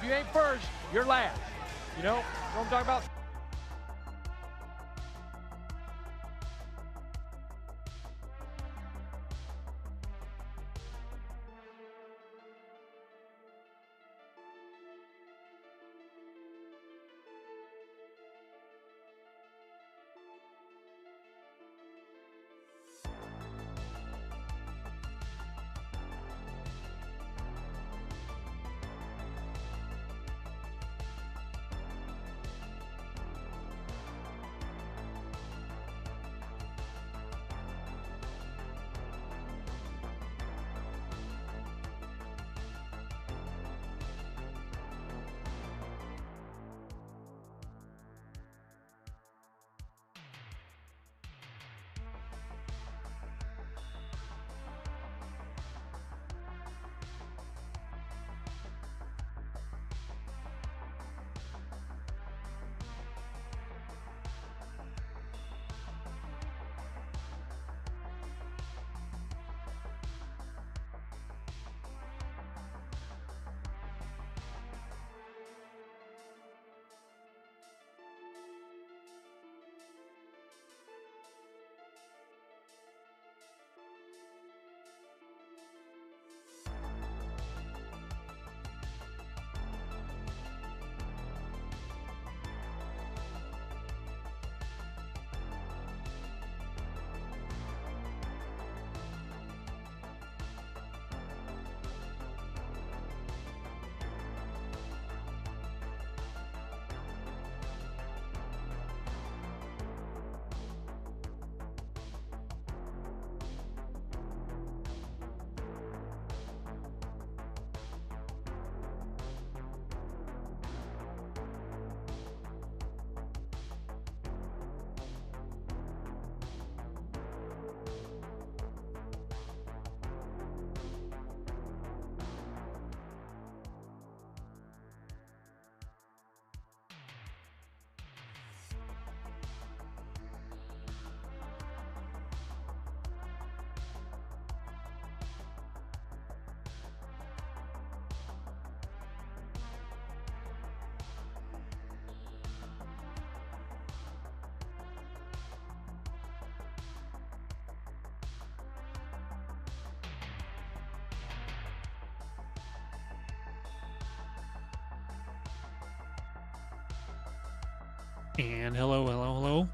you ain't first, you're last. You know what I'm talking about? And hello.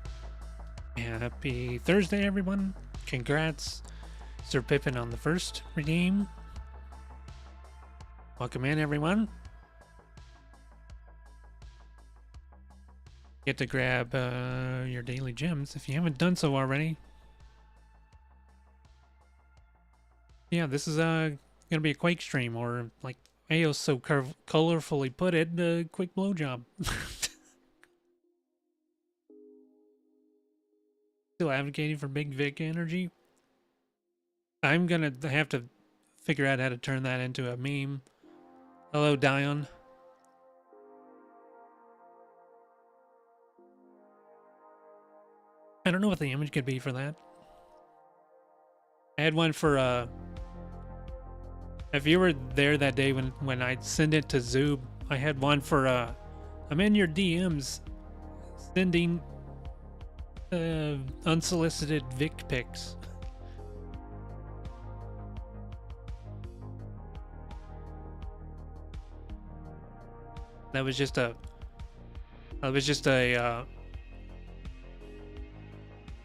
Happy Thursday, everyone. Congrats, Sir Pippin, on the first redeem. Welcome in, everyone. Get to grab your daily gems if you haven't done so already. Yeah, this is gonna be a Quake stream, or like Ayo so colorfully put it, a quick blowjob. Still advocating for Big Vic energy. I'm gonna have to figure out how to turn that into a meme. Hello, Dion. I don't know what the image could be for that. I had one for if you were there that day when I sent it to Zoob, I had one for I'm in your DMs sending unsolicited Vic pics. That was just a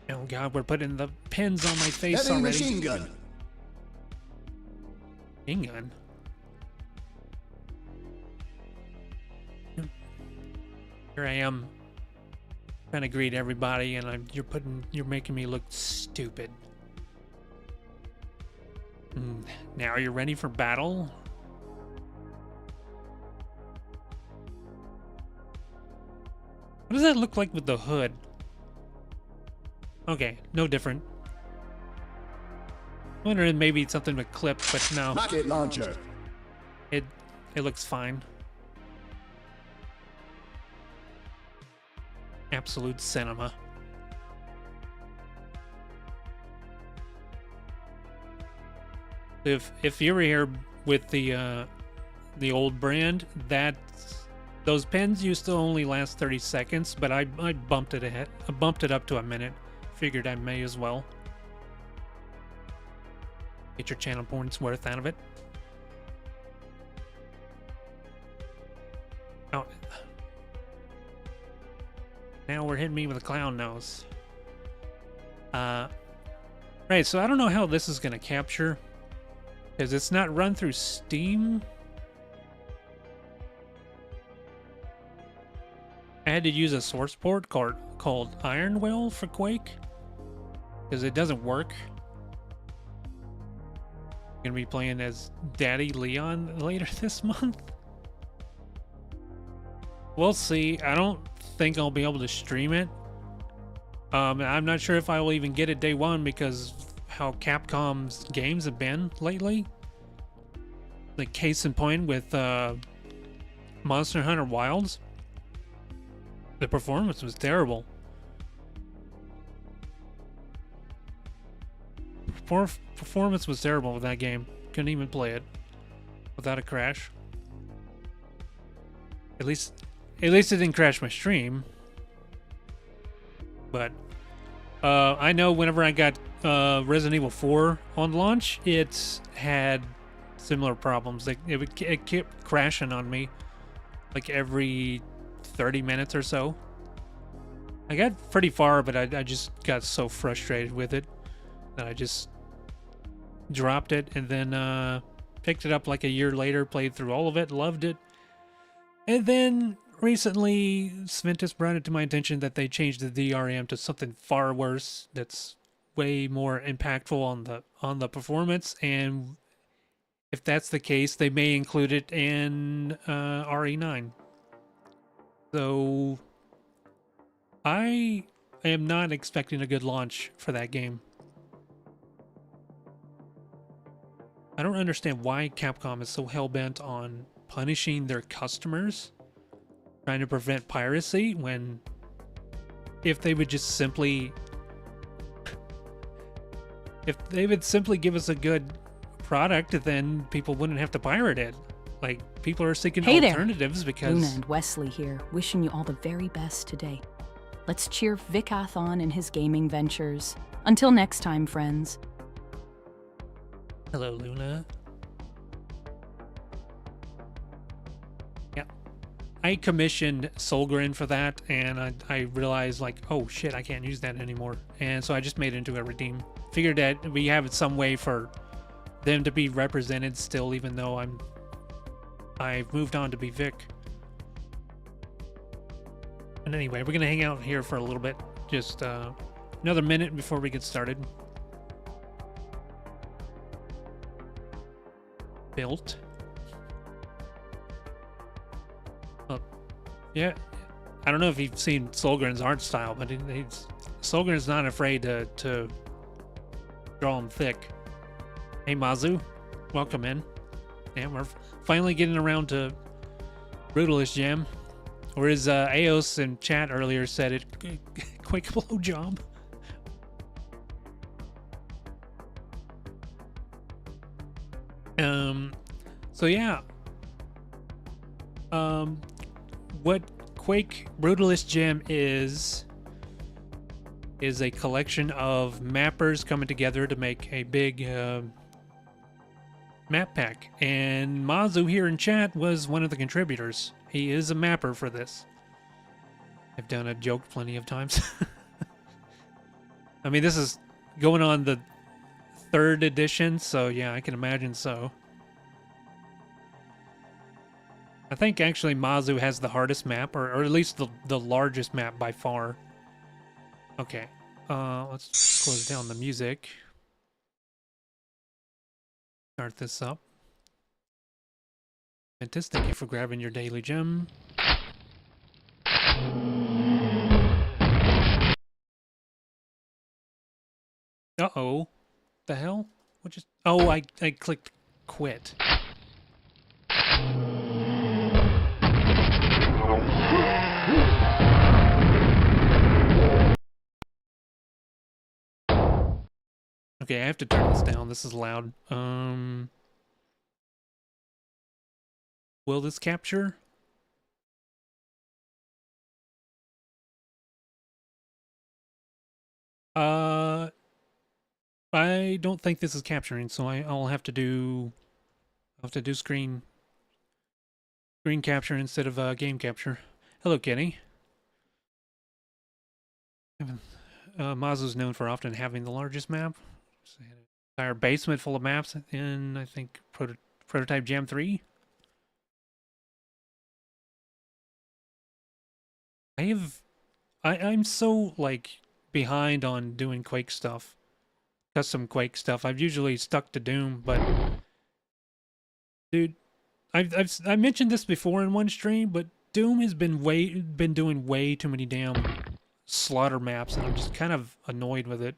oh god, we're putting the pins on my face Heavy already. machine gun. Machine gun. Here I am trying to greet everybody, and you're making me look stupid. Now you're ready for battle? What does that look like with the hood? Okay, no different. Wondering maybe it's something with clip, but no. Rocket launcher. It looks fine. Absolute cinema. If you were here with the the old brand, those pens used to only last 30 seconds, but I bumped it ahead. I bumped it up to a minute. Figured I may as well. Get your channel points worth out of it. Oh. Now we're hitting me with a clown nose. Right, so I don't know how this is gonna capture, because it's not run through Steam. I had to use a source port called Ironwell for Quake, because it doesn't work. I'm gonna be playing as Daddy Leon later this month. We'll see. I don't think I'll be able to stream it. I'm not sure if I will even get it day one because how Capcom's games have been lately. Like case in point with Monster Hunter Wilds. The performance was terrible. Performance was terrible with that game. Couldn't even play it without a crash. At least it didn't crash my stream. But I know whenever I got Resident Evil 4 on launch, it had similar problems. Like it kept crashing on me like every 30 minutes or so. I got pretty far, but I just got so frustrated with it that I just dropped it, and then picked it up like a year later, played through all of it, loved it. And then recently Sventus brought it to my attention that they changed the DRM to something far worse that's way more impactful on the performance, and if that's the case, they may include it in RE9. So I am not expecting a good launch for that game. I don't understand why Capcom is so hell-bent on punishing their customers, trying to prevent piracy, when if they would just simply give us a good product, then people wouldn't have to pirate it. Like, people are seeking alternatives because... Luna and Wesley here, wishing you all the very best today. Let's cheer Vikath on in his gaming ventures. Until next time, friends. Hello, Luna. Yeah. I commissioned Solgren for that, and I realized, like, oh shit, I can't use that anymore. And so I just made it into a redeem. Figured that we have some way for them to be represented still, even though I've moved on to be Vic. And anyway, we're gonna hang out here for a little bit, just another minute before we get started. Built. Well, yeah, I don't know if you've seen Solgren's art style, but Solgren's not afraid to draw them thick. Hey Mazu, welcome in. Yeah, we're finally getting around to Brutalist Jam. Or as Aos in chat earlier said, it quick blowjob. So yeah. What Quake Brutalist Gem is a collection of mappers coming together to make a big map pack. And Mazu here in chat was one of the contributors. He is a mapper for this. I've done a joke plenty of times. I mean, this is going on the 3rd edition, so yeah, I can imagine so. I think actually Mazu has the hardest map, or at least the largest map by far. Okay, let's close down the music. Start this up. Ventus, thank you for grabbing your daily gem. Uh-oh. The hell? What just... Oh, I clicked quit. Okay, I have to turn this down. This is loud. Will this capture? I don't think this is capturing, so I'll have to do screen capture instead of game capture. Hello, Kenny. Mazu's known for often having the largest map. So entire basement full of maps in, I think, Prototype Jam 3. I'm so, like, behind on doing Quake stuff. Custom Quake stuff. I've usually stuck to Doom, but... Dude, I mentioned this before in one stream, but Doom has been doing way too many damn slaughter maps, and I'm just kind of annoyed with it.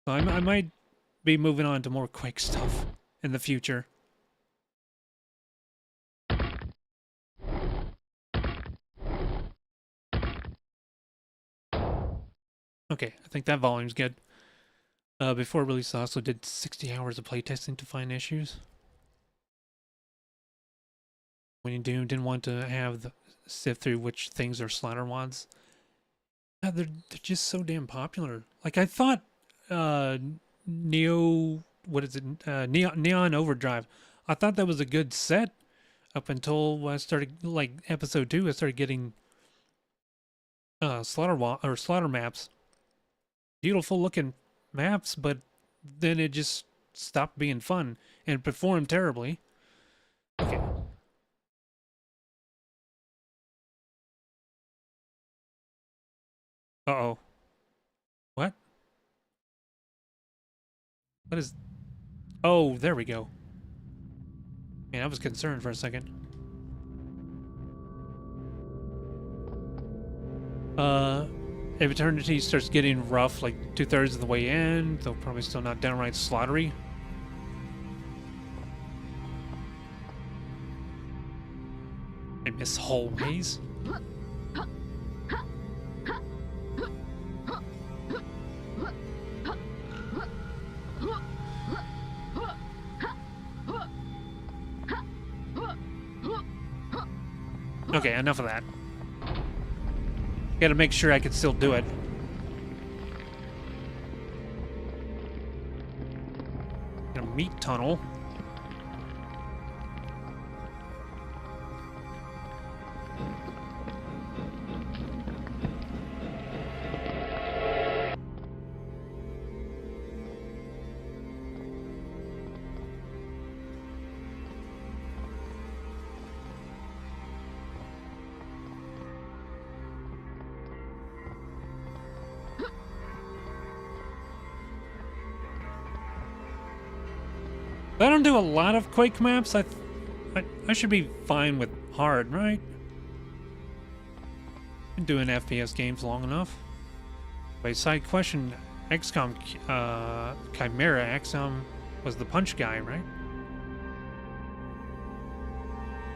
So I might be moving on to more Quake stuff in the future. Okay, I think that volume's good. Before release, I also did 60 hours of playtesting to find issues. When you didn't want to have the sift through which things are slaughter mods. Yeah, they're just so damn popular. Like, I thought Neon Overdrive, I thought that was a good set up until I started, like, episode 2, I started getting slaughter maps. Beautiful looking maps, but then it just stopped being fun and performed terribly. Okay. Uh-oh. What? What is... Oh, there we go. Man, I was concerned for a second. If Eternity starts getting rough, like 2/3 of the way in, though probably still not downright slaughtery. I miss hallways. Okay, enough of that. Gotta make sure I can still do it. A meat tunnel. I don't do a lot of Quake maps. I should be fine with hard, right? Been doing FPS games long enough. Wait, side question: XCOM, Chimera. XCOM was the punch guy, right?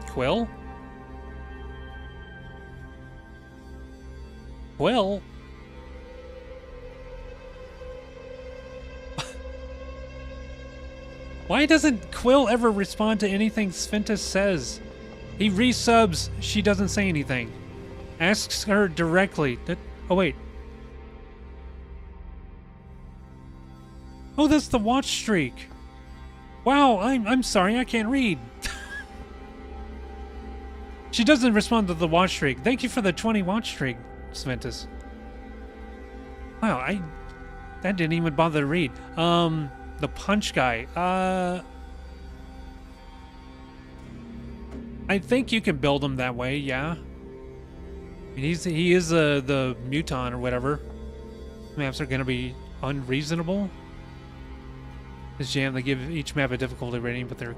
Quill? Quill? Why doesn't Quill ever respond to anything Sventus says? He resubs, she doesn't say anything. Asks her directly. Oh, wait. Oh, that's the watch streak. Wow, I'm sorry, I can't read. She doesn't respond to the watch streak. Thank you for the 20 watch streak, Sventus. Wow, that didn't even bother to read. The punch guy. I think you can build him that way, yeah. I mean, he is the Muton or whatever. Maps are gonna be unreasonable. This jam, they give each map a difficulty rating, but they're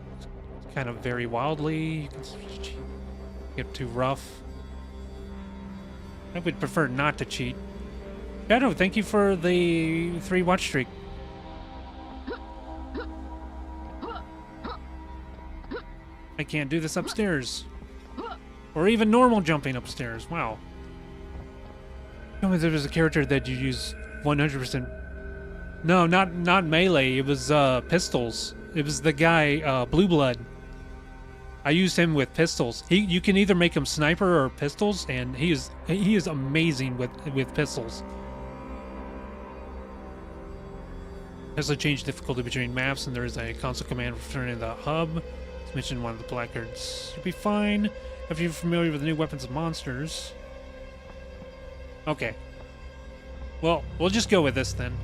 kind of very wildly. You can get too rough. I would prefer not to cheat. Shadow, thank you for the 3 watch streak. I can't do this upstairs. Or even normal jumping upstairs. Wow. Tell me there was a character that you use 100%. No, not melee. It was pistols. It was the guy, Blue Blood. I used him with pistols. You can either make him sniper or pistols, and he is amazing with pistols. Also change difficulty between maps, and there is a console command returning to the hub. It's mentioned in one of the placards. You'll be fine if you're familiar with the new weapons and monsters. Okay. Well, we'll just go with this then.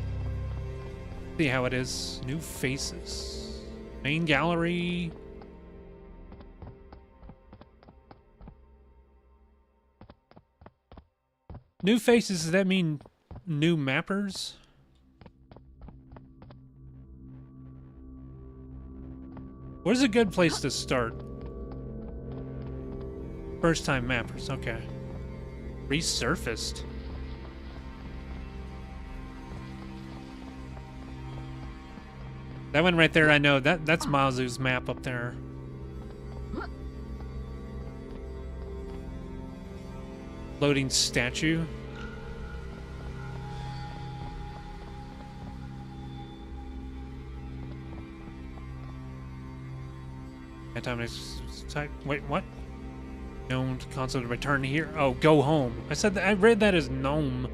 See how it is. New faces. Main gallery. New faces, does that mean new mappers? Where's a good place to start? First time mappers, okay. Resurfaced. That one right there, I know. That's Mazu's map up there. Loading statue. Wait, what? Gnome console to return here. Oh, go home. I said that. I read that as gnome.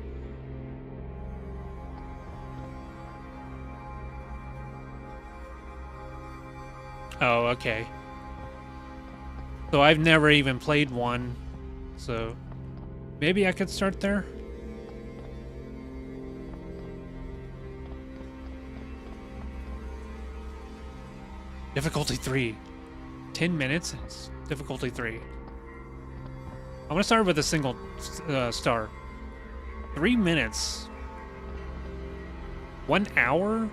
Oh, okay. So I've never even played one. So maybe I could start there. Difficulty 3. 10 minutes. It's difficulty 3. I'm gonna start with a single star. 3 minutes. 1 hour.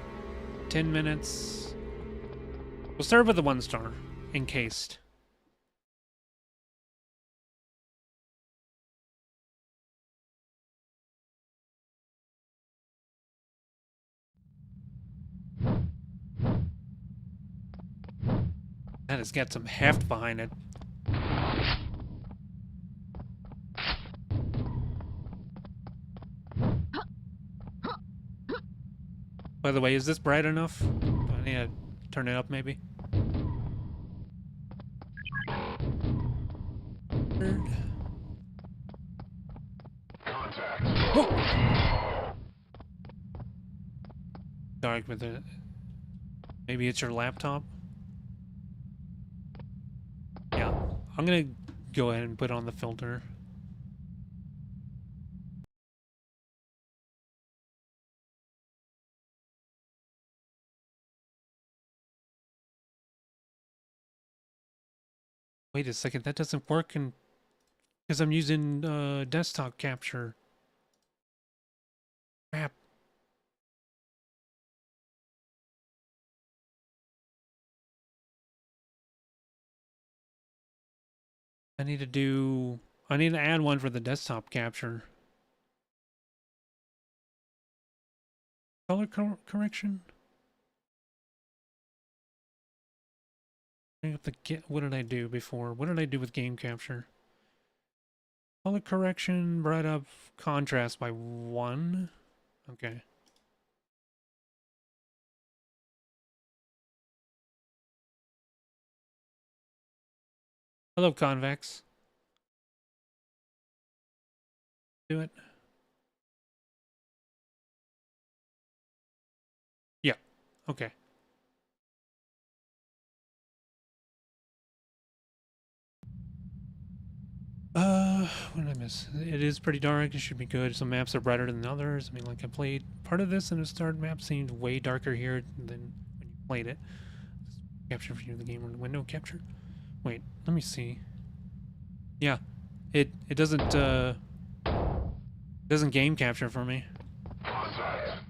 10 minutes. We'll start with the 1 star. Encased. That has got some heft behind it. By the way, is this bright enough? Do I need to turn it up, maybe? Contact. Whoa! Dark with it. Maybe it's your laptop? Yeah. I'm gonna go ahead and put on the filter. Wait a second, that doesn't work because I'm using desktop capture. Crap. I need to add one for the desktop capture. Color correction? Bring up the what did I do before? What did I do with game capture? Color correction brought up contrast by 1. Okay. Hello, convex. Do it. Yeah. Okay. What did I miss? It is pretty dark. It should be good. Some maps are brighter than others. I mean, like I played part of this and the start map seemed way darker here than when you played it. Capture view of the game on the window capture. Wait, let me see. Yeah, it doesn't game capture for me. Contact.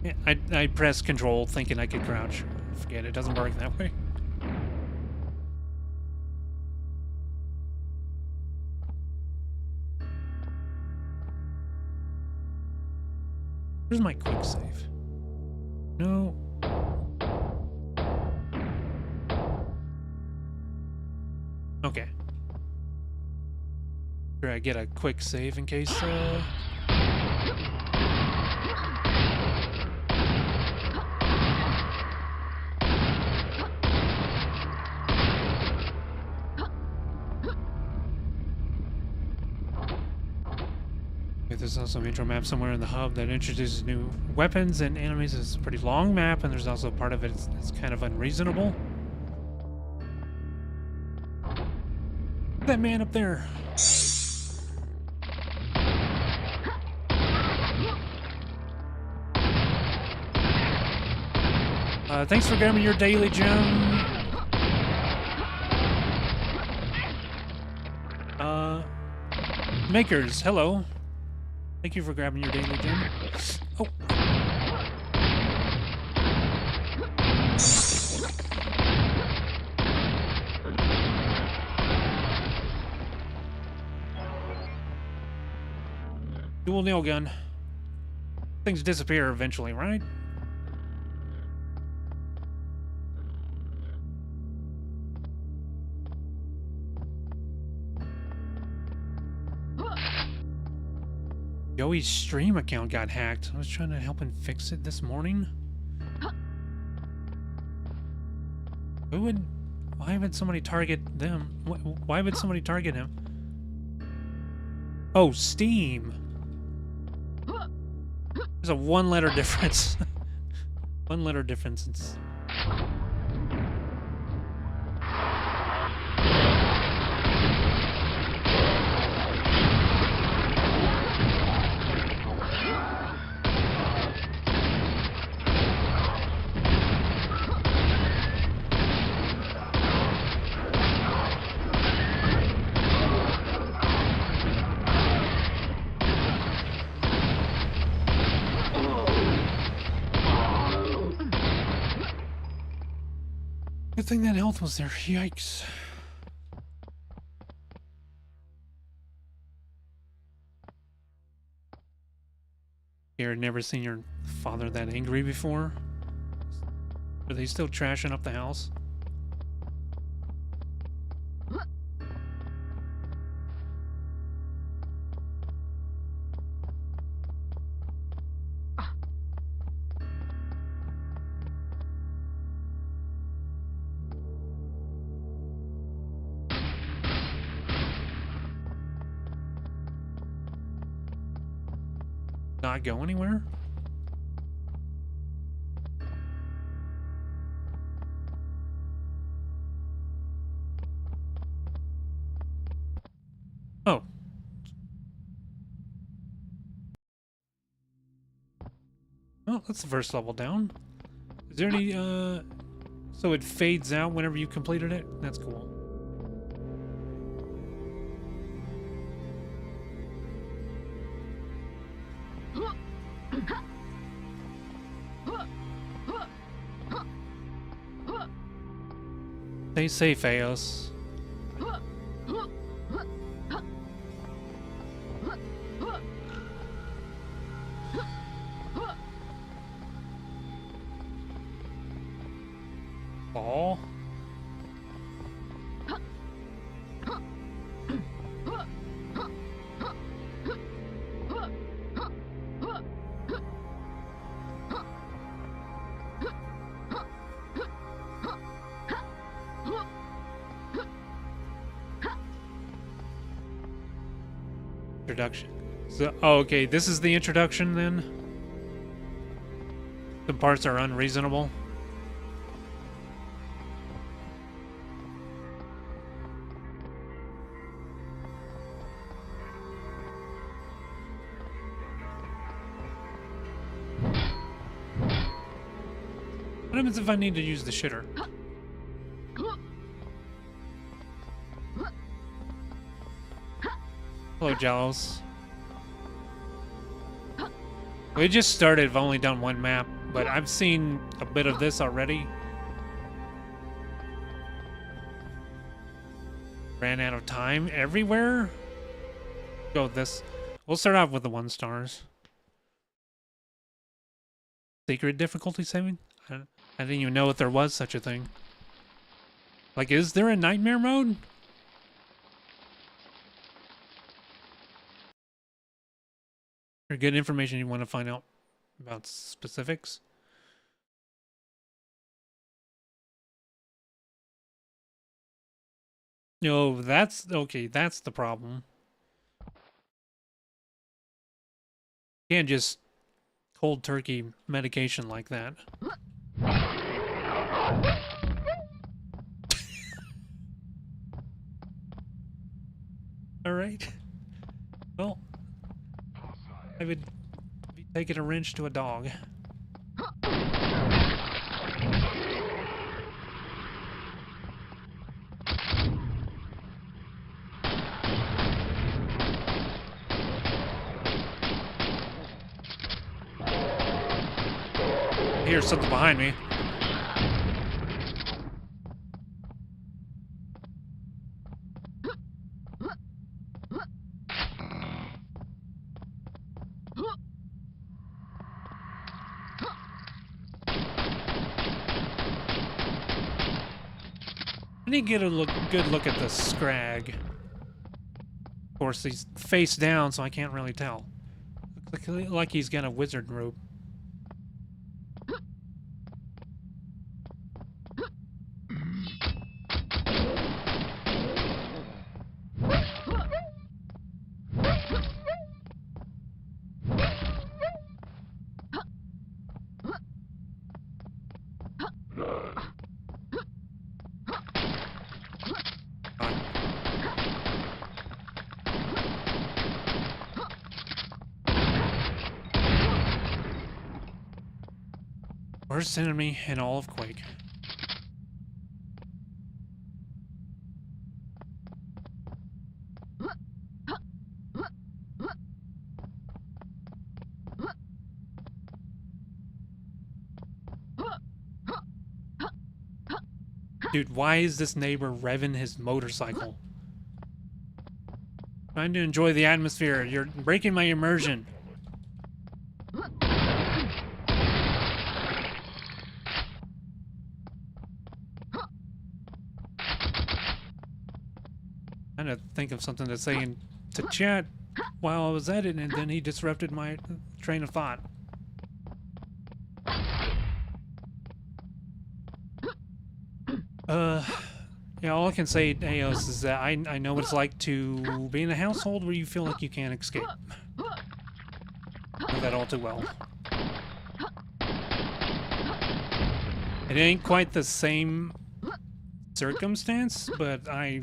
Yeah, I pressed control thinking I could crouch. Forget it, doesn't work that way. Where's my quick save? No. Okay. Sure, I get a quick save in case, There's also an intro map somewhere in the hub that introduces new weapons and enemies. It's a pretty long map, and there's also part of it that's kind of unreasonable. That man up there. Thanks for grabbing your daily gem. Makers, hello. Thank you for grabbing your daily gem. Oh. Dual nail gun. Things disappear eventually, right? Joey's stream account got hacked. I was trying to help him fix it this morning. Why would somebody target them? Why would somebody target him? Oh, Steam. There's a one-letter difference. One-letter difference. It's... Good thing that health was there. Yikes. You've never seen your father that angry before? Are they still trashing up the house? Not go anywhere? Oh. Well, that's the first level down. Is there any, so it fades out whenever you completed it? That's cool. Stay safe, Eos. Ball. Introduction. So, oh, okay, this is the introduction then? The parts are unreasonable. What happens if I need to use the shitter? Hello, Jalos. We just started. I've only done one map. but I've seen a bit of this already. Ran out of time everywhere. Go with this. We'll start off with the 1 stars. Secret difficulty saving? I didn't even know if there was such a thing. Like, is there a nightmare mode? Or good information you want to find out about specifics? No, that's okay. That's the problem. You can't just cold turkey medication like that. All right. Well, I would be taking a wrench to a dog. Here's something behind me. I didn't get a good look at the Scrag. Of course, he's face down, so I can't really tell. Looks like he's got a wizard robe. Worst enemy in all of Quake. Dude, why is this neighbor revving his motorcycle? Trying to enjoy the atmosphere. You're breaking my immersion. Trying to think of something to say to chat while I was at it, and then he disrupted my train of thought. Yeah, all I can say, Eos, is that I know what it's like to be in a household where you feel like you can't escape. I know that all too well. It ain't quite the same circumstance, but I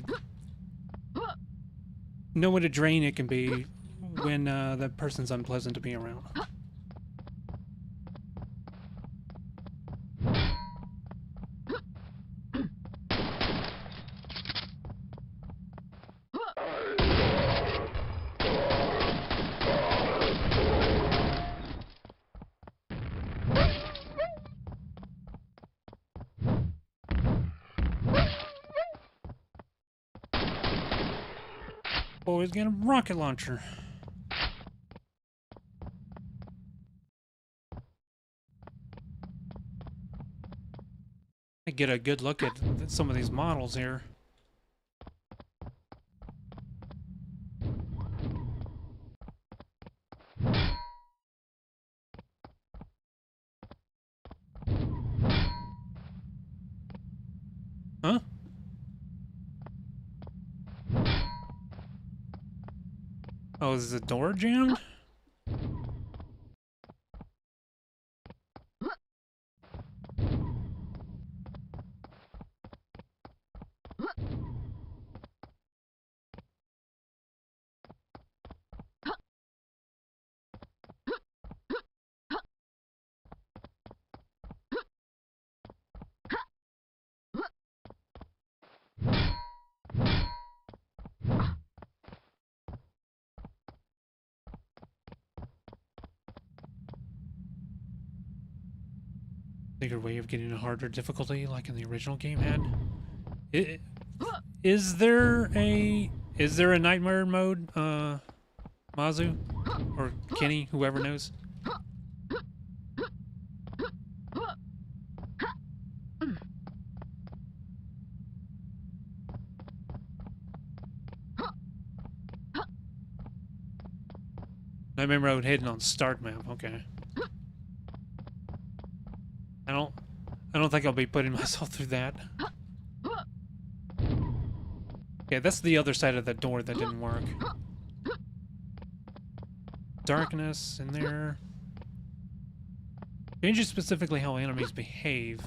know what a drain it can be when that person's unpleasant to be around. Boys get a rocket launcher. I get a good look at some of these models here. Huh? Oh, is the door jammed? bigger way of getting a harder difficulty like in the original game had. Is there a nightmare mode, Mazu? Or Kenny, whoever knows? Nightmare mode hidden on start map, okay. I don't think I'll be putting myself through that. Okay, that's the other side of the door that didn't work. Darkness in there. Changes specifically how enemies behave.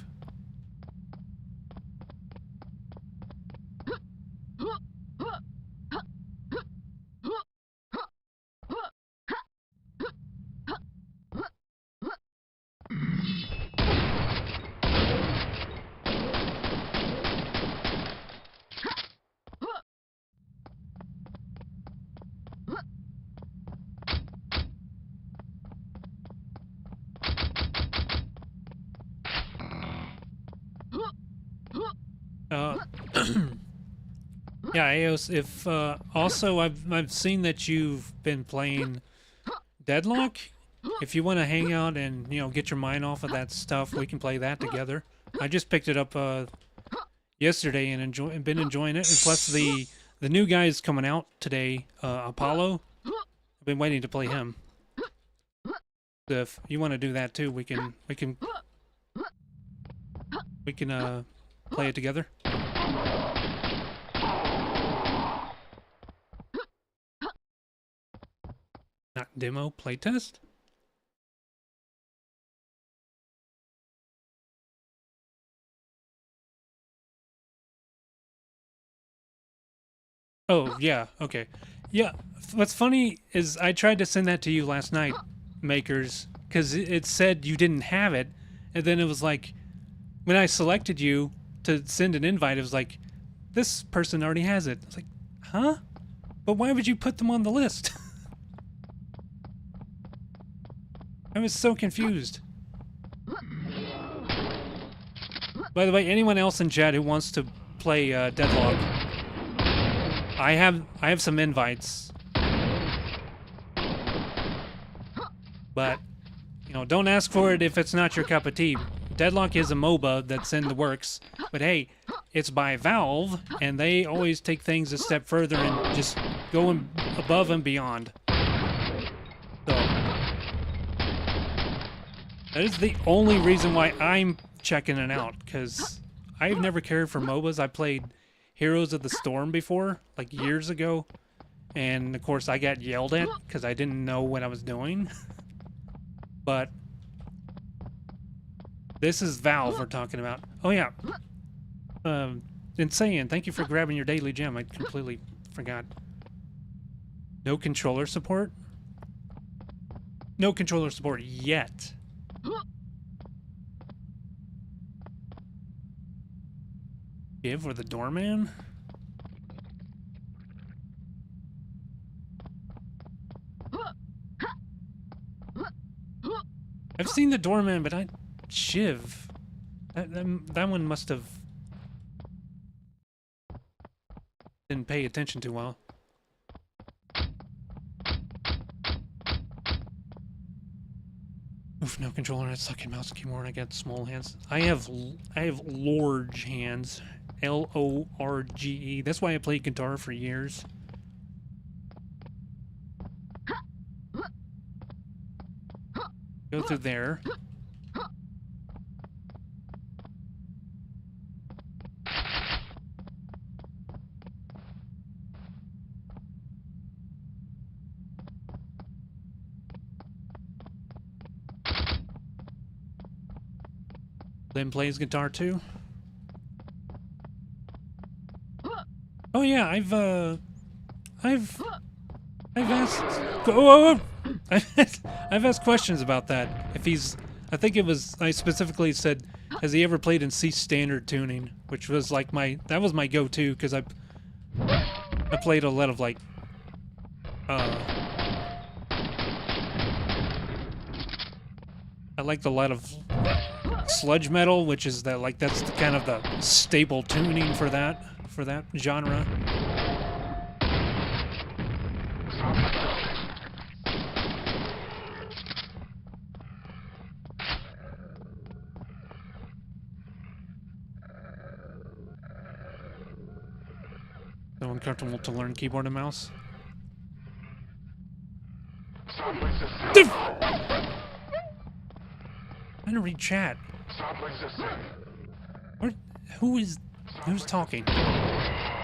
Yeah, Aos, if also I've seen that you've been playing Deadlock. If you want to hang out and, you know, get your mind off of that stuff, we can play that together. I just picked it up yesterday and been enjoying it. And plus the new guy is coming out today, Apollo. I've been waiting to play him. So if you want to do that too, we can play it together. Not demo, playtest? Oh, yeah, okay. Yeah, what's funny is I tried to send that to you last night, Makers, because it said you didn't have it, and then it was like, when I selected you to send an invite, it was like, this person already has it. It's like, huh? But why would you put them on the list? I was so confused. By the way, anyone else in chat who wants to play Deadlock, I have some invites. But, you know, don't ask for it if it's not your cup of tea. Deadlock is a MOBA that's in the works, but hey, it's by Valve, and they always take things a step further and just go above and beyond. So, that is the only reason why I'm checking it out, because I've never cared for MOBAs. I played Heroes of the Storm before, like years ago, and of course I got yelled at because I didn't know what I was doing. But this is Valve we're talking about. Oh yeah. Insane, thank you for grabbing your daily gem. I completely forgot. No controller support? No controller support yet. Give or the doorman? I've seen the doorman, but Shiv. That one must have didn't pay attention too well. Oof, no controller. I suck at mouse and keyboard. I got small hands. I have large hands. L-O-R-G-E. That's why I played guitar for years. Go through there. Then plays guitar too. Oh yeah, I've asked. Oh, I've asked questions about that. If he's, I think it was. I specifically said, has he ever played in C standard tuning, which was like that was my go-to because I played a lot of like. I liked a lot of sludge metal, which is that like that's the kind of the staple tuning for that genre. So uncomfortable to learn keyboard and mouse. Stop resisting. I'm trying to read chat. Stop resisting. Who's talking?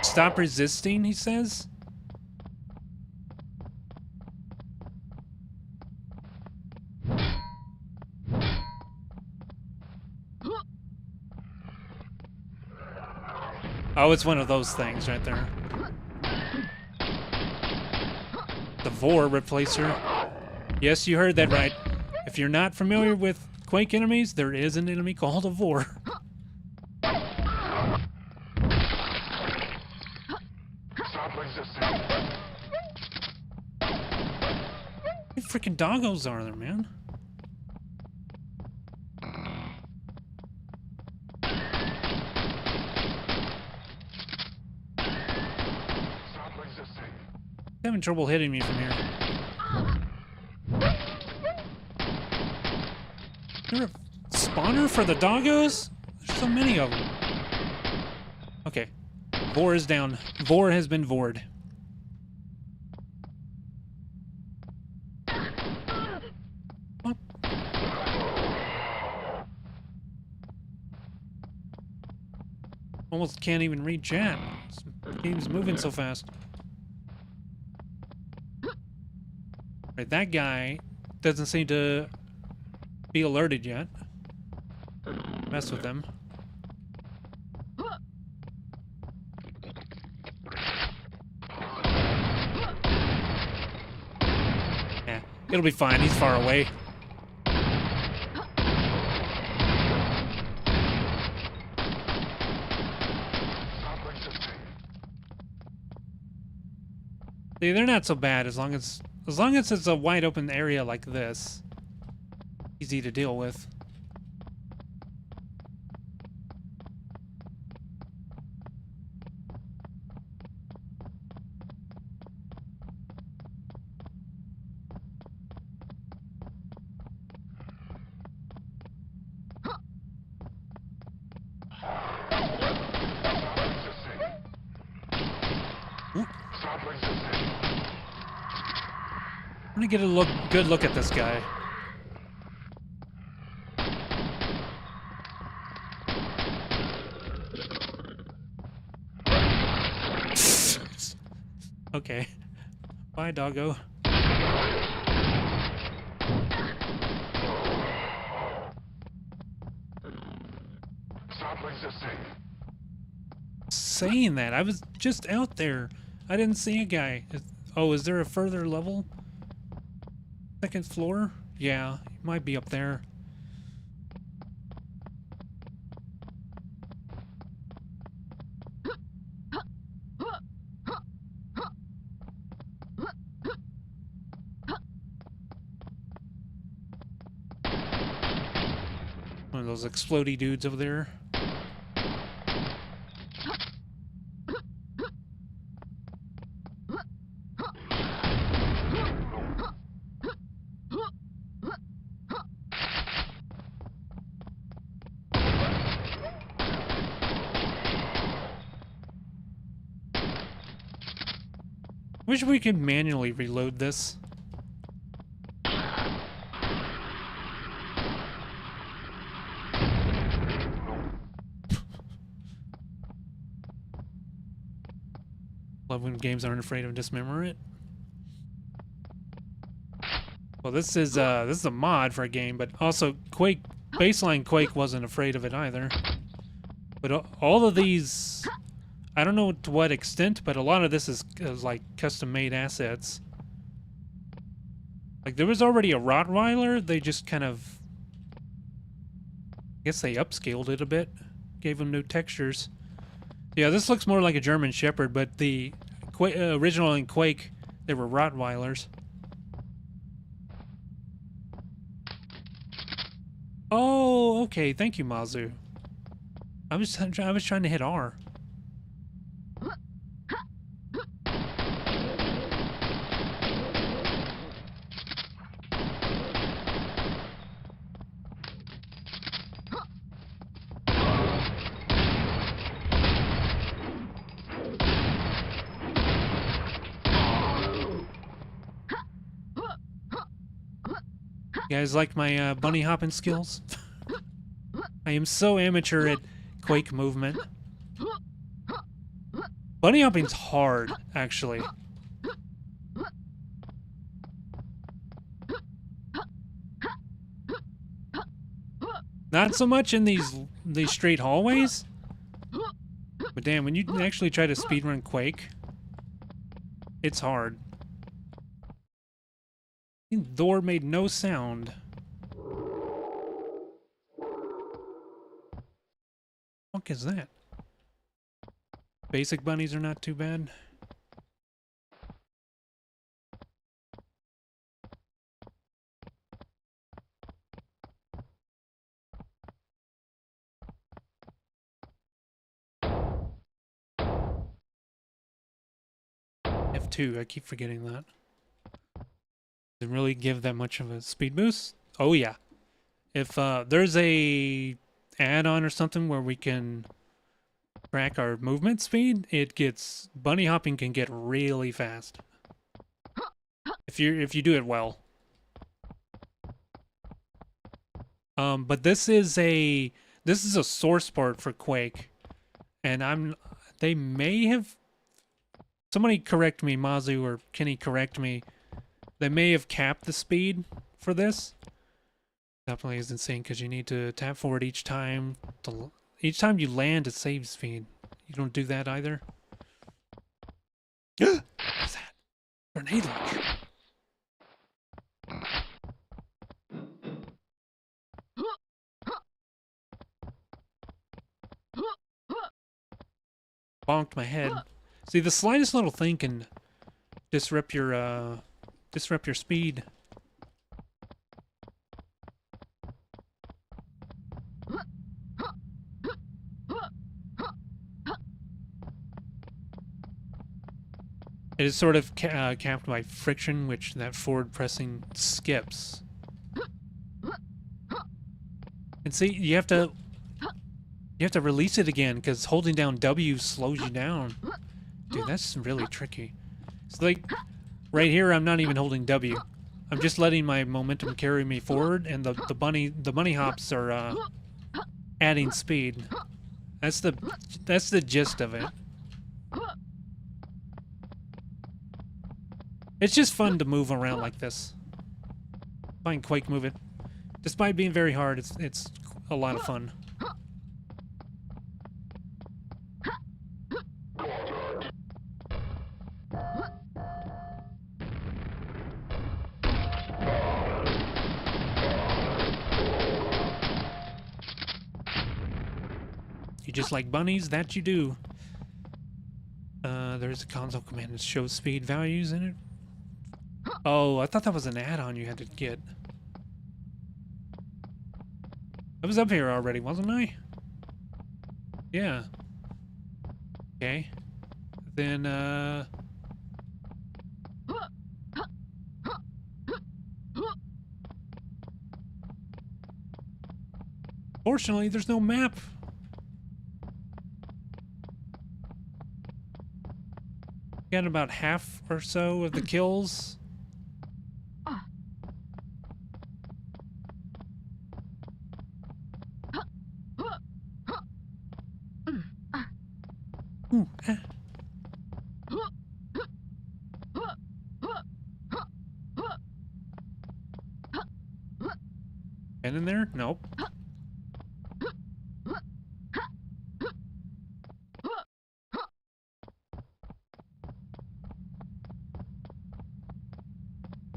Stop resisting, he says. Oh, it's one of those things right there. The Vor replacer. Yes, you heard that right. If you're not familiar with Quake enemies, there is an enemy called a Vor. Stop resisting. How many freaking doggos are there, man? Stop resisting. Having trouble hitting me from here. Is there a spawner for the doggos? There's so many of them. Okay. Vor is down. Vor has been vored. What? Almost can't even read chat. This game's moving so fast. Right, that guy doesn't seem to be alerted yet. Mess with them. Yeah, it'll be fine. He's far away. Stop resisting. See, they're not so bad as long as it's a wide open area like this. Easy to deal with. Stop resisting. I'm gonna get a good look at this guy. Okay. Bye, doggo. Stop resisting. Saying that, I was just out there. I didn't see a guy. Oh, is there a further level? Second floor? Yeah, he might be up there. One of those explodey dudes over there. Wish we could manually reload this. Love when games aren't afraid to dismember it. Well, this is a mod for a game, but also Quake, baseline Quake wasn't afraid of it either. But all of these, I don't know to what extent, but a lot of this is like custom-made assets. Like there was already a Rottweiler, they just kind of, I guess they upscaled it a bit, gave him new textures. Yeah, this looks more like a German Shepherd, but the original in Quake, they were Rottweilers. Oh, Oh, okay. Thank you, Mazu. I was trying to hit R. You guys like my bunny hopping skills? I am so amateur at Quake movement. Bunny hopping's hard, actually. Not so much in these straight hallways. But damn, when you actually try to speedrun Quake, it's hard. The door made no sound. What is that? Basic bunnies are not too bad. F2, I keep forgetting that. Doesn't really give that much of a speed boost. Oh yeah. If there's a add-on or something where we can track our movement speed, bunny hopping can get really fast. If you do it well. But this is a source port for Quake, and they may have, somebody correct me, Mazu or Kenny correct me. They may have capped the speed for this. Definitely is insane because you need to tap forward each time you land it saves speed. You don't do that either. What's that? Grenade launcher. Bonked my head. See, the slightest little thing can disrupt your speed. It is sort of capped by friction, which that forward pressing skips. And see, you have to release it again because holding down W slows you down. Dude, that's really tricky. So like right here, I'm not even holding W. I'm just letting my momentum carry me forward, and the bunny hops are adding speed. That's the gist of it. It's just fun to move around like this. Find Quake moving. Despite being very hard, it's a lot of fun. You just like bunnies? That you do. There's a console command that shows speed values in it. Oh, I thought that was an add-on you had to get. I was up here already, wasn't I? Yeah. Okay. Then, fortunately, there's no map. Got about half or so of the kills. Ooh, ah. And in there? Nope.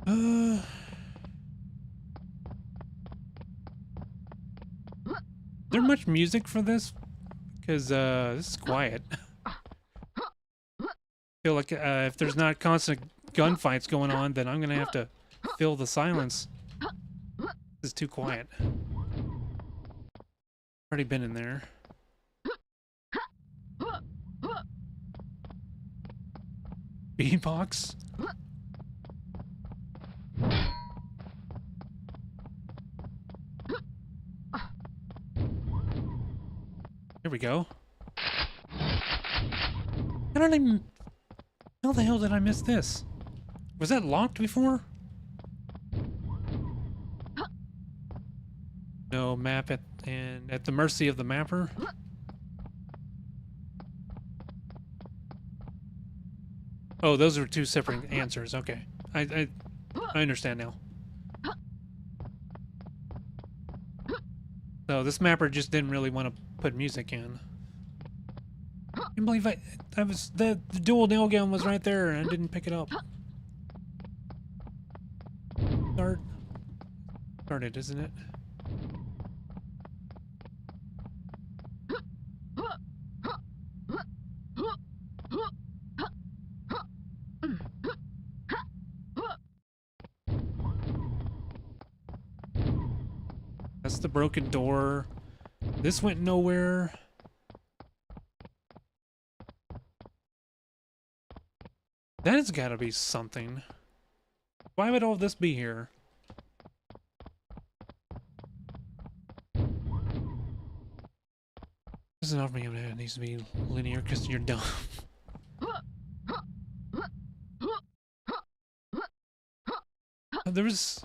Is there much music for this? Because this is quiet. Feel like if there's not constant gunfights going on, then I'm gonna have to fill the silence. This is too quiet. Already been in there. Beatbox? Here we go. I don't even... How the hell did I miss this? Was that locked before? No, map at the mercy of the mapper. Oh, those are two separate answers. Okay. I understand now. So this mapper just didn't really want to put music in. I can't believe the dual nail gun was right there and I didn't pick it up. Started, isn't it? That's the broken door. This went nowhere. That has got to be something. Why would all this be here? Doesn't offer me it needs to be linear because you're dumb. There's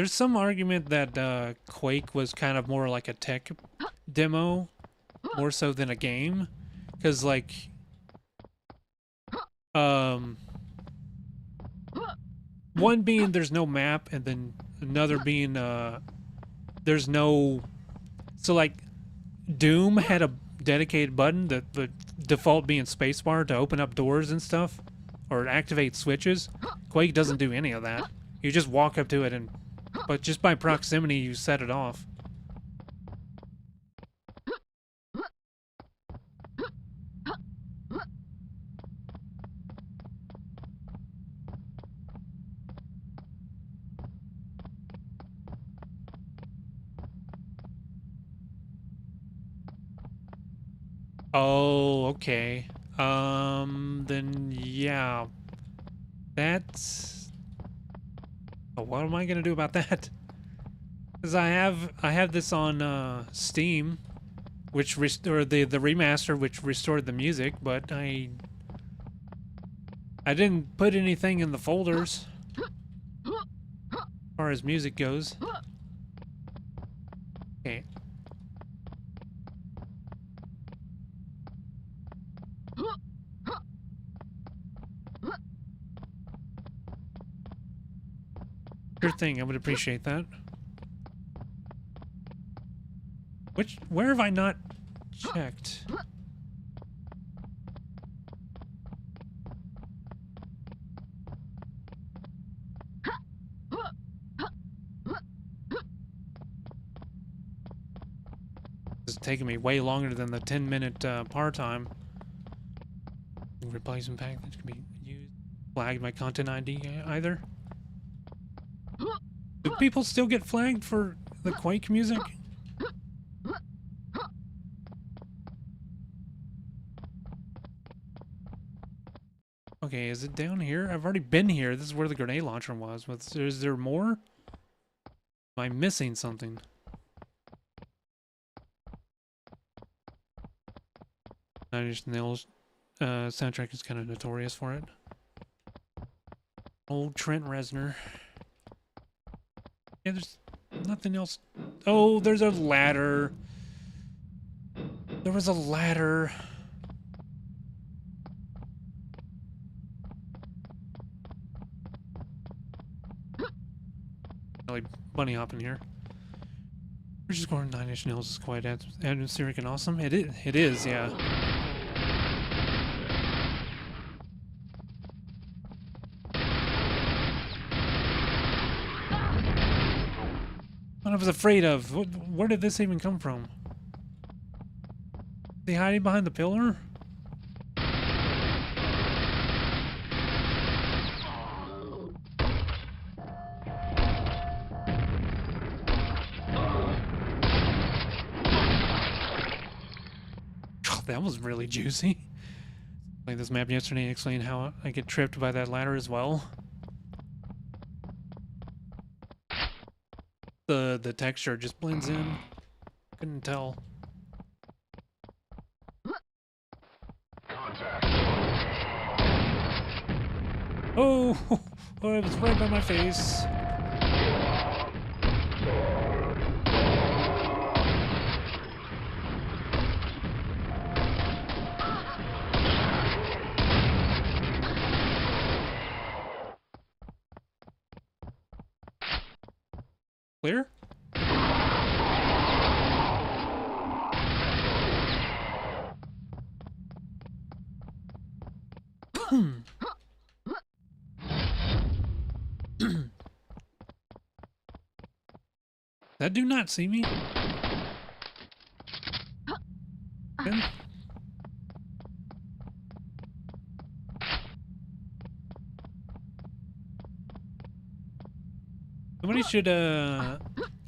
some argument that Quake was kind of more like a tech demo, more so than a game, because like, one being there's no map, and then another being there's no, so like Doom had a dedicated button, the default being spacebar to open up doors and stuff, or activate switches. Quake doesn't do any of that. You just walk up to it and, but just by proximity you set it off. Oh, okay. Then yeah. That's... Oh, what am I gonna do about that? Because I have this on Steam, which restored the remaster, which restored the music, but I didn't put anything in the folders as far as music goes. Okay. Sure thing, I would appreciate that. Where have I not checked? This is taking me way longer than the 10-minute par time. Replacement pack that can be used. Flagged my content ID either. Do people still get flagged for the Quake music? Okay, is it down here? I've already been here. This is where the grenade launcher was. Is there more? Am I missing something? Nine Inch Nails soundtrack is kind of notorious for it. Old Trent Reznor. Yeah, there's nothing else. Oh, there's a ladder. There was a ladder. Like bunny hopping here. We're just going 9 Inch Nails is quite atmospheric and awesome. It is, yeah. What I was afraid of. Where did this even come from? Is he hiding behind the pillar? That was really juicy. Played this map yesterday and explained how I get tripped by that ladder as well. The texture just blends in. Couldn't tell. Contact. Oh, oh, it was right by my face. Clear? That do not see me? Then? Somebody should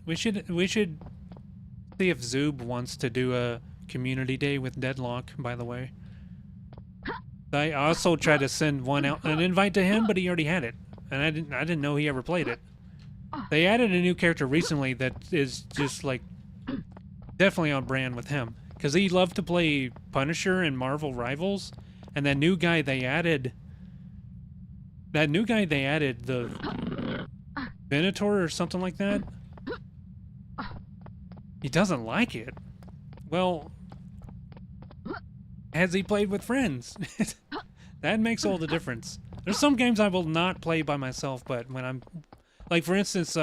we should see if Zoob wants to do a community day with Deadlock, by the way. I also tried to send an invite to him, but he already had it. And I didn't know he ever played it. They added a new character recently that is just like definitely on brand with him, because he loved to play Punisher and Marvel Rivals, and that new guy they added, the Venator or something like that. He doesn't like it. Well, has he played with friends? That makes all the difference. There's some games I will not play by myself, but when I'm, like for instance,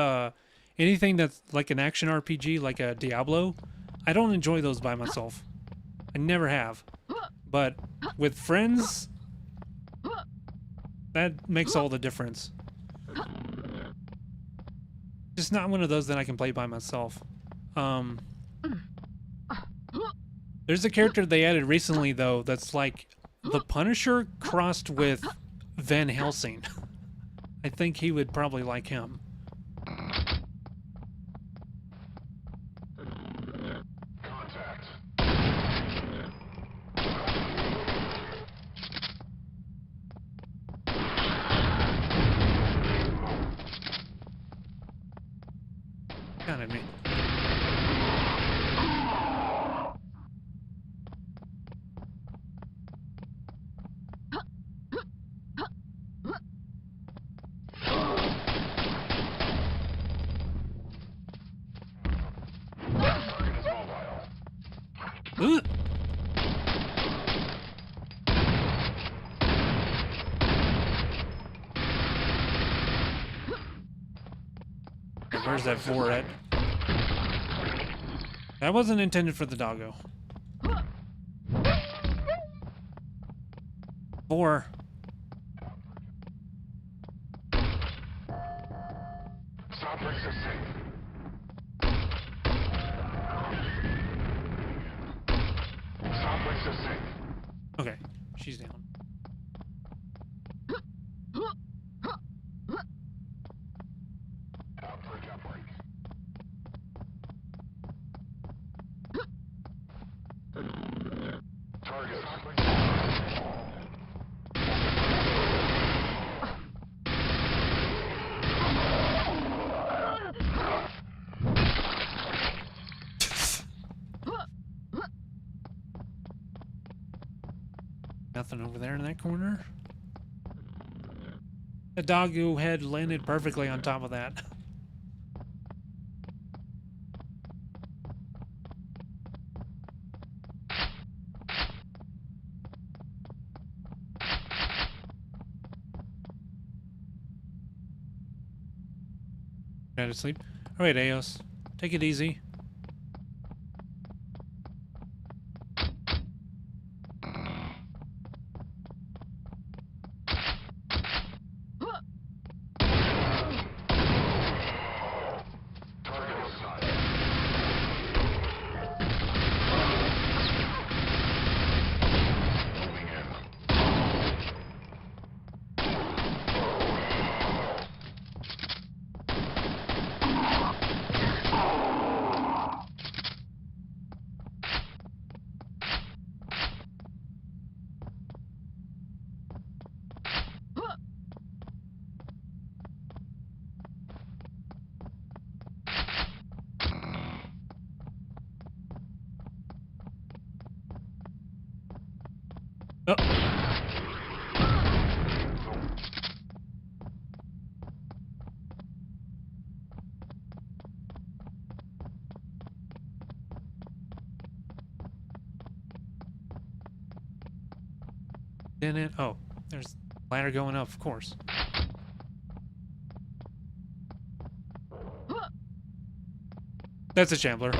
anything that's like an action RPG, like a Diablo, I don't enjoy those by myself. I never have. But with friends, that makes all the difference. Just not one of those that I can play by myself. There's a character they added recently, though, that's like the Punisher crossed with Van Helsing. I think he would probably like him. Contact. Got at me. Target is mobile. Ugh. Where's that 4 at? That wasn't intended for the doggo. 4. Stop resisting. Stop resisting. Okay, she's down. Outbreak, outbreak. Target. Nothing over there in that corner. The doggo head landed perfectly on top of that. Try to sleep. All right, Eos, take it easy. Target inside. Moving in. Didn't. Oh, there's ladder going up, of course. That's a shambler.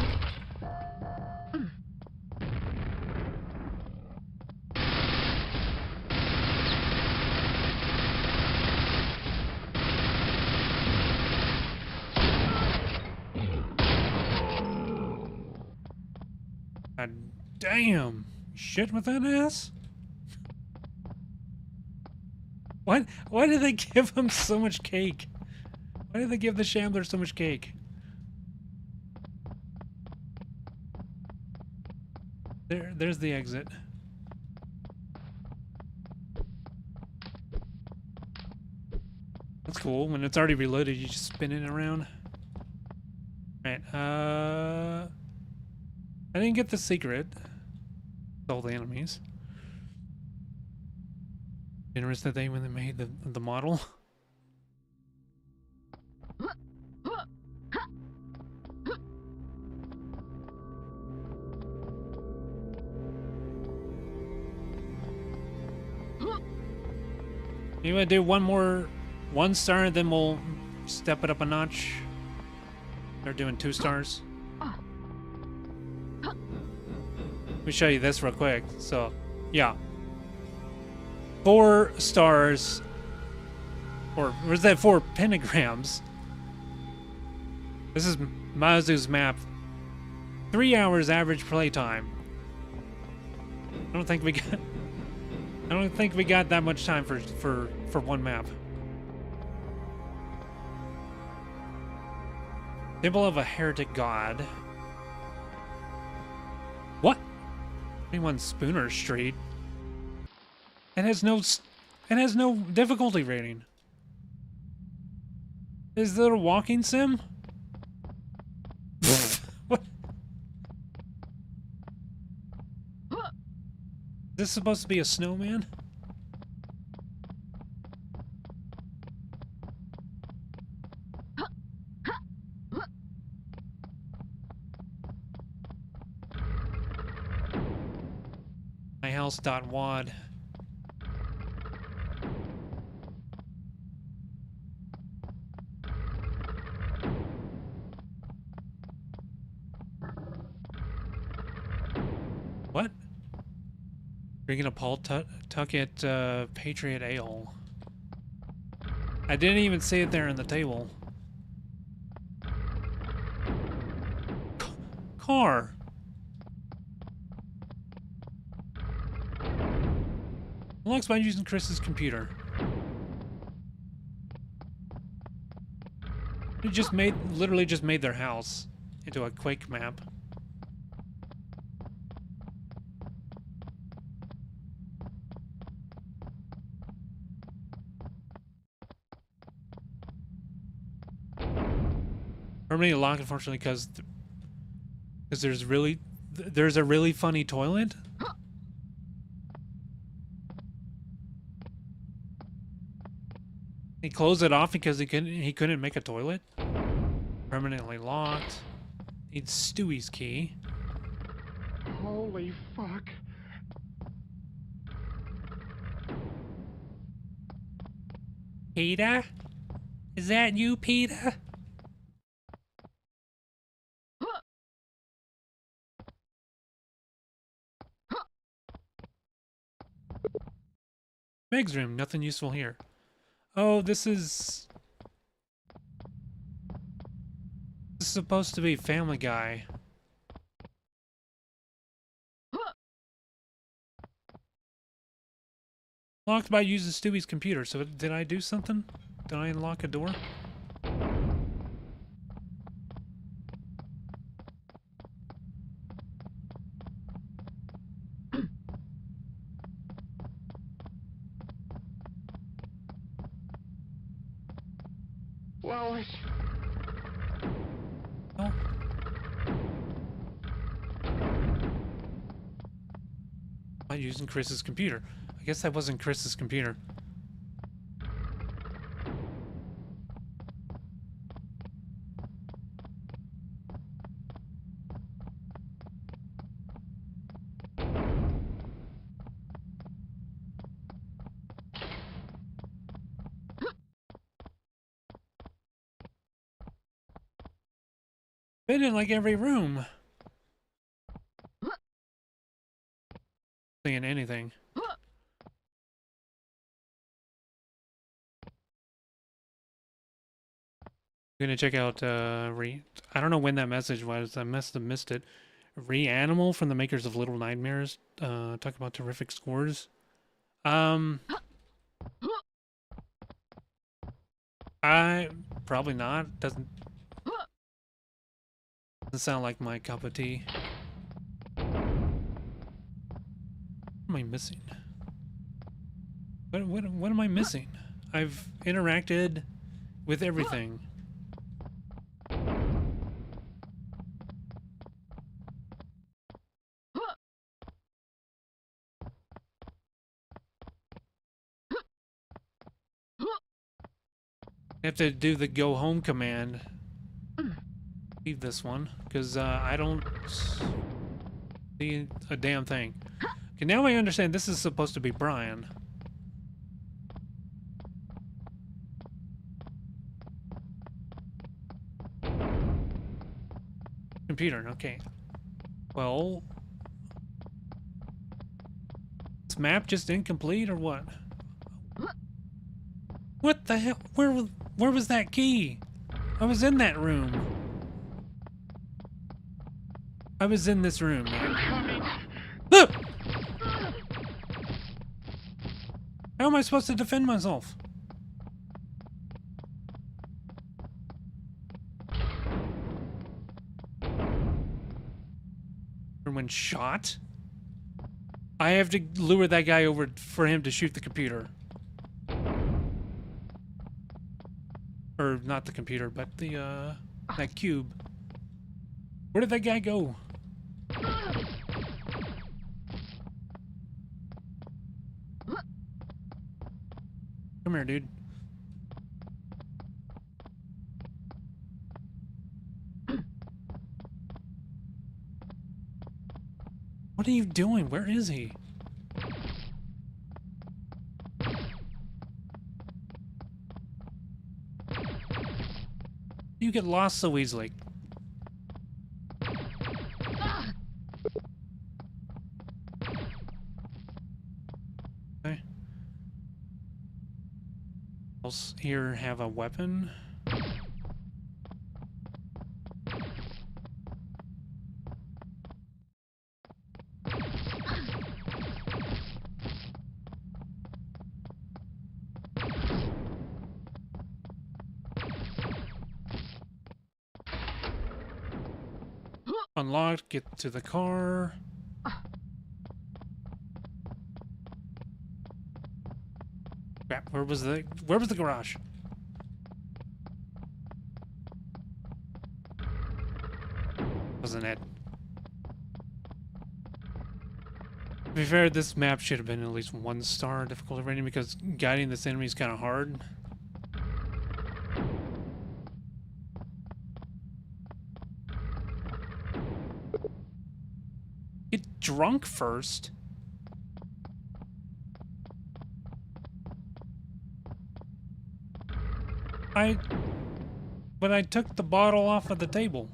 God damn. Shit with that ass? Why did they give him so much cake? Why did they give the shambler so much cake? There's the exit. That's cool. When it's already reloaded, you just spin it around. Right, I didn't get the secret. All the enemies. Interesting thing when they made the model. You want to do one star, then we'll step it up a notch. They're doing 2 stars. Let me show you this real quick. So, yeah. 4 stars. Or was that 4 pentagrams? This is Mazu's map. 3 hours average playtime. I don't think we got that much time for one map. Temple of a Heretic God. What? 21 Spooner Street. It has no difficulty rating. Is there a walking sim? What? Is this supposed to be a snowman? myhouse.wad. What? Drinking a Paul Tuckett Patriot Ale. I didn't even see it there on the table. Car. Unlocks by using Chris's computer. He literally just made their house into a Quake map. Permanently locked, unfortunately, because there's a really funny toilet. He closed it off because he couldn't make a toilet. Permanently locked. Needs Stewie's key. Holy fuck. Peter? Is that you, Peter? Meg's room, nothing useful here. Oh, this is supposed to be Family Guy. Locked by using Stewie's computer. So did I do something? Did I unlock a door? Lois. No. By using Chris's computer. I guess that wasn't Chris's computer. Been in like every room. Seeing anything. I'm gonna check out I don't know when that message was. I must have missed it. Reanimal from the makers of Little Nightmares. Talk about terrific scores. I probably not. Doesn't sound like my cup of tea. What am I missing? What am I missing? I've interacted with everything. I have to do the go home command. Leave this one, because I don't see a damn thing. Okay, now I understand this is supposed to be Brian. Computer, okay. Well, this map just incomplete or what? What the hell? Where was that key? I was in that room. I was in this room. Look! How am I supposed to defend myself? When shot? I have to lure that guy over for him to shoot the computer. Or not the computer, but the that cube. Where did that guy go? Come here, dude. What are you doing? Where is he? You get lost so easily. Okay. Else here have a weapon. Unlocked, get to the car. Crap, where was the garage? Wasn't it? To be fair, this map should have been at least 1-star difficulty rating because guiding this enemy is kind of hard. Get drunk first. But I took the bottle off of the table.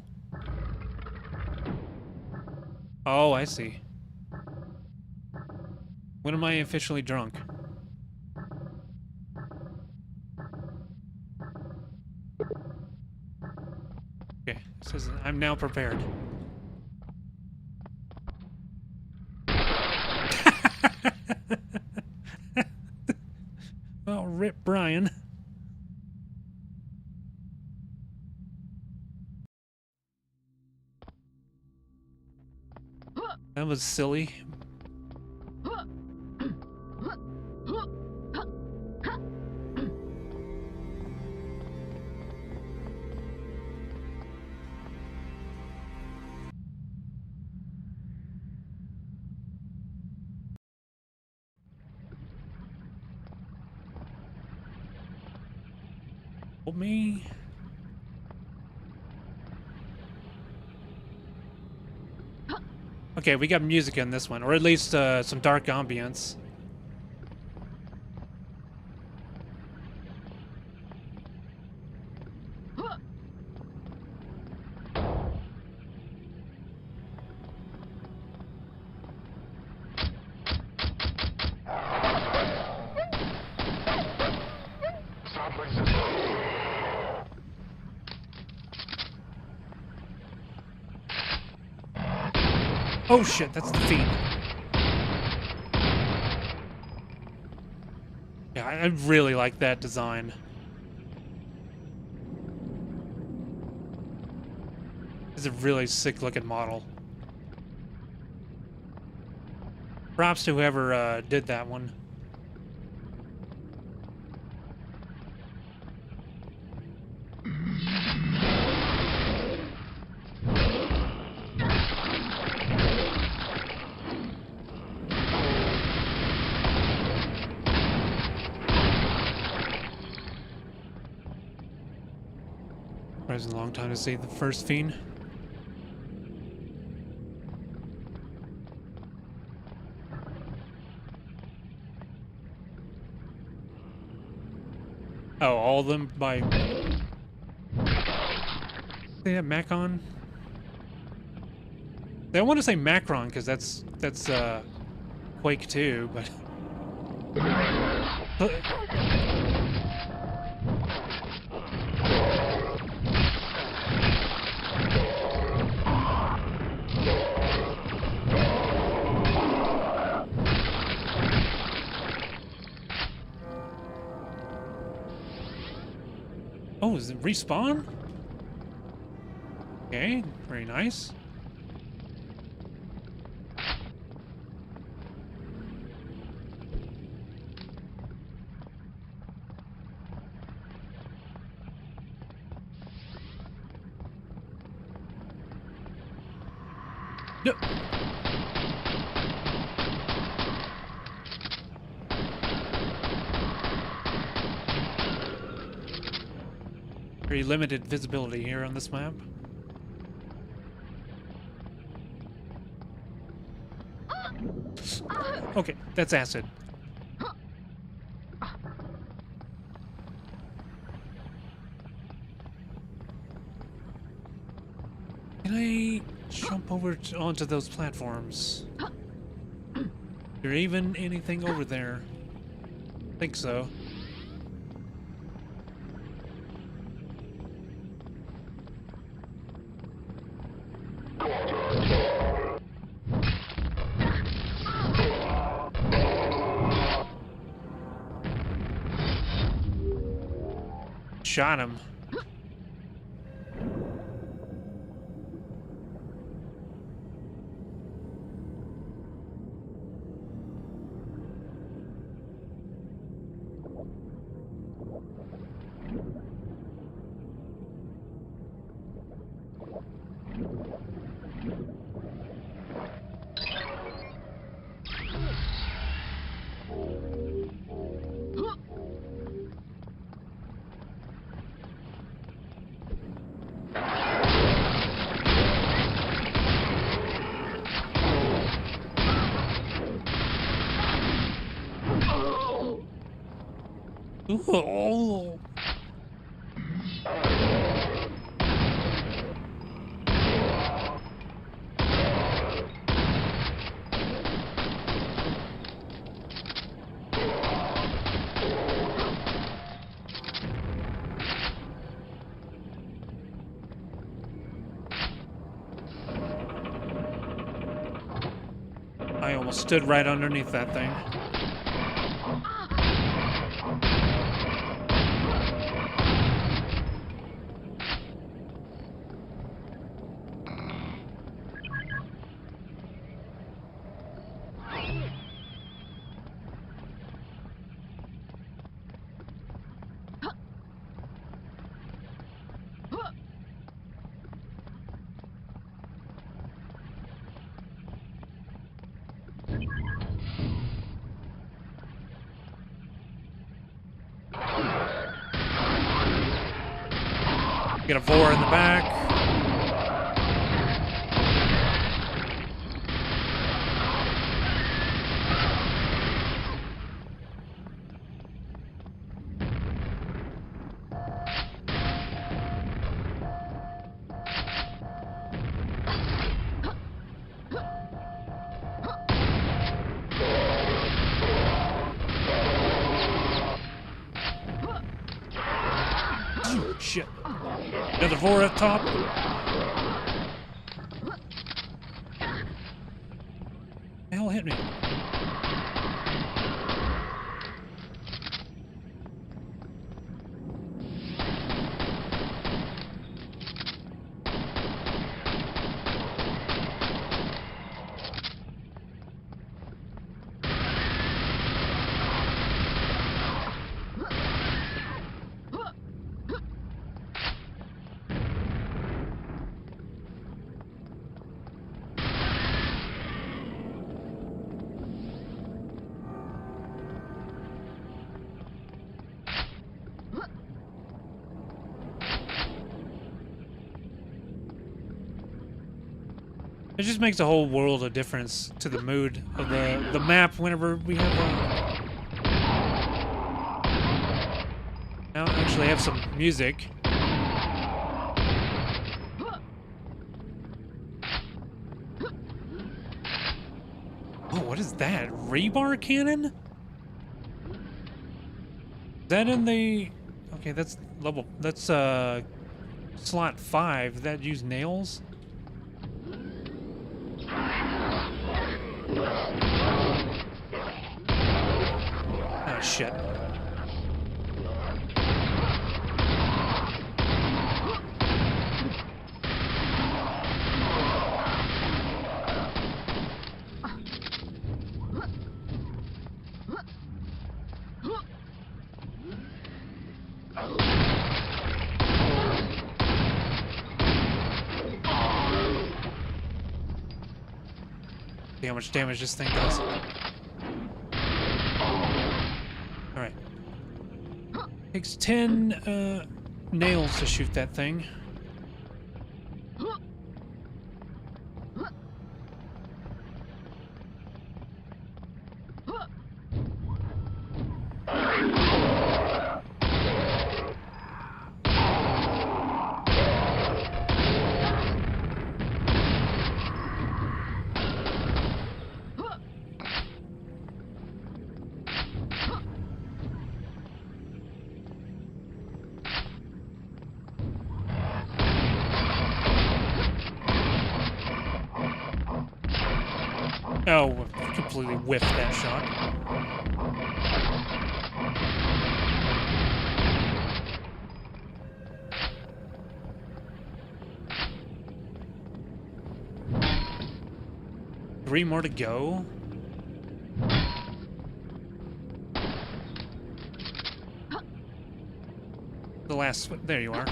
Oh, I see. When am I officially drunk? Okay, it says I'm now prepared. Well, rip Brian. That was silly. Hold me. Okay, we got music in this one, or at least some dark ambience. Oh shit, that's the feed. Yeah, I really like that design. It's a really sick looking model. Props to whoever did that one. It's a long time to see the first fiend. Oh, all of them by... They have Macon? I want to say Macron because that's Quake 2, but... Oh, is it respawn? Okay, very nice. Yep. Very limited visibility here on this map. Okay, that's acid. Can I jump over onto those platforms? Is there even anything over there? I think so. Shot him. Oh. I almost stood right underneath that thing. Get a Vor in the back. Shit. Another Vor up top. hit me. It just makes a whole world of difference to the mood of the map whenever we have now actually have some music. Oh, what is that? Rebar cannon? Is that in the... Okay, that's level... That's slot 5. That use nails? Oh, shit. See how much damage this thing does. Alright. Takes 10 nails to shoot that thing. Oh, completely whiffed that shot. Three more to go. The last, there you are.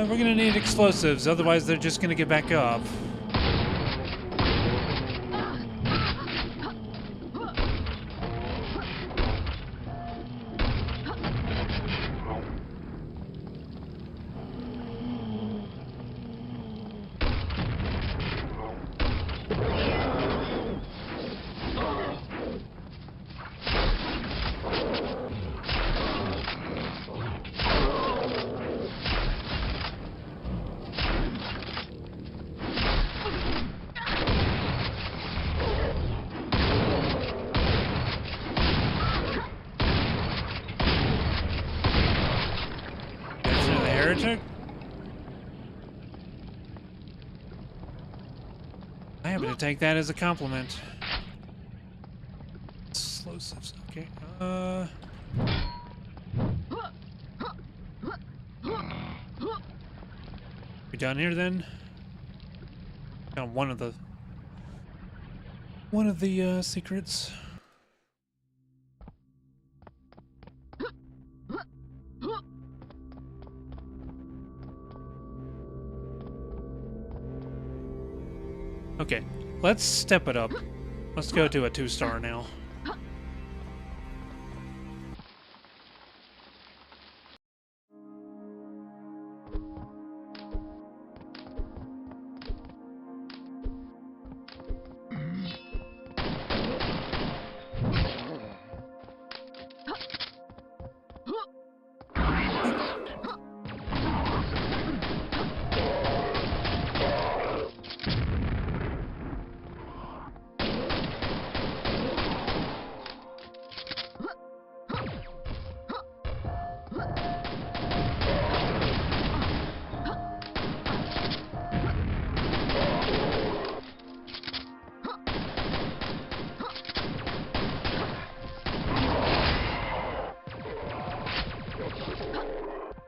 We're gonna need explosives, otherwise they're just gonna get back up. I happen to take that as a compliment. Explosives, okay. We done here then? Found one of the secrets. Okay, let's step it up. Let's go to a 2-star now.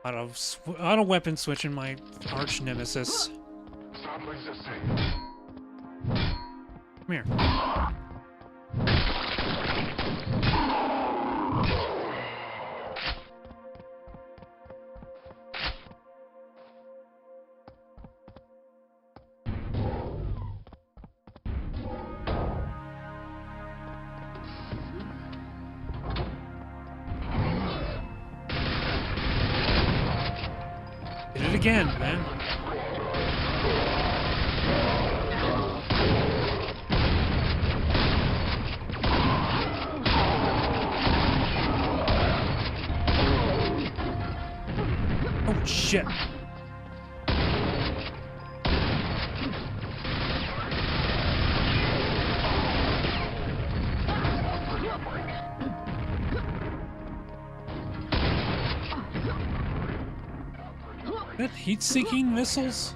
Auto weapon switching my arch nemesis. Stop resisting. Come here. Did it again, man. Oh, shit. That heat-seeking missiles?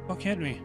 Oh, can't we?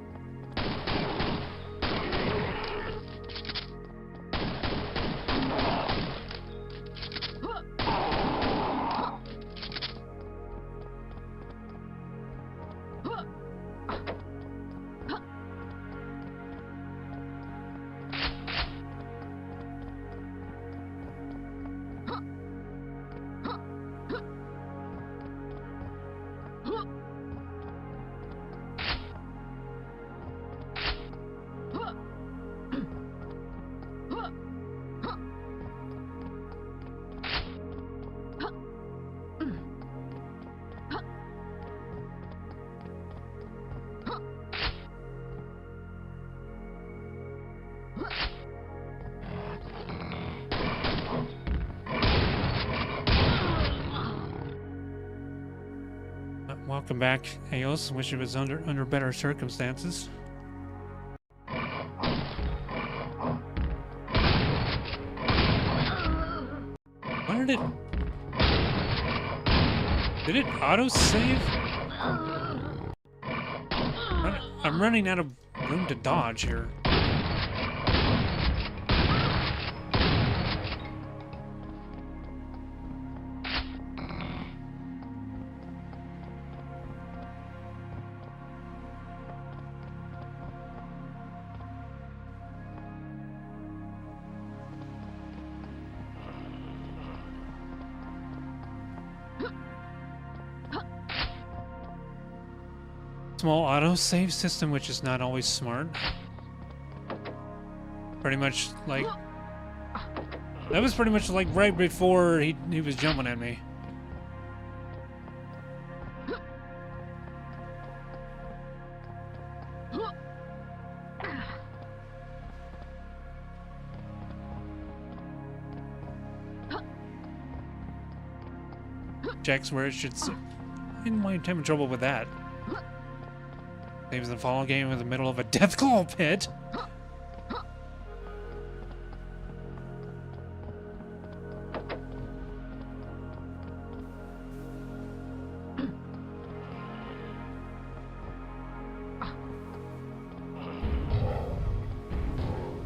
Welcome back, Eos. Wish it was under better circumstances. Why did it? Did it auto-save? I'm running out of room to dodge here. Small auto-save system, which is not always smart. Pretty much like... That was pretty much like right before he was jumping at me. Checks where it should sit. I might have trouble with that. Saves the fall game in the middle of a Deathclaw pit.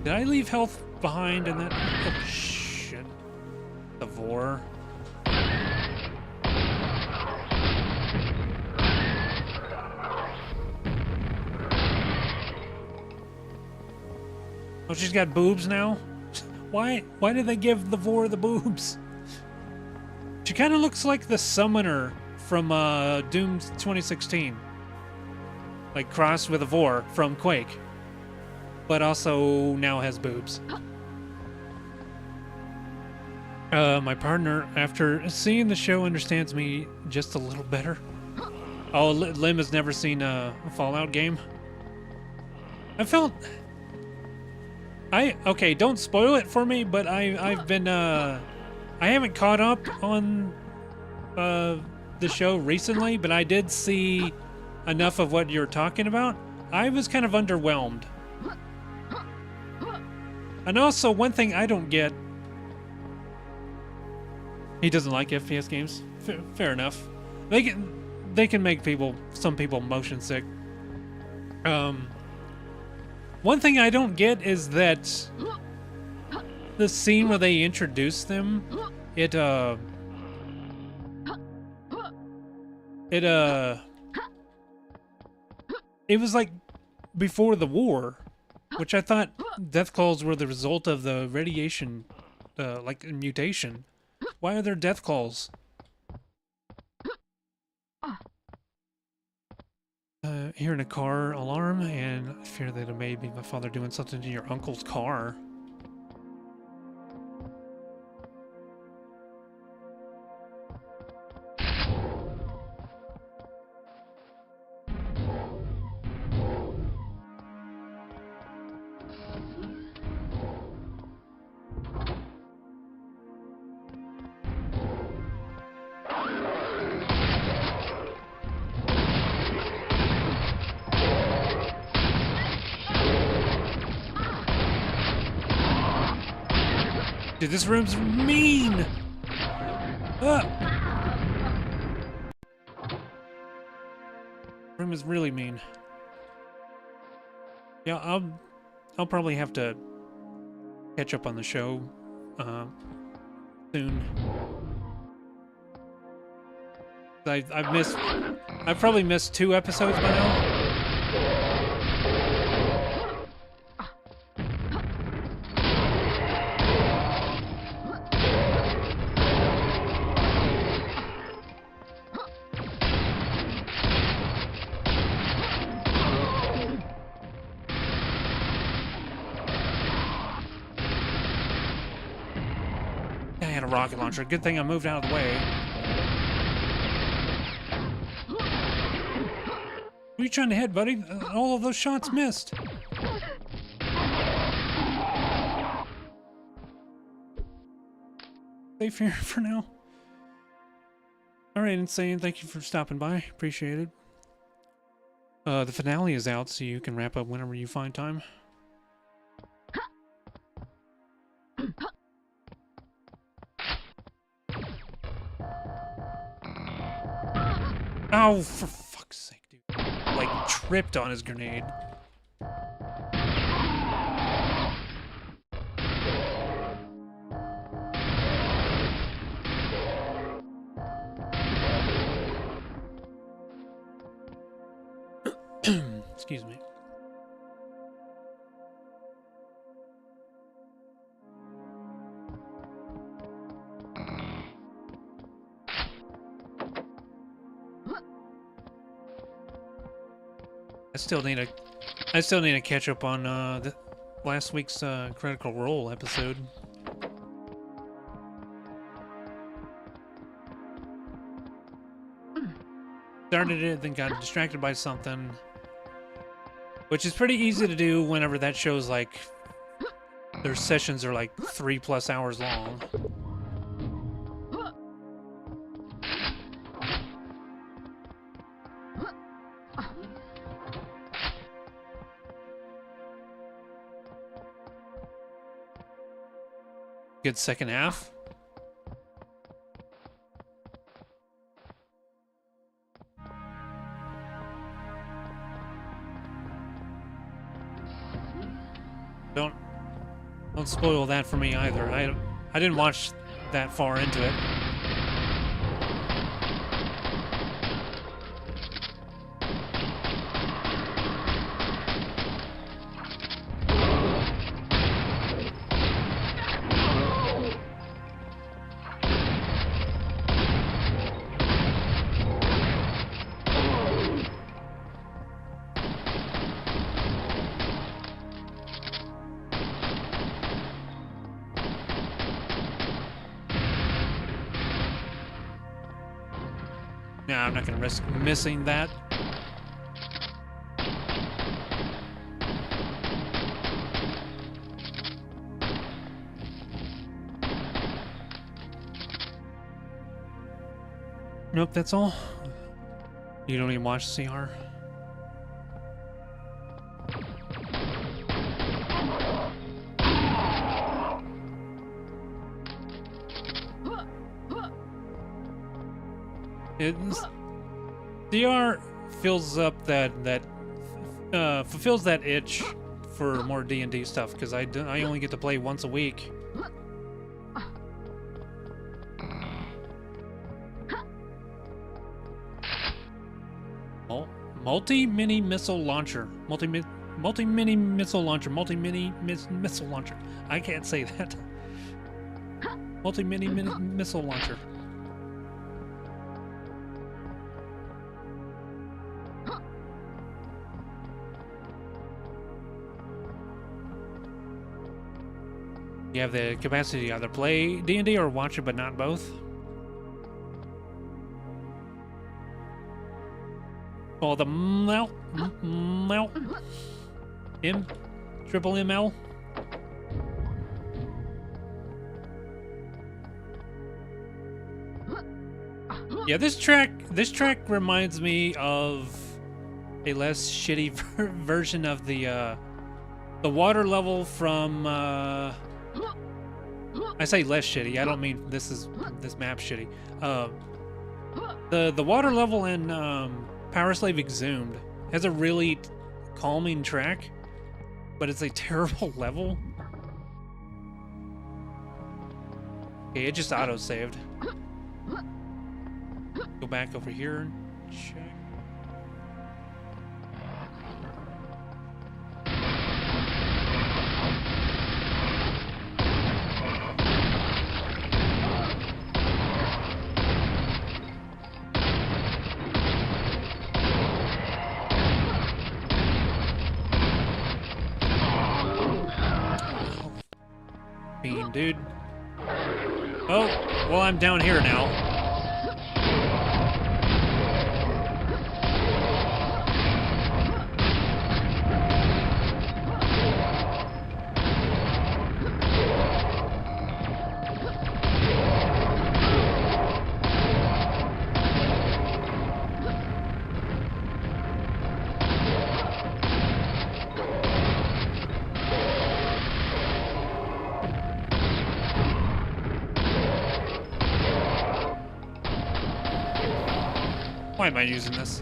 Did I leave health behind in that? Oh shit. The Vor. Oh, she's got boobs now? Why did they give the Vor the boobs? She kind of looks like the Summoner from Doom 2016. Like crossed with a Vor from Quake. But also now has boobs. My partner, after seeing the show, understands me just a little better. Oh, Lim has never seen a Fallout game. I felt... Okay, don't spoil it for me, but I've been I haven't caught up on the show recently, but I did see enough of what you're talking about. I was kind of underwhelmed. And also, one thing I don't get, he doesn't like FPS games. Fair enough. They can make some people motion sick. One thing I don't get is that the scene where they introduce them, it was like before the war, which I thought death claws were the result of the radiation, like mutation. Why are there death claws? Hearing a car alarm, and I fear that it may be my father doing something to your uncle's car. Dude, this room's mean! Room is really mean. Yeah, I'll probably have to catch up on the show soon. I've probably missed 2 episodes by now. Rocket launcher. Good thing I moved out of the way. What are you trying to hit, buddy? All of those shots missed. Safe here for now. Alright, Insane, thank you for stopping by. Appreciate it. The finale is out, so you can wrap up whenever you find time. Oh, for fuck's sake, dude. Like, tripped on his grenade. Excuse me. I still need to catch up on last week's Critical Role episode. Started it, then got distracted by something, which is pretty easy to do whenever that show's like their sessions are like 3+ hours long. Good second half. Don't spoil that for me either. I didn't watch that far into it. Nah, I'm not gonna risk missing that. Nope, that's all. You don't even watch CR. CR fills up fulfills that itch for more D&D stuff because I only get to play once a week. Multi-mini missile launcher. Multi-mini missile launcher. Multi-mini missile launcher. I can't say that. Multi-mini missile launcher. You have the capacity to either play D&D or watch it, but not both. Oh, the triple ML. Yeah, this track reminds me of a less shitty version of the water level from I say less shitty. I don't mean this map shitty. The water level in Power Slave Exhumed has a really calming track, but it's a terrible level. Okay, it just auto-saved. Go back over here and check. Dude. Oh, well, I'm down here now. Why am I using this?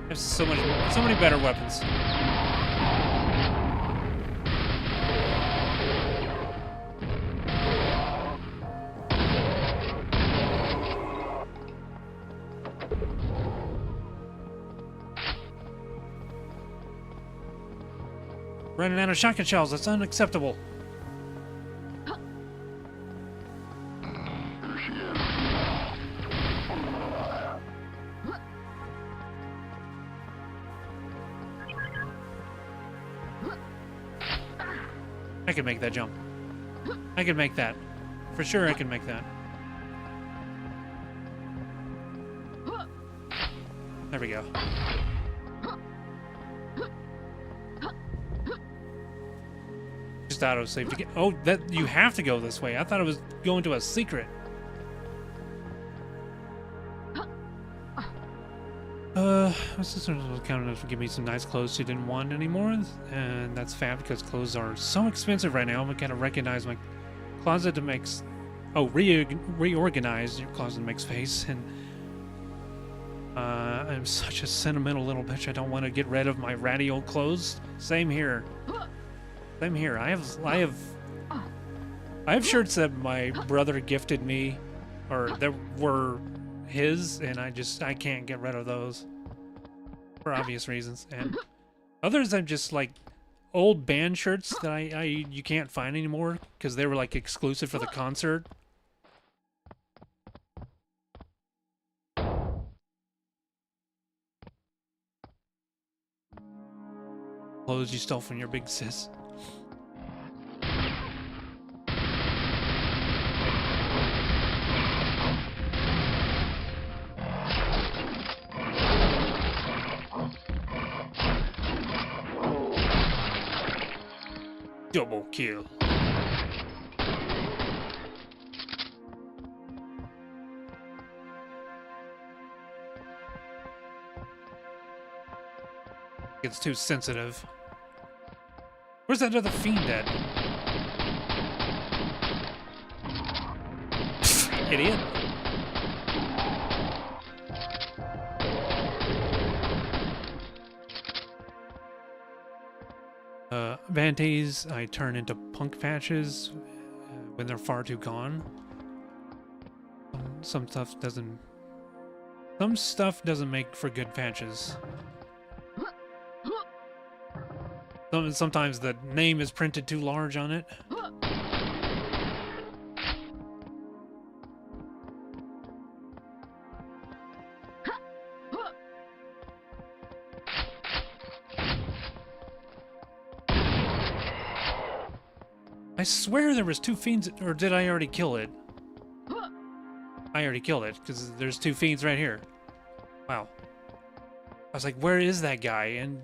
There's so many better weapons. Running out of shotgun shells, that's unacceptable. I can make that jump. I can make that. For sure I can make that. There we go. Just auto-save to get... Oh, that you have to go this way. I thought it was going to a secret. My sister was kind enough to give me some nice clothes she didn't want anymore, and that's fab because clothes are so expensive right now. I'm gonna recognize my closet to make... Oh, reorganize your closet to make space, and I'm such a sentimental little bitch. I don't want to get rid of my ratty old clothes. Same here. Same here. I have shirts that my brother gifted me, or that were his, and I can't get rid of those for obvious reasons. And others I'm just like old band shirts that you can't find anymore because they were like exclusive for the concert. Clothes you stole from your big sis. Double kill. It's too sensitive. Where's that other fiend at? Idiot. Vanties, I turn into punk patches when they're far too gone. Some stuff doesn't make for good patches. Sometimes the name is printed too large on it. I swear there was 2 fiends, or did I already kill it? I already killed it, because there's 2 fiends right here. Wow. I was like, where is that guy? And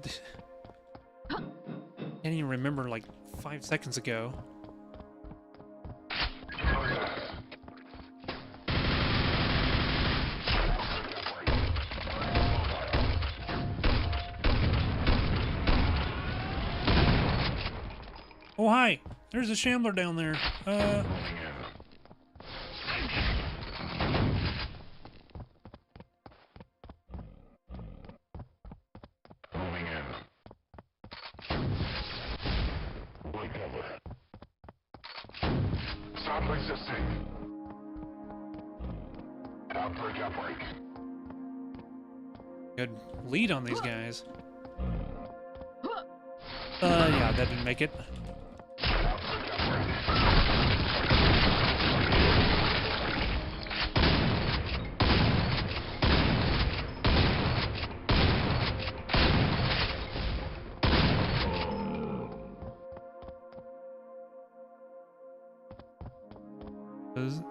I can't even remember, like, 5 seconds ago. Oh, hi! There's a shambler down there. Moving in. Wake cover. Stop resisting. Outbreak. Good lead on these guys. Yeah, that didn't make it.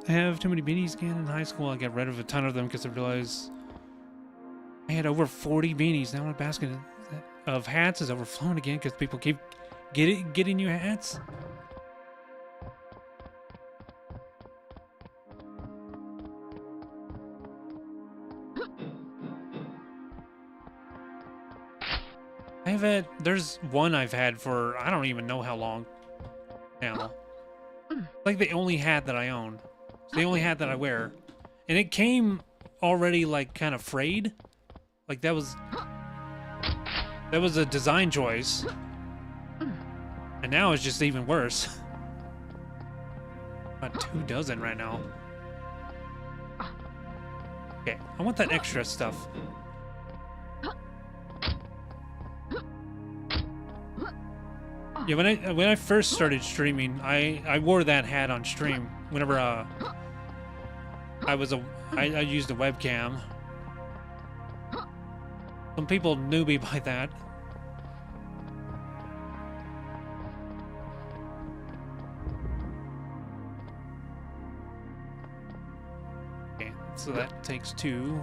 I have too many beanies again in high school. I got rid of a ton of them because I realized I had over 40 beanies. Now my basket of hats is overflowing again because people keep getting new hats. There's one I've had for I don't even know how long now. Like the only hat that I own. It's the only hat that I wear. And it came already like kind of frayed. Like that was a design choice. And now it's just even worse. About 2 dozen right now. Okay, I want that extra stuff. Yeah, when I first started streaming, I wore that hat on stream whenever I used a webcam. Some people knew me by that. Okay, so that takes 2.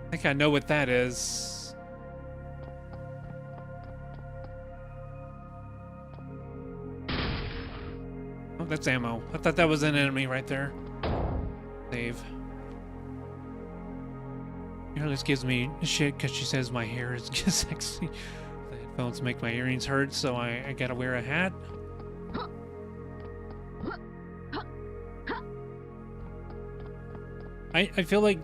I think I know what that is. Oh, that's ammo. I thought that was an enemy right there. Save. This gives me shit because she says my hair is sexy. The headphones make my earrings hurt, so I gotta wear a hat. I feel like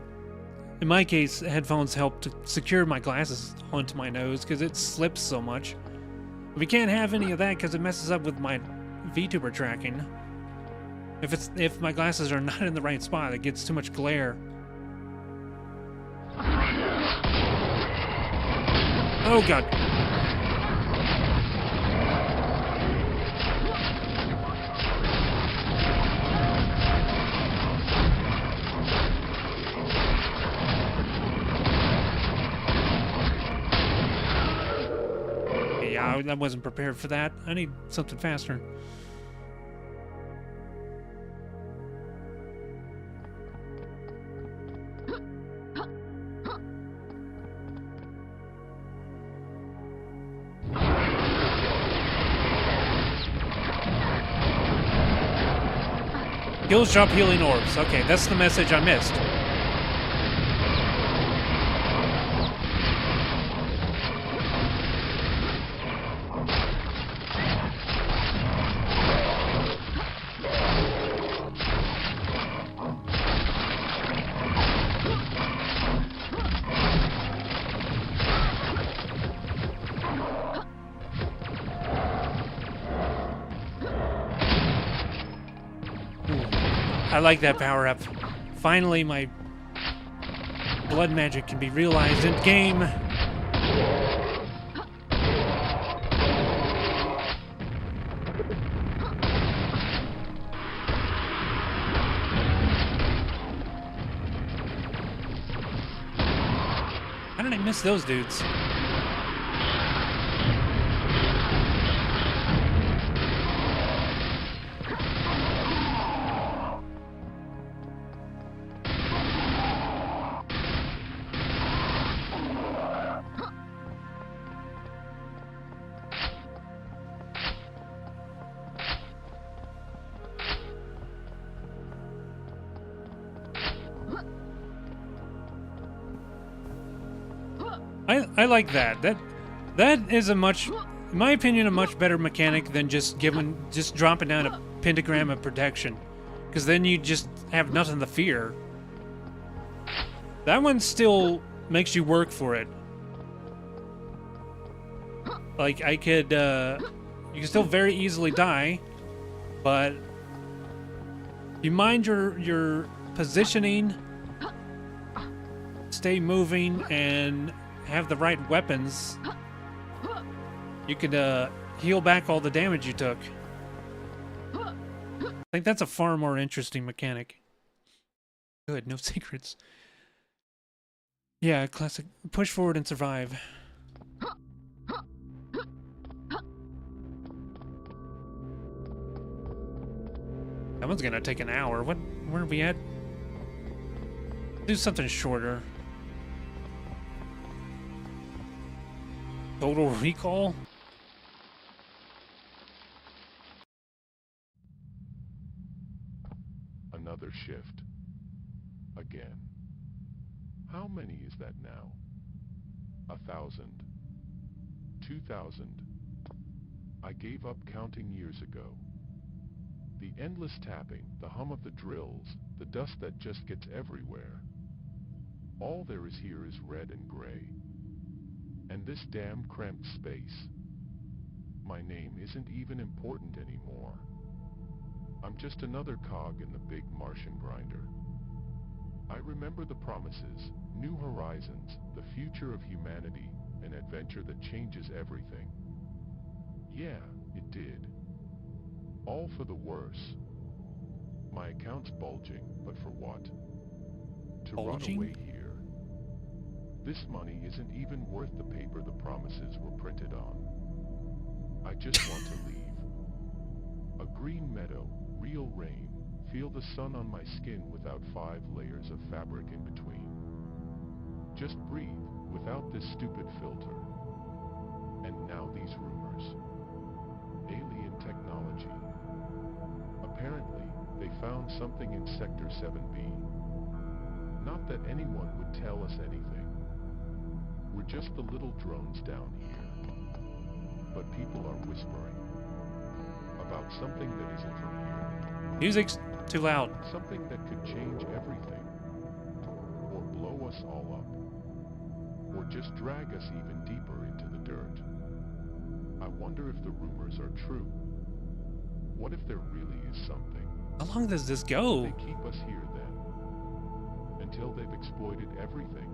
in my case, headphones help to secure my glasses onto my nose because it slips so much. We can't have any of that because it messes up with my VTuber tracking. If my glasses are not in the right spot, it gets too much glare. Oh god. I wasn't prepared for that. I need something faster. Skills drop healing orbs. Okay, that's the message I missed. I like that power up. Finally, my blood magic can be realized in game. How did I miss those dudes? I like that. That is a much, in my opinion, a much better mechanic than just dropping down a pentagram of protection, because then you just have nothing to fear. That one still makes you work for it. Like you can still very easily die, but you mind your positioning, stay moving, and have the right weapons, you could heal back all the damage you took. I think that's a far more interesting mechanic. Good, no secrets. Yeah, classic. Push forward and survive. That one's gonna take an hour. Where are we at? Do something shorter. Total Recall? Another shift. Again. How many is that now? 1,000. 2,000. I gave up counting years ago. The endless tapping, the hum of the drills, the dust that just gets everywhere. All there is here is red and gray. And this damn cramped space. My name isn't even important anymore. I'm just another cog in the big Martian grinder. I remember the promises, new horizons, the future of humanity, an adventure that changes everything. Yeah, it did. All for the worse. My account's bulging, but for what? To Bulging? run away here. This money isn't even worth the paper the promises were printed on. I just want to leave. A green meadow, real rain, feel the sun on my skin without 5 layers of fabric in between. Just breathe, without this stupid filter. And now these rumors. Alien technology. Apparently, they found something in Sector 7B. Not that anyone would tell us anything. We're just the little drones down here. But people are whispering about something that isn't from here. Music's too loud. Something that could change everything. Or blow us all up. Or just drag us even deeper into the dirt. I wonder if the rumors are true. What if there really is something? How long does this go? They keep us here then. Until they've exploited everything.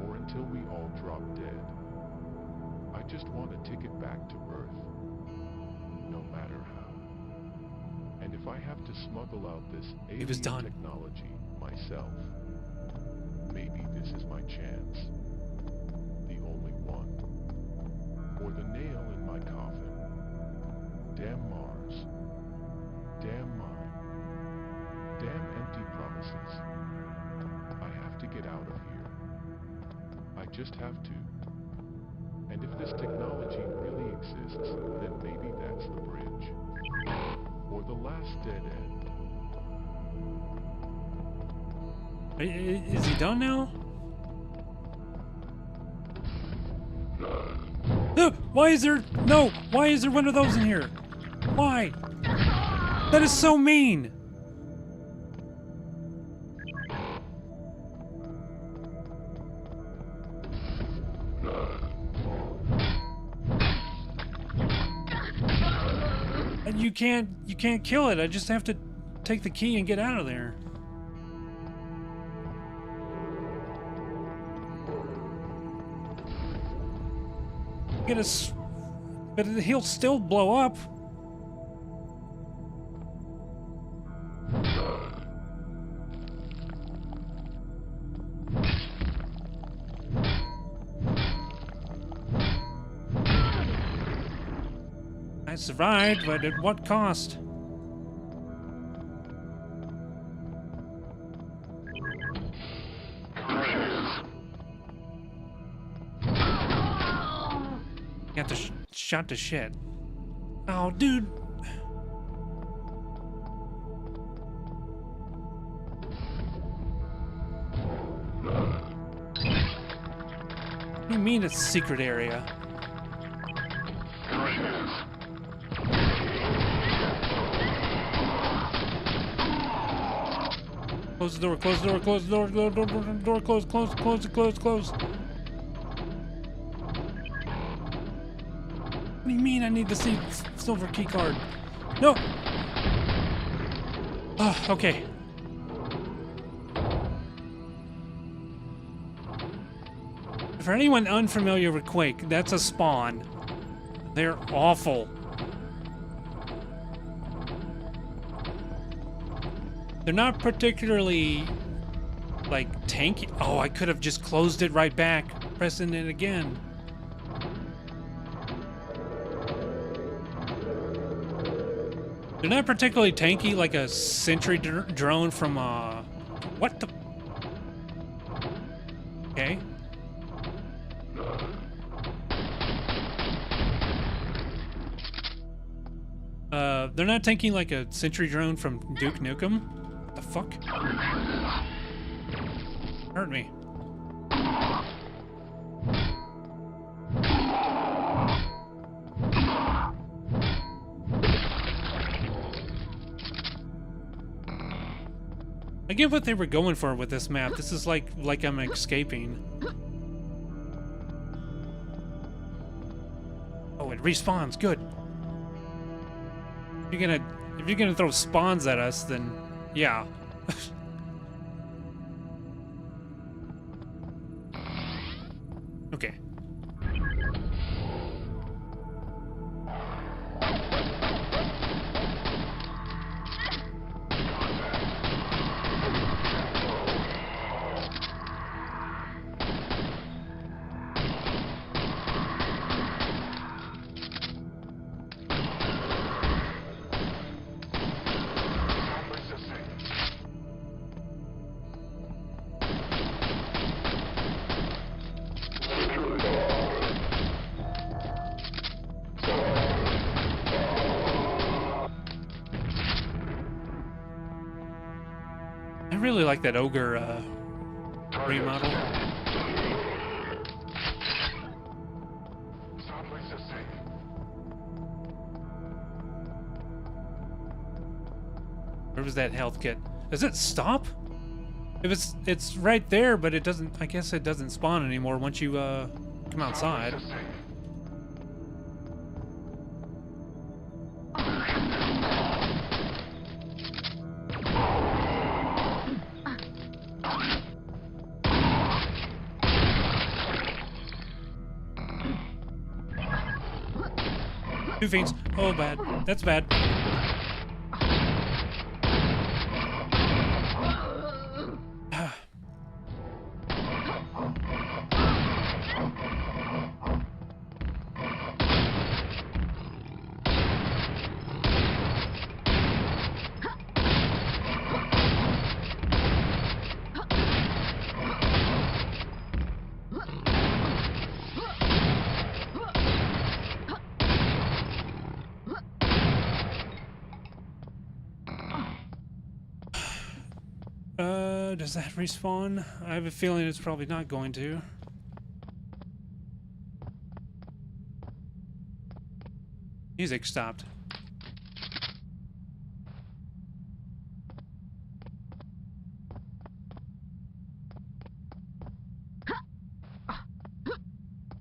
Or until we all drop dead. I just want a ticket back to Earth. No matter how. And if I have to smuggle out this alien technology myself, maybe this is my chance. The only one. Or the nail in my coffin. Damn Mars. Damn mine. Damn empty promises. I have to get out of here. I just have to. And if this technology really exists, then maybe that's the bridge. Or the last dead end. Is he done now? Why is there... No! Why is there one of those in here? Why? That is so mean! And you can't kill it. I just have to take the key and get out of there. But he'll still blow up. I survived, but at what cost? Got the shot to shit. Oh, dude. What do you mean it's a secret area? Close the door, close the door, close the door, door, close, close, close, close, close. What do you mean I need the silver key card? No! Oh, okay. For anyone unfamiliar with Quake, that's a spawn. They're awful. They're not particularly, like, tanky. Oh, I could have just closed it right back, pressing it again. They're not particularly tanky like a sentry drone from, what the? Okay. They're not tanky like a sentry drone from Duke Nukem. What the fuck? Hurt me. I get what they were going for with this map. This is like I'm escaping. Oh, it respawns. Good. If you're gonna throw spawns at us, then yeah. Okay. I really like that ogre remodel. Where was that health kit? Does it stop? It's right there, but it doesn't. I guess it doesn't spawn anymore once you come outside. Two fiends. Oh, bad. That's bad. Does that respawn? I have a feeling it's probably not going to. Music stopped.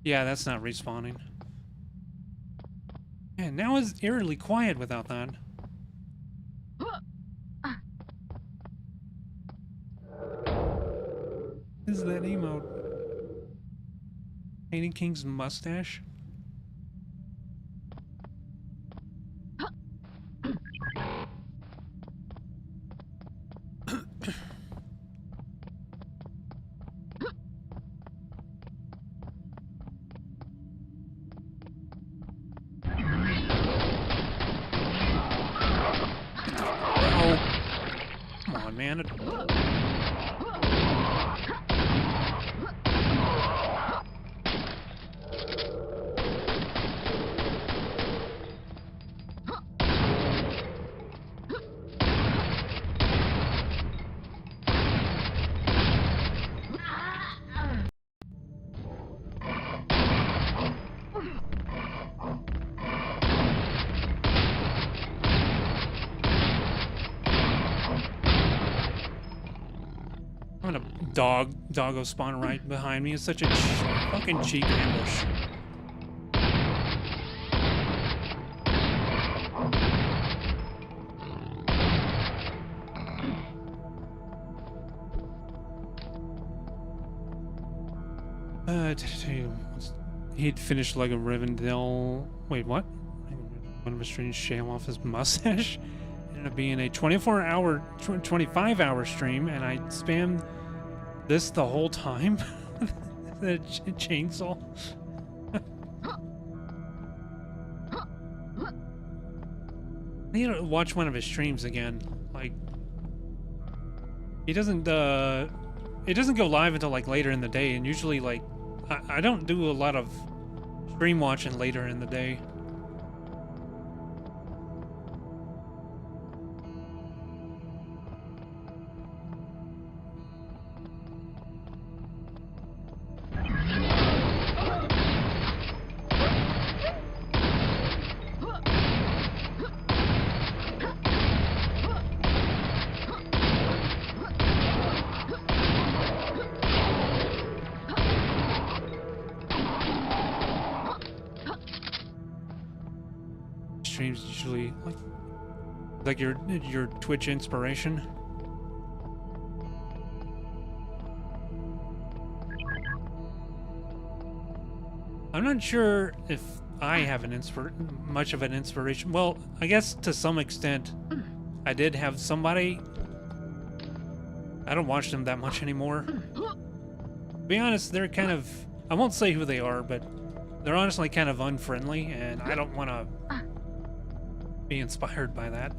Yeah, that's not respawning. Man, now it's eerily quiet without that. Is that emote? Painting King's mustache? Come on, man. I'm gonna doggo spawn right behind me. It's such a fucking cheap ambush. He'd finished like a Rivendell. Wait, what? One of his streams shave off his mustache. Ended up being a 24-hour, 25-hour stream, and I spammed this the whole time. The chainsaw. I need to watch one of his streams again. Like, he doesn't. It doesn't go live until like later in the day, and usually like I don't do a lot of stream watching later in the day. Streams usually like your Twitch inspiration. I'm not sure if I have much of an inspiration. Well, I guess to some extent I did have somebody. I don't watch them that much anymore. To be honest, they're kind of, I won't say who they are, but they're honestly kind of unfriendly, and I don't want to be inspired by that.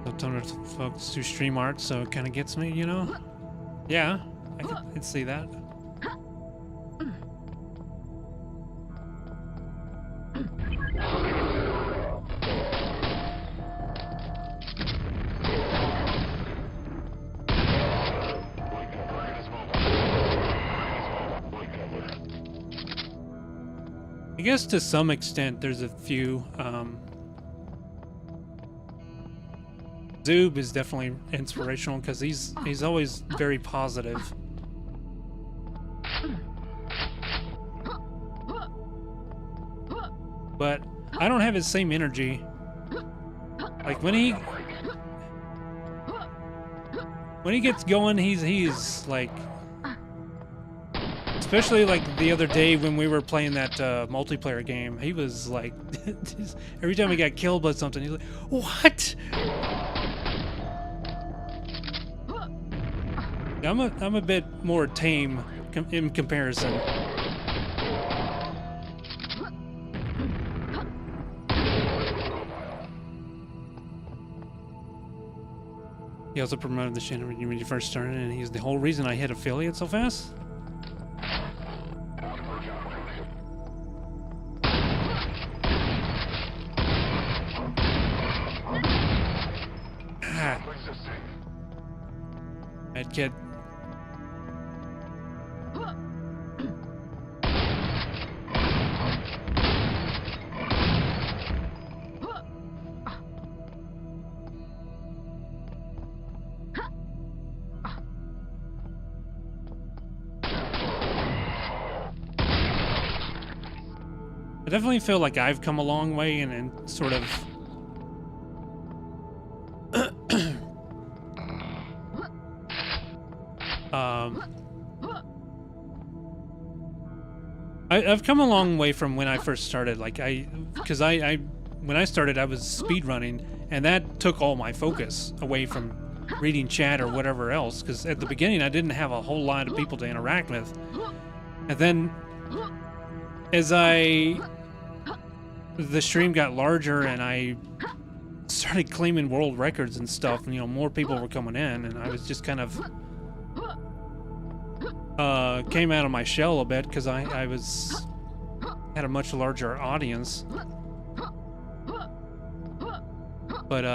A ton of folks do stream art, so it kind of gets me, you know? Yeah, I can see that. I guess to some extent there's a few. Zoob is definitely inspirational because he's always very positive. But I don't have his same energy. Like when he gets going, he's like, especially like the other day when we were playing that multiplayer game, he was like, every time he got killed by something, he's like, what? I'm a bit more tame in comparison. He also promoted the channel when you first started, and he's the whole reason I hit affiliate so fast. Medkit. I definitely feel like I've come a long way and sort of I've come a long way from when I first started. Like because I when I started, I was speed running, and that took all my focus away from reading chat or whatever else. Because at the beginning, I didn't have a whole lot of people to interact with, and then as the stream got larger and I started claiming world records and stuff, and, you know, more people were coming in, and I was just kind of came out of my shell a bit because I had a much larger audience. But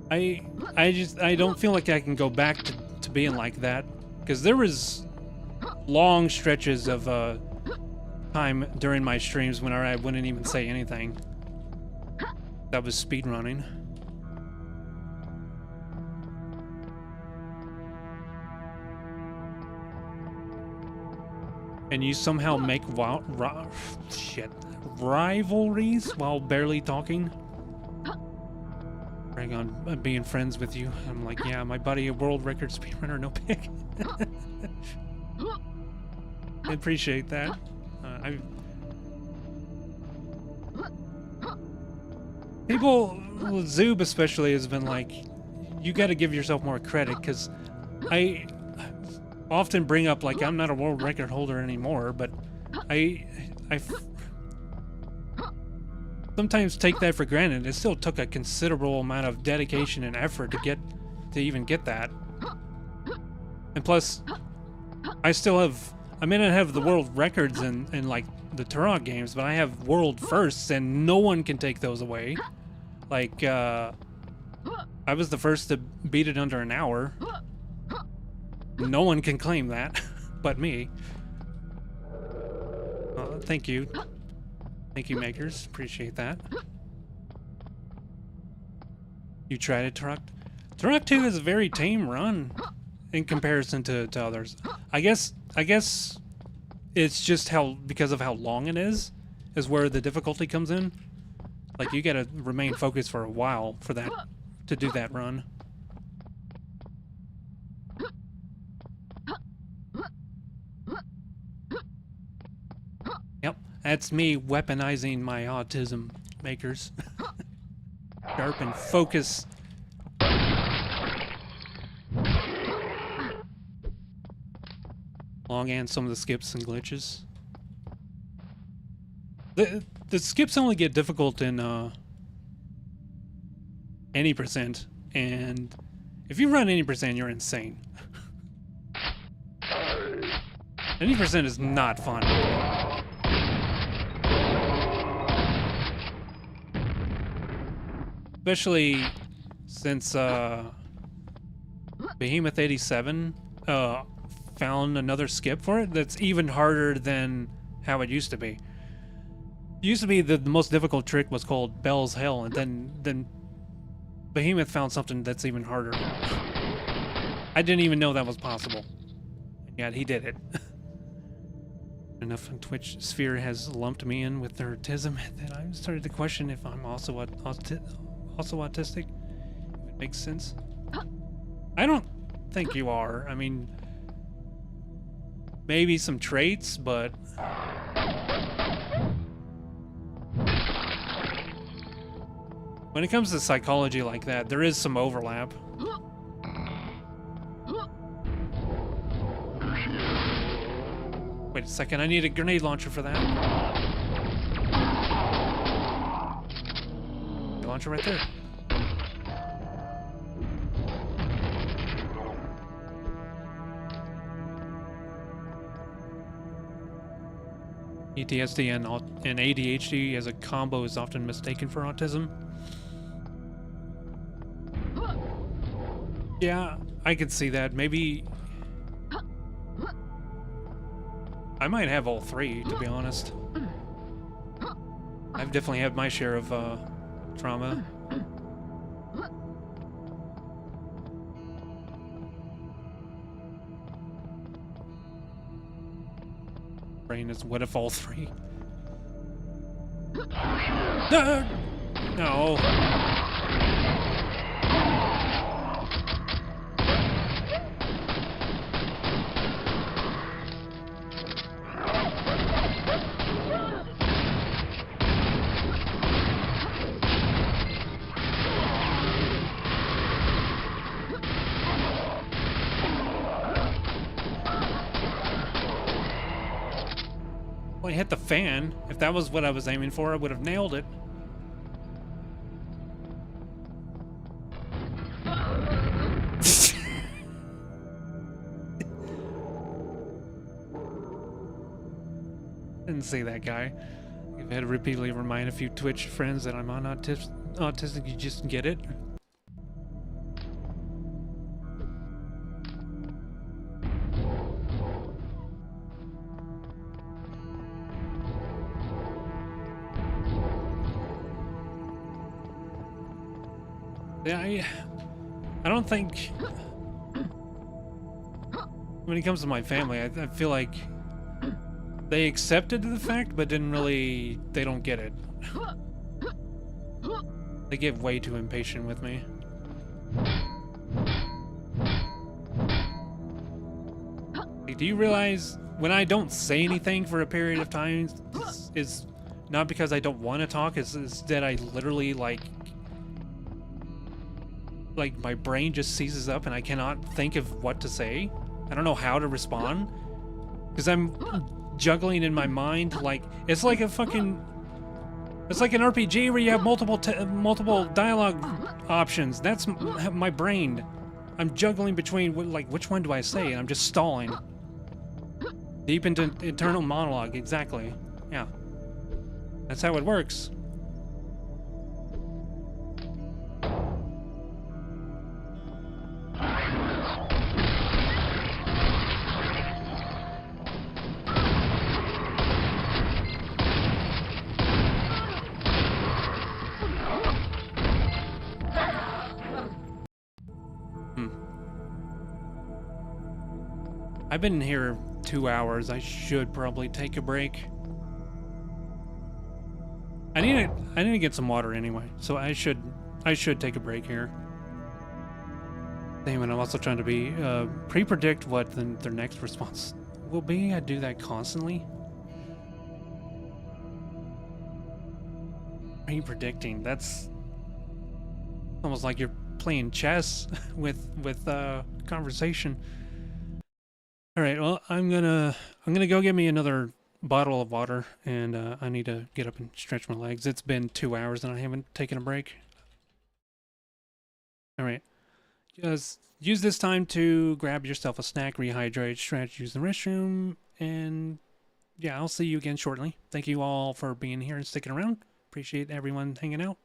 I don't feel like I can go back to being like that, because there was long stretches of time during my streams when I wouldn't even say anything. That was speedrunning. And you somehow make rivalries while barely talking. Bring on being friends with you. I'm like, yeah, my buddy, a world record speedrunner, no pick. I appreciate that. People, Zoob especially, has been like, you got to give yourself more credit, because I often bring up, like, I'm not a world record holder anymore, but I sometimes take that for granted. It still took a considerable amount of dedication and effort to even get that. And plus, I still have, I may not have the world records in like the Turok games, but I have world firsts, and no one can take those away. Like, I was the first to beat it under an hour. No one can claim that, but me. Thank you. Thank you, makers. Appreciate that. You tried it, Turok? Turok 2 is a very tame run in comparison to others. I guess it's just because of how long it is where the difficulty comes in. Like, you gotta remain focused for a while for that, to do that run. Yep, that's me weaponizing my autism, makers. Sharp and focus. Long and some of the skips and glitches. The skips only get difficult in any percent, and if you run any percent, you're insane. Any percent is not fun. Especially since Behemoth 87 found another skip for it that's even harder than how it used to be. It used to be the most difficult trick was called Bell's Hell, and then Behemoth found something that's even harder. I didn't even know that was possible, and yet he did it. Enough on Twitch Sphere has lumped me in with their autism that I started to question if I'm also autistic. If it makes sense. I don't think you are. I mean, maybe some traits, but when it comes to psychology like that, there is some overlap. Wait a second, I need a grenade launcher for that. Grenade launcher right there. PTSD and ADHD as a combo is often mistaken for autism. Yeah, I could see that. Maybe I might have all three, to be honest. I've definitely had my share of trauma. Brain is what if all three? No. Well, I hit the fan. If that was what I was aiming for, I would have nailed it. Didn't see that guy. I've had to repeatedly remind a few Twitch friends that I'm on autistic. You just get it. Yeah, I don't think when it comes to my family, I feel like they accepted the fact, but they don't get it. They get way too impatient with me. Like, do you realize when I don't say anything for a period of time is not because I don't want to talk, is that I literally like my brain just seizes up and I cannot think of what to say. I don't know how to respond because I'm juggling in my mind. Like it's like an RPG where you have multiple dialogue options. That's my brain. I'm juggling between which one do I say, and I'm just stalling. Deep into internal monologue. Exactly. Yeah. That's how it works. I've been here 2 hours. I should probably take a break. I need to get some water anyway, so I should take a break here. Damn it, I'm also trying to be pre-predict what their next response will be. I do that constantly. Pre-predicting, that's almost like you're playing chess with conversation. All right, well, I'm gonna go get me another bottle of water, and I need to get up and stretch my legs. It's been 2 hours and I haven't taken a break. All right, just use this time to grab yourself a snack, rehydrate, stretch, use the restroom, and yeah, I'll see you again shortly. Thank you all for being here and sticking around. Appreciate everyone hanging out.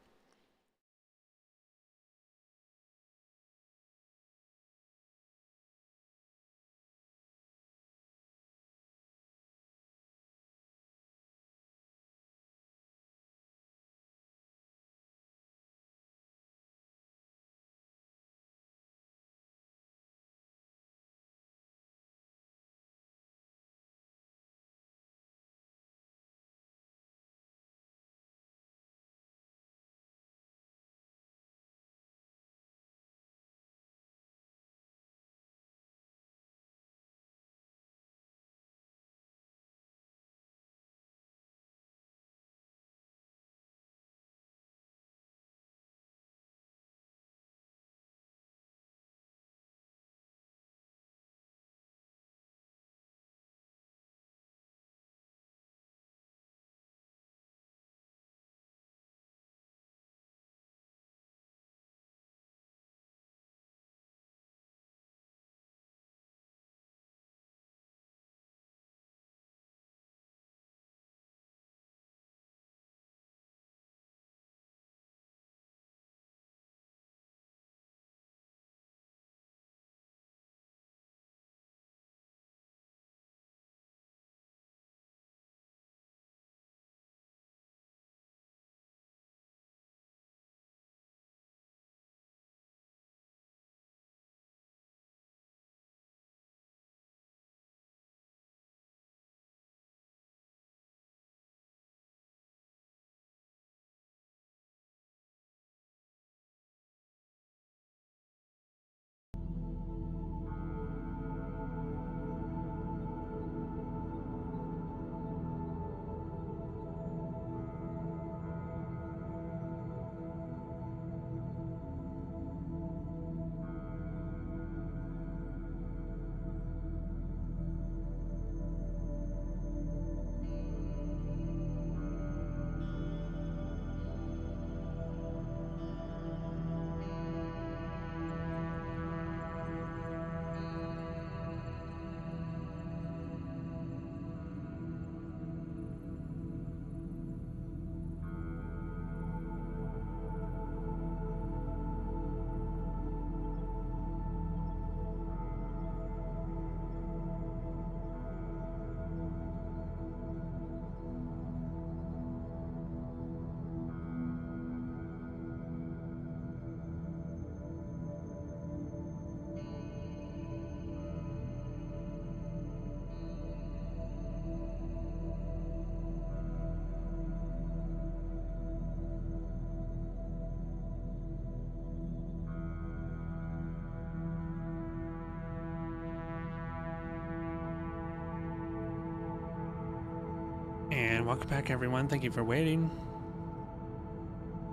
And welcome back, everyone. Thank you for waiting.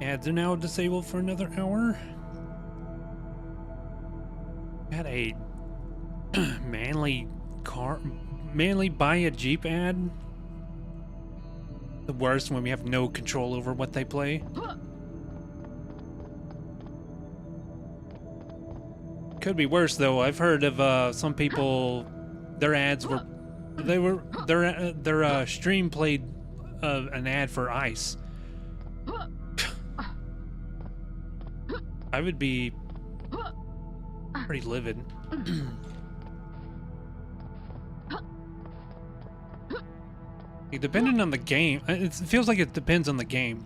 Ads are now disabled for another hour. Had a manly buy a Jeep ad. The worst when we have no control over what they play. Could be worse though. I've heard of some people, their ads were, their stream played an ad for ice. I would be pretty livid. Depending on the game, it feels like it depends on the game.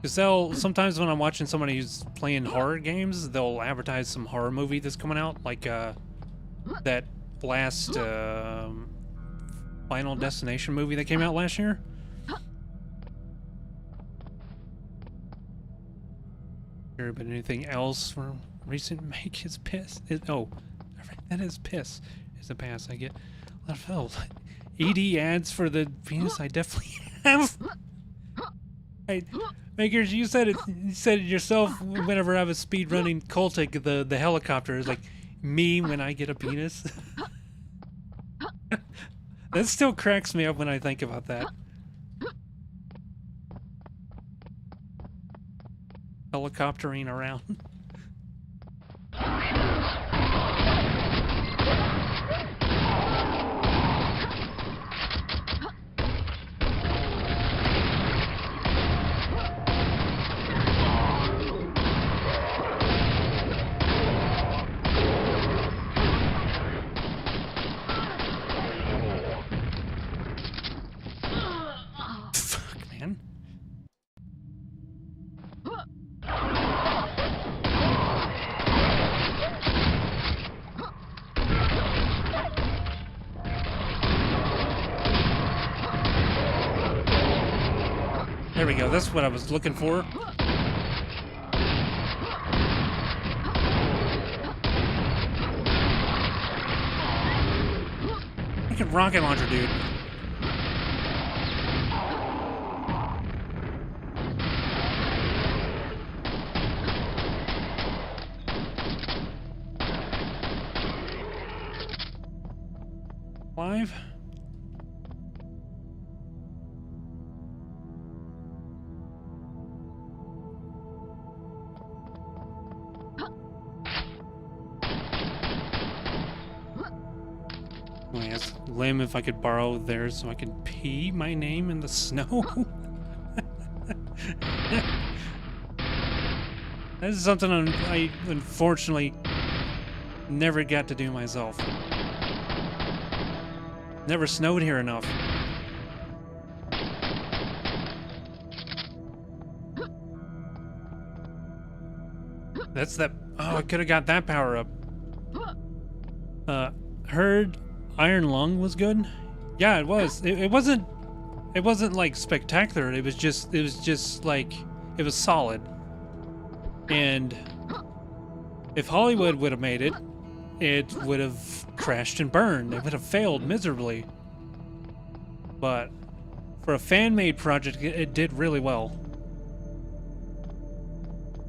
Because sometimes when I'm watching somebody who's playing horror games, they'll advertise some horror movie that's coming out, like that last Final Destination movie that came out last year. Sure, but anything else for recent make is piss? Oh, that is piss. Is a pass I get. Oh, ED ads for the penis I definitely have. Hey, Makers, you said it. You said it yourself. Whenever I was speed running Cultic, the helicopter is like me when I get a penis. That still cracks me up when I think about that. Helicoptering around. There we go, that's what I was looking for. Look at rocket launcher, dude. Live? Lim, if I could borrow theirs so I could pee my name in the snow. This is something I unfortunately never got to do myself. Never snowed here enough. That's that. Oh, I could have got that power up. Heard Iron Lung was good. Yeah, it was. It wasn't like spectacular. It was just like, it was solid. And if Hollywood would have made it, it would have crashed and burned. It would have failed miserably. But for a fan-made project, it did really well.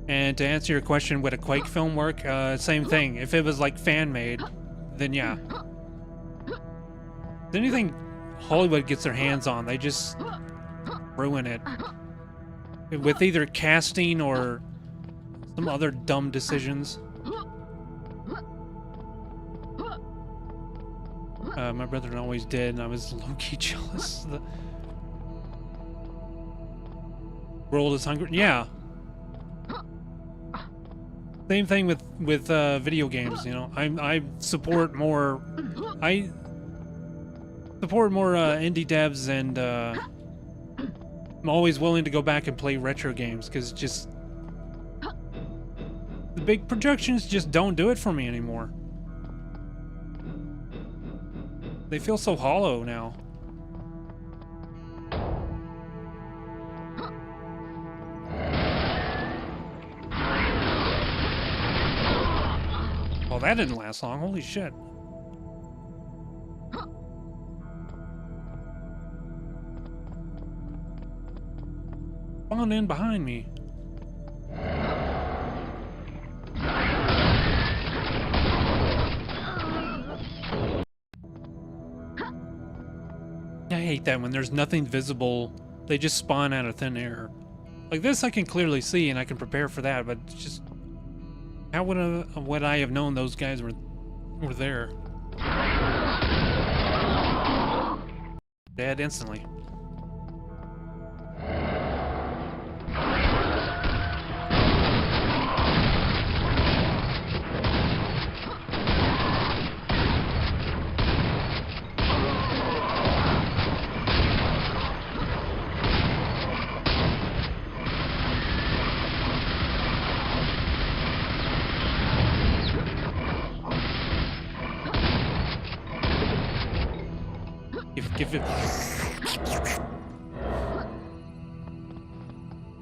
And to answer your question, would a Quake film work? Same thing. If it was like fan-made, then yeah. Anything Hollywood gets their hands on, they just ruin it. With either casting or some other dumb decisions. My brother always did, and I was low-key jealous. The world is hungry. Yeah. Same thing with video games. You know, I support more. I support more indie devs, and I'm always willing to go back and play retro games because just the big productions just don't do it for me anymore. They feel so hollow now. Well, that didn't last long. Holy shit. spawned in behind me. I hate that when there's nothing visible, they just spawn out of thin air. Like this I can clearly see and I can prepare for that, but it's just... How would I have known those guys were there? Dead instantly. Give it...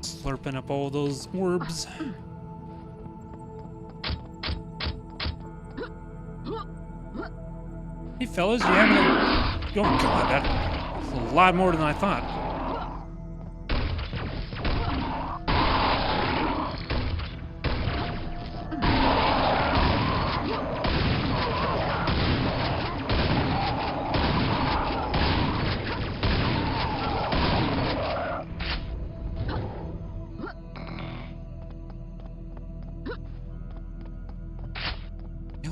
Slurping up all those orbs. Hey fellas, you having a... Oh god, that's a lot more than I thought.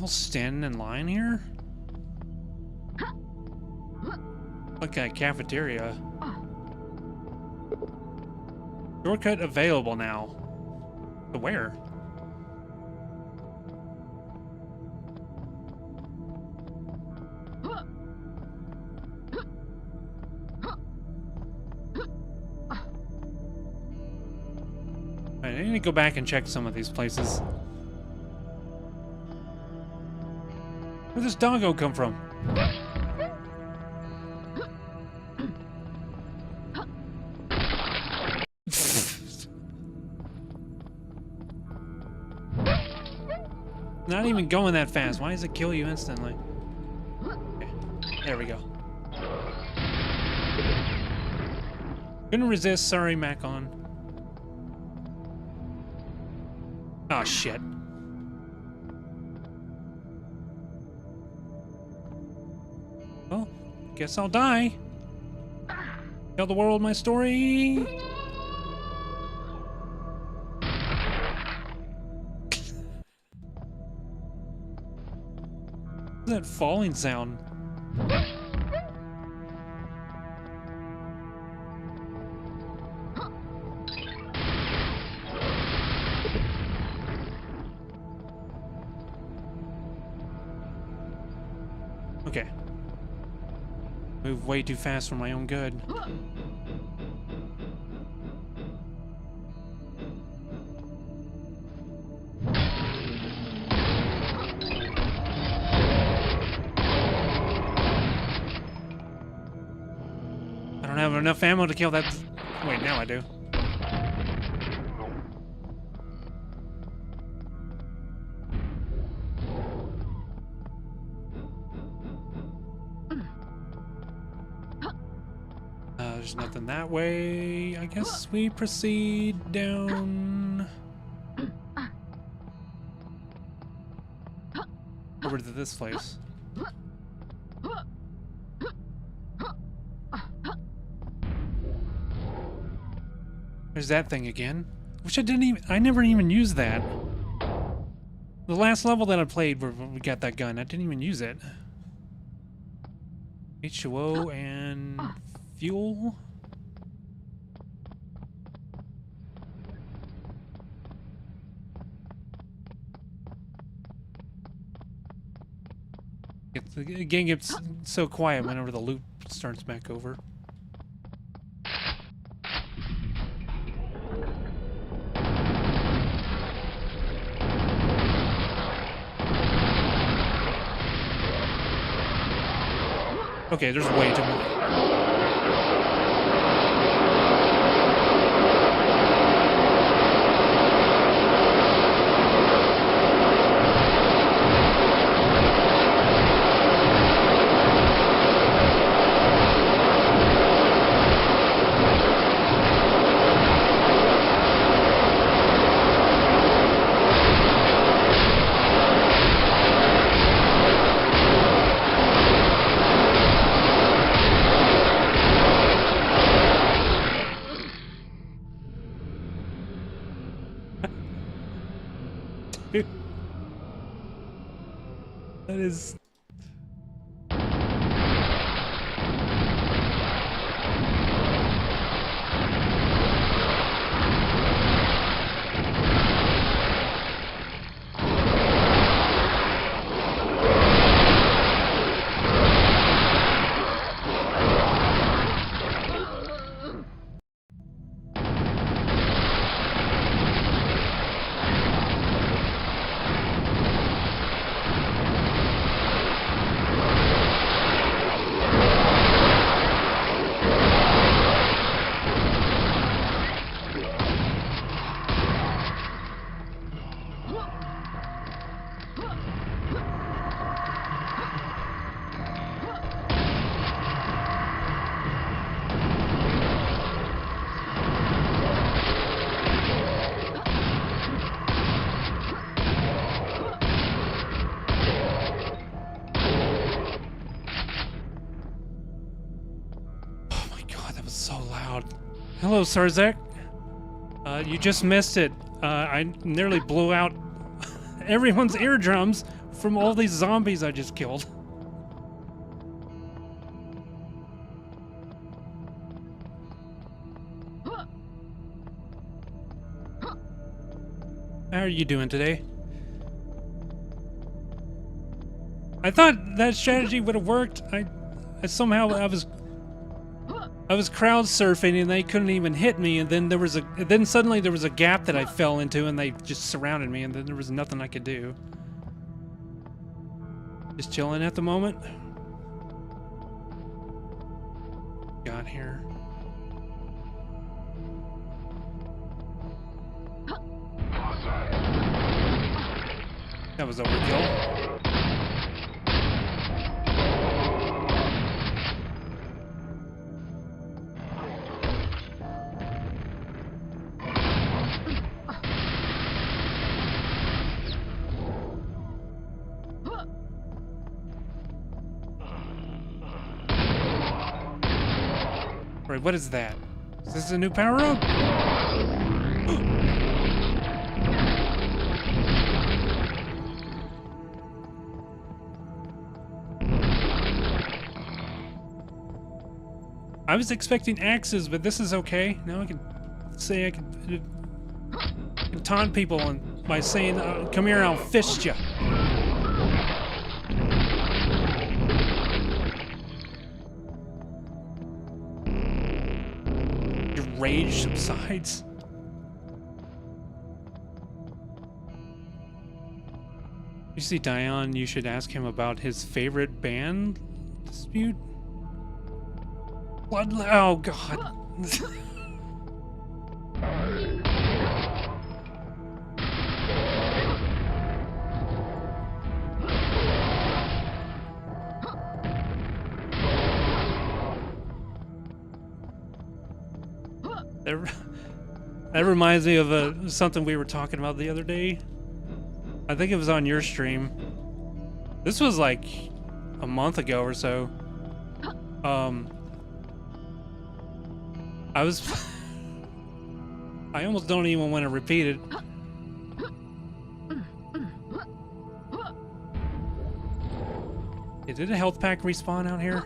Standing in line here? Like a cafeteria. Shortcut available now. To where? I need to go back and check some of these places. Where'd this doggo come from? Not even going that fast. Why does it kill you instantly? Okay. There we go. Couldn't resist. Sorry, Macon. Oh, shit. Well, guess I'll die. Tell the world my story. What's that falling sound? Okay. Move way too fast for my own good. I don't have enough ammo to kill that. Wait, now I do. There's nothing that way. I guess we proceed down over to this place. There's that thing again. Which I never even used that. The last level that I played where we got that gun, I didn't even use it. H2O and fuel. The game gets so quiet whenever the loop starts back over. Okay, there's way too much. That is... so loud. Hello, Sarzek. You just missed it. I nearly blew out everyone's eardrums from all these zombies I just killed. How are you doing today? I thought that strategy would have worked. I was crowd surfing and they couldn't even hit me, and then suddenly there was a gap that I fell into and they just surrounded me, and then there was nothing I could do. Just chilling at the moment. Got here. That was overkill. Right, what is that? Is this a new power-up? I was expecting axes, but this is okay. Now I can say I can taunt people by saying, "Come here, I'll fist you." Your rage subsides. You see Dion, you should ask him about his favorite band dispute. Blood. Oh God. That reminds me of something we were talking about the other day. I think it was on your stream. This was like a month ago or so. I almost don't even want to repeat it. Did a health pack respawn out here?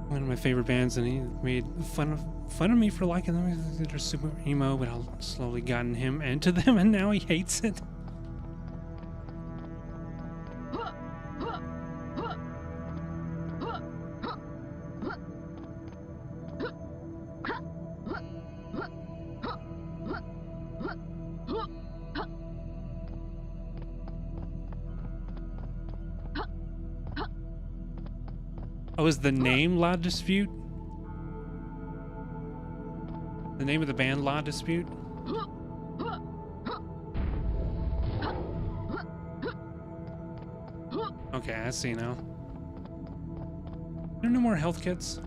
One of my favorite bands, and he made fun of me for liking them. They're super emo, but I've slowly gotten him into them, and now he hates it. Oh, is the name La Dispute? The name of the band La Dispute? Okay, I see now. There are no more health kits.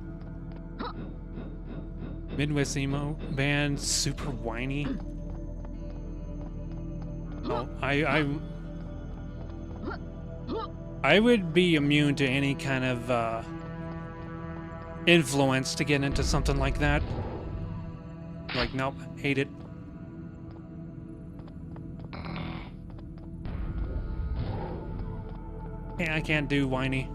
Midwest emo band, super whiny. Oh, I would be immune to any kind of influence to get into something like that. Like, nope, hate it. I can't do whiny.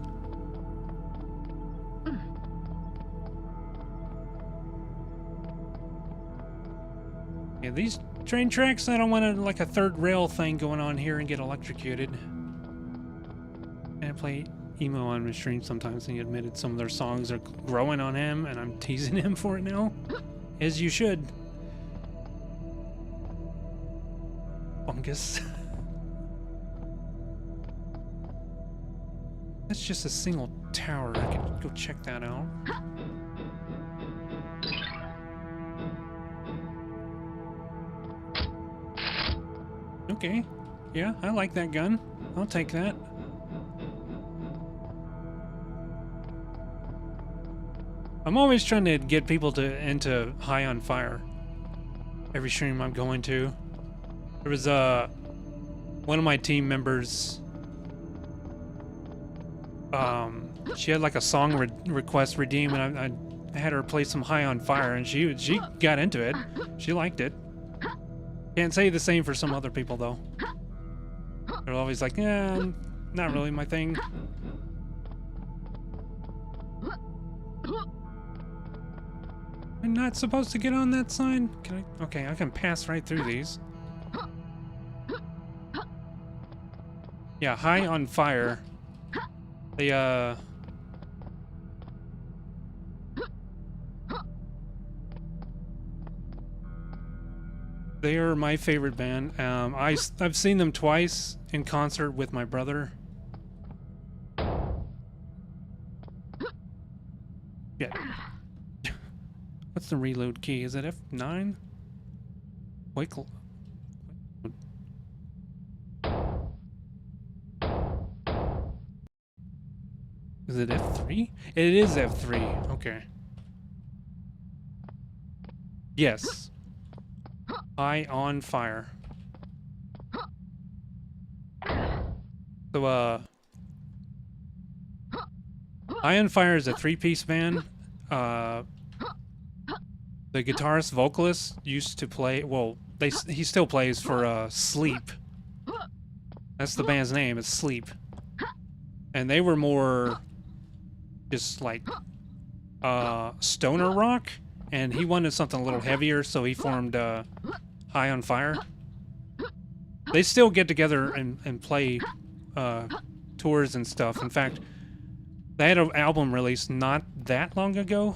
Yeah, these train tracks, I don't want to, like a third rail thing going on here and get electrocuted. I play emo on my stream sometimes, and he admitted some of their songs are growing on him, and I'm teasing him for it now. As you should. Fungus. That's just a single tower. I can go check that out. Okay. Yeah, I like that gun. I'll take that. I'm always trying to get people into High on Fire. Every stream I'm going to. There was one of my team members. She had like a song request redeem, and I had her play some High on Fire, and she got into it. She liked it. Can't say the same for some other people though. They're always like, yeah, not really my thing. I'm not supposed to get on that sign? Can I? Okay, I can pass right through these. Yeah, High on Fire. They are my favorite band. I've seen them twice in concert with my brother. Yeah. What's the reload key? Is it F9? Quake. Is it F3? It is F3. Okay. Yes. High on Fire. So, High on Fire is a three-piece band. The guitarist vocalist used to play, well, he still plays for Sleep. That's the band's name, it's Sleep. And they were more just like stoner rock, and he wanted something a little heavier, so he formed High on Fire. They still get together and play tours and stuff. In fact, they had an album released not that long ago.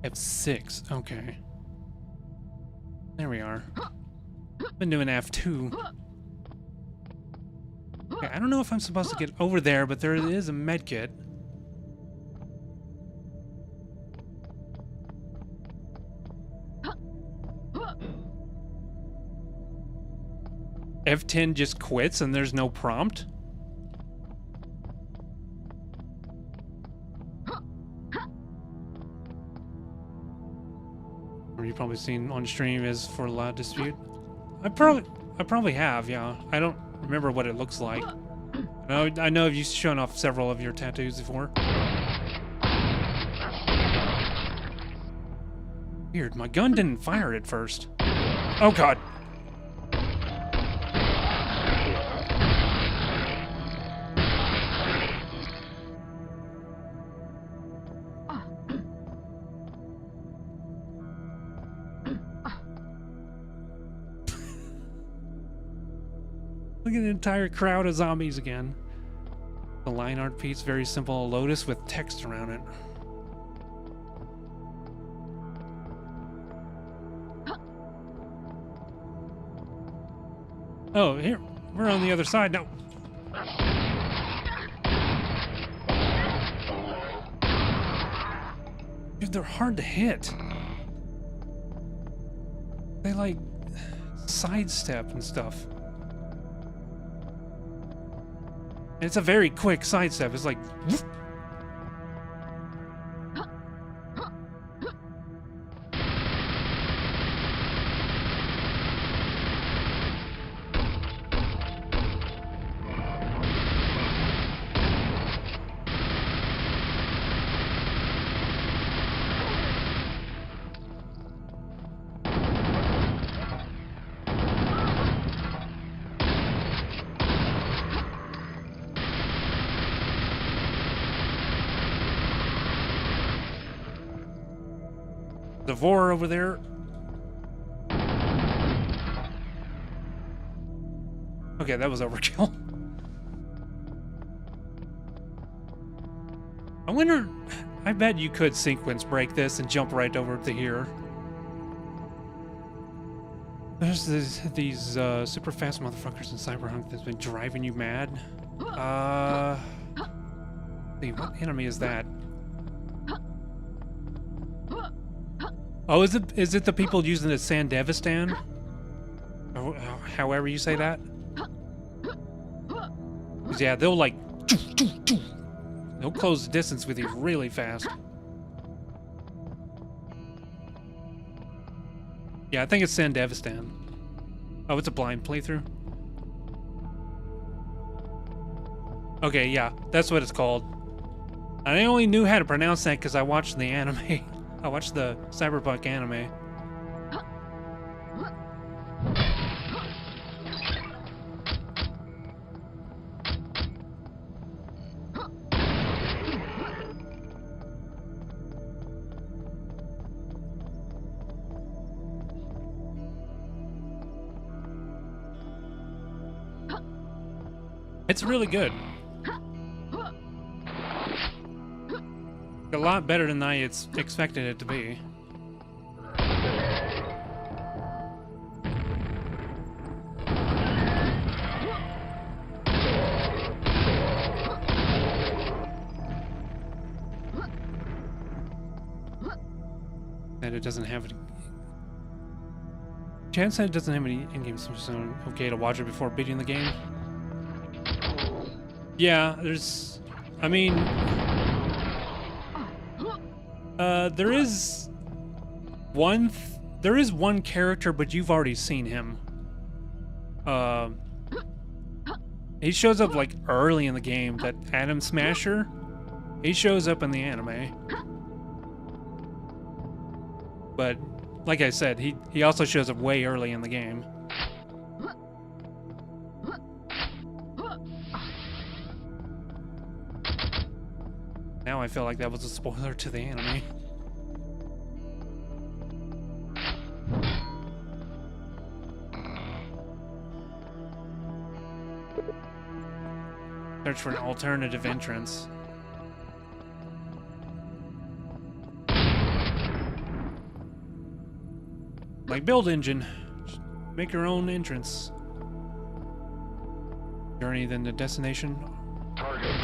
F6, okay. There we are. Been doing F2. Okay, I don't know if I'm supposed to get over there, but there is a medkit. F10 just quits and there's no prompt? Or you've probably seen on stream is for Loud Dispute. I probably have, yeah. I don't remember what it looks like. I know you've shown off several of your tattoos before. Weird, my gun didn't fire at first. Oh god. Look at the entire crowd of zombies again. The line art piece, very simple, a lotus with text around it. Oh, here, we're on the other side now. Dude, they're hard to hit. They like sidestep and stuff. And it's a very quick sidestep. It's like whoop. The Vor over there. Okay, that was overkill. I wonder... I bet you could sequence break this and jump right over to here. There's these super fast motherfuckers in Cyberpunk that's been driving you mad. See, what enemy is that? Oh, is it the people using the Sandevistan? Or however you say that? 'Cause yeah, they'll like... They'll close the distance with you really fast. Yeah, I think it's Sandevistan. Oh, it's a blind playthrough? Okay, yeah, that's what it's called. I only knew how to pronounce that because I watched the anime. I watched the Cyberpunk anime. It's really good. A lot better than I expected it to be. That it doesn't have any... Chance that it doesn't have any in-game stuff, so okay to watch it before beating the game. Yeah, there's... I mean... there is one character, but you've already seen him. He shows up like early in the game, that Atom Smasher. He shows up in the anime. But, like I said, he also shows up way early in the game. Now I feel like that was a spoiler to the anime. Search for an alternative entrance. Like build engine. Just make your own entrance. Journey then the destination. Target.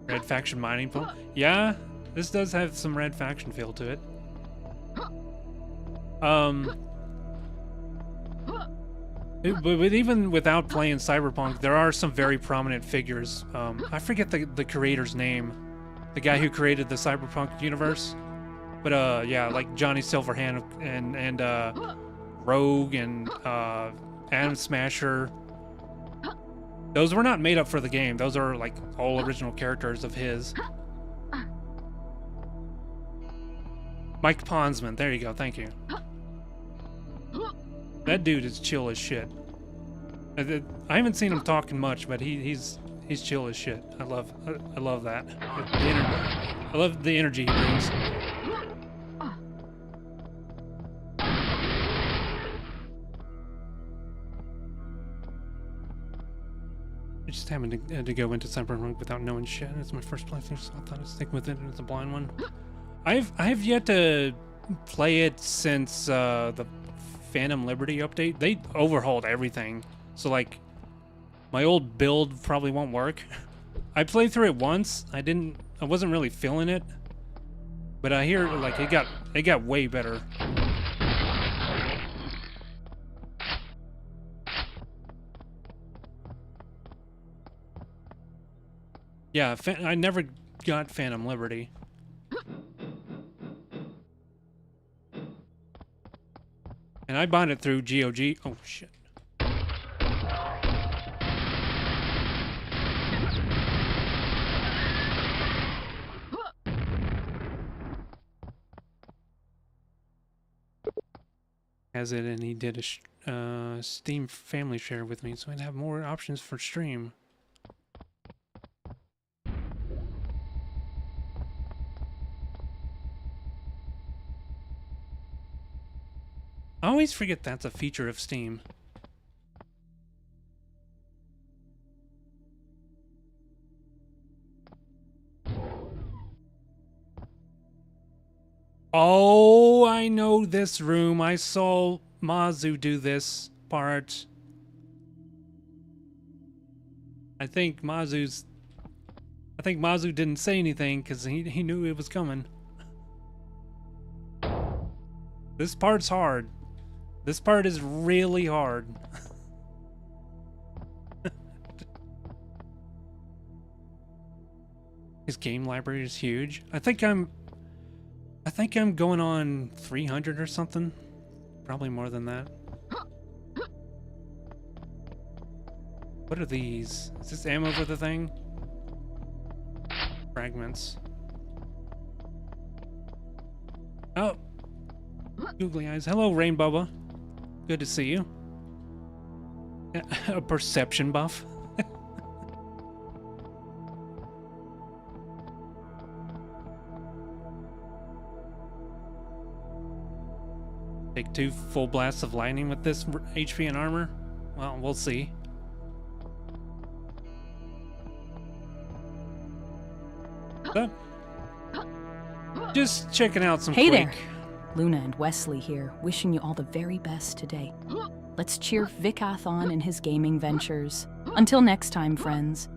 Red faction mining pool. Yeah, this does have some red faction feel to it. But even without playing Cyberpunk, there are some very prominent figures. I forget the creator's name, the guy who created the Cyberpunk universe. But yeah, like Johnny Silverhand and Rogue and Atom Smasher. Those were not made up for the game. Those are like all original characters of his. Mike Ponsman. There you go. Thank you. That dude is chill as shit. I haven't seen him talking much, but he's chill as shit. I love that. I love the energy he brings. I just happened to go into Cyberpunk without knowing shit. It's my first playthrough, so I thought I'd stick with it. It's a blind one. I've yet to play it since the Phantom Liberty update. They overhauled everything, so like my old build probably won't work. I played through it once. I wasn't really feeling it, but I hear like it got way better. Yeah, I never got Phantom Liberty. And I bought it through GOG. Oh, shit. has it, and he did a Steam family share with me, so I'd have more options for stream. I always forget that's a feature of Steam. Oh, I know this room. I saw Mazu do this part. I think Mazu didn't say anything because he knew it was coming. This part's hard. This part is really hard. His game library is huge. I think I'm going on 300 or something. Probably more than that. What are these? Is this ammo for the thing? Fragments. Oh! Googly eyes. Hello, Rainbow. Good to see you. A perception buff. Take 2 full blasts of lightning with this HP and armor? Well, we'll see. So, just checking out some Hey Quake. there! Luna and Wesley here, wishing you all the very best today. Let's cheer Vikath on in his gaming ventures. Until next time, friends.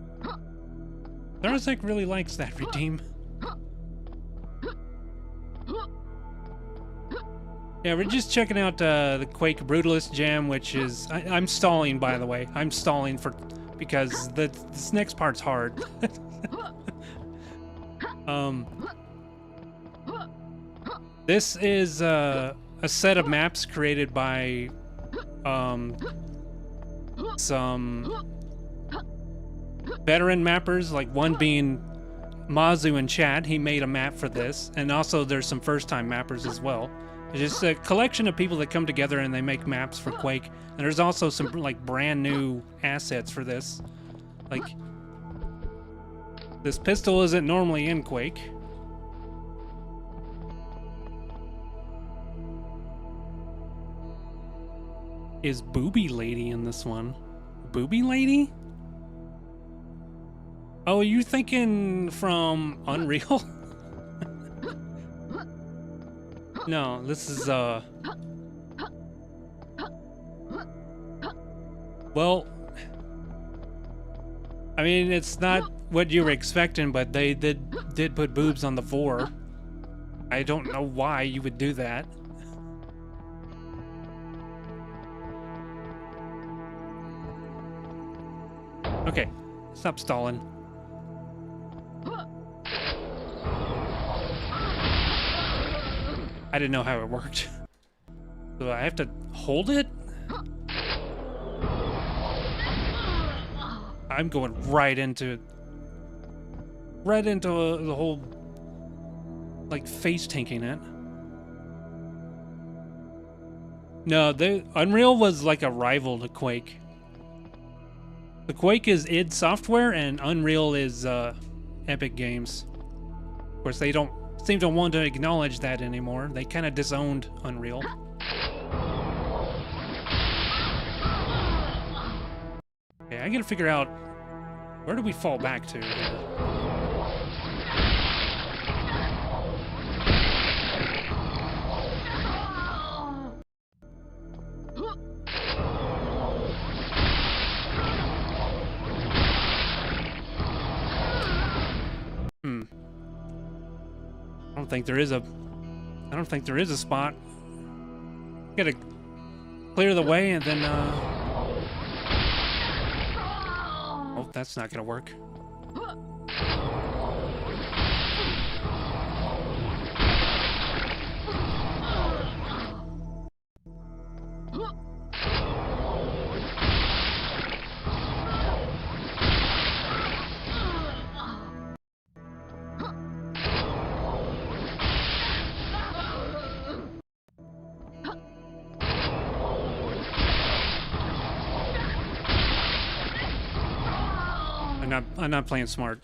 Tharzek really likes that redeem. Yeah, we're just checking out the Quake Brutalist jam, which is... I'm stalling, by the way. I'm stalling because this next part's hard. This is a set of maps created by some veteran mappers, like one being Mazu and Chad. He made a map for this, and also there's some first-time mappers as well. It's just a collection of people that come together and they make maps for Quake. And there's also some like brand new assets for this. Like this pistol isn't normally in Quake. Is Booby Lady in this one? Booby Lady? Oh, are you thinking from Unreal? No, this is, well, I mean, it's not what you were expecting, but they did put boobs on the 4. I don't know why you would do that. Okay, stop stalling. I didn't know how it worked. So I have to hold it? I'm going right into the whole like face tanking it. No, Unreal was like a rival to Quake. The Quake is id Software and Unreal is Epic Games. Of course, they don't seem to want to acknowledge that anymore. They kind of disowned Unreal. Okay, I gotta figure out where do we fall back to here? I don't think there is a spot. Gotta clear the way and then oh, that's not gonna work. I'm not playing smart.